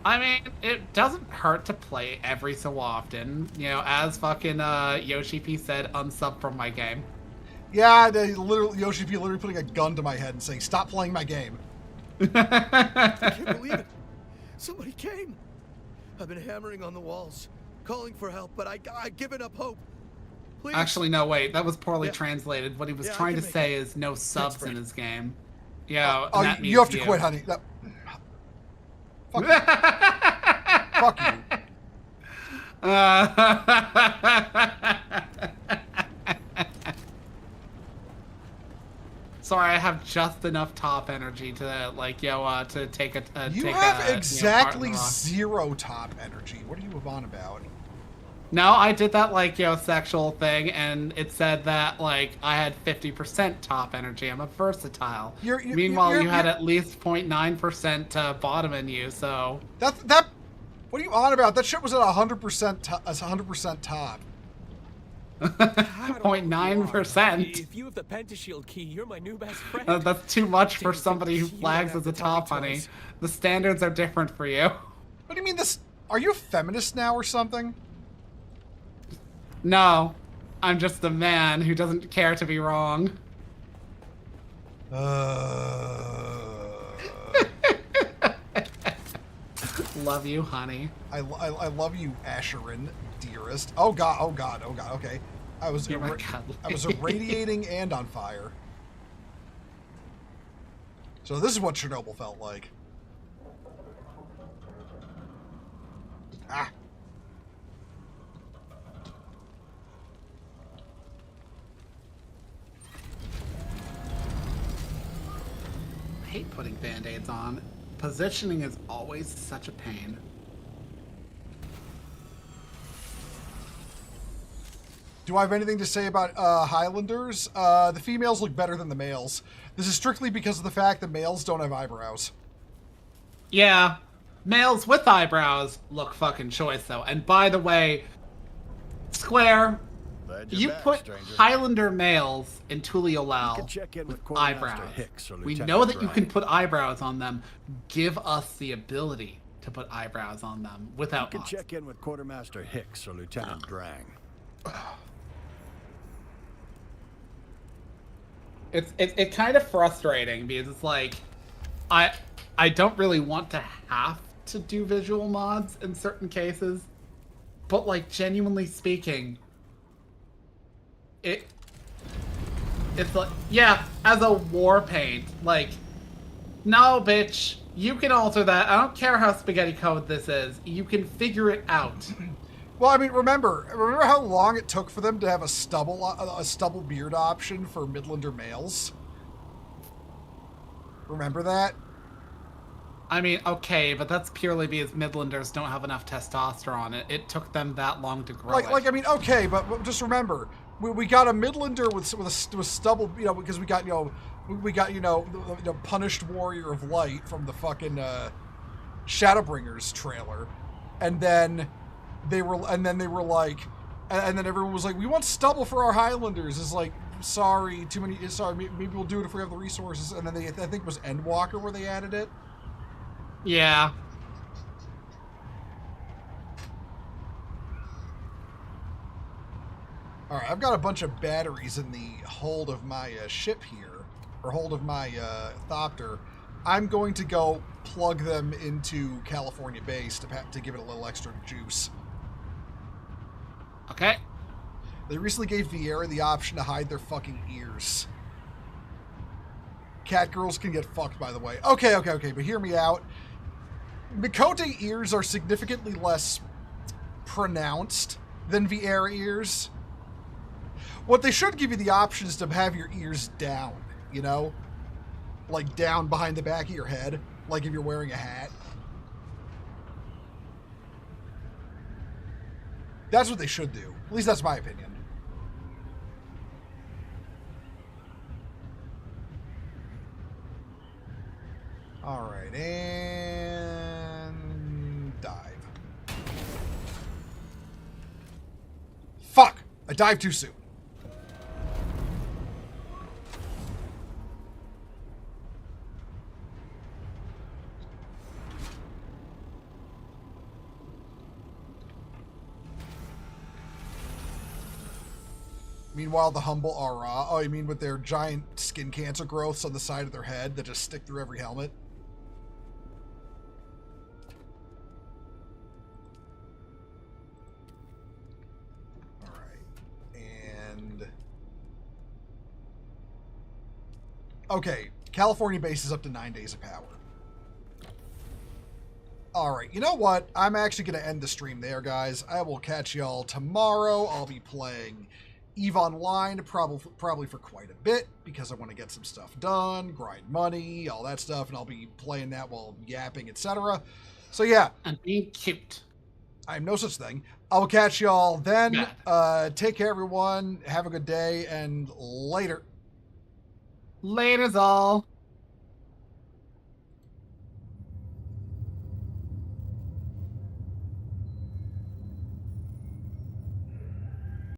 I mean, it doesn't hurt to play every so often. As fucking Yoshi P said, unsub from my game. Yeah, Yoshi P literally putting a gun to my head and saying, stop playing my game. I can't believe it. Somebody came. I've been hammering on the walls, calling for help, but I've given up hope. Please. Actually, no, wait. That was poorly translated. What he was trying to say is no subs in his game. Yeah, that means you have to quit, honey. Fuck you. Fuck you. Sorry, I have just enough top energy to to take a. You have exactly zero top energy. What are you on about? No, I did that sexual thing, and it said that I had 50% top energy. I'm a versatile. Meanwhile, you had at least 0.9% bottom in you. So that. What are you on about? That shit was at 100%. 100% top. 0.9%. If you have the pentashield key, you're my new best friend. That's too much for somebody who flags as a top, honey. The standards are different for you. What do you mean this? Are you a feminist now or something? No, I'm just a man who doesn't care to be wrong. Love you, honey. I love you, Asherin, dearest. Oh god, okay. I was irradiating and on fire. So this is what Chernobyl felt like. Ah. I hate putting band-aids on. Positioning is always such a pain. Do I have anything to say about Highlanders? The females look better than the males. This is strictly because of the fact that males don't have eyebrows. Yeah, males with eyebrows look fucking choice though. And by the way, Square, you put Highlander males in Tuliolal with eyebrows. We know that you can put eyebrows on them. Give us the ability to put eyebrows on them without mods. You can check in with Quartermaster Hicks or Lieutenant Drang. It's kind of frustrating because it's like I don't really want to have to do visual mods in certain cases, but like genuinely speaking, it's like, yeah, as a war paint, like, no, bitch, you can alter that. I don't care how spaghetti code this is. You can figure it out. Well, I mean, remember how long it took for them to have a stubble beard option for Midlander males? Remember that? I mean, okay, but that's purely because Midlanders don't have enough testosterone. It took them that long to grow I mean, okay, but just remember, we got a Midlander with stubble, you know, because we got the punished warrior of light from the fucking Shadowbringers trailer, and then everyone was like, we want stubble for our Highlanders. It's like, sorry, maybe we'll do it if we have the resources. And then I think it was Endwalker where they added it. Yeah. All right, I've got a bunch of batteries in the hold of my ship here, or hold of my Thopter. I'm going to go plug them into California base to give it a little extra juice. Okay. They recently gave Viera the option to hide their fucking ears. Cat girls can get fucked, by the way. Okay, but hear me out. Mikote ears are significantly less pronounced than Viera ears. What they should give you the option is to have your ears down, you know? Like down behind the back of your head, like if you're wearing a hat. That's what they should do. At least that's my opinion. All right, and dive. Fuck! I dived too soon. Meanwhile, the humble Ara. Oh, you mean with their giant skin cancer growths on the side of their head that just stick through every helmet? Alright. And... okay, California base is up to 9 days of power. Alright, you know what? I'm actually going to end the stream there, guys. I will catch y'all tomorrow. I'll be playing EVE Online, probably for quite a bit, because I want to get some stuff done, grind money, all that stuff, and I'll be playing that while yapping, etc. So yeah. And being cute. I'm no such thing. I will catch y'all then. Yeah. Take care, everyone. Have a good day, and later. Later's all.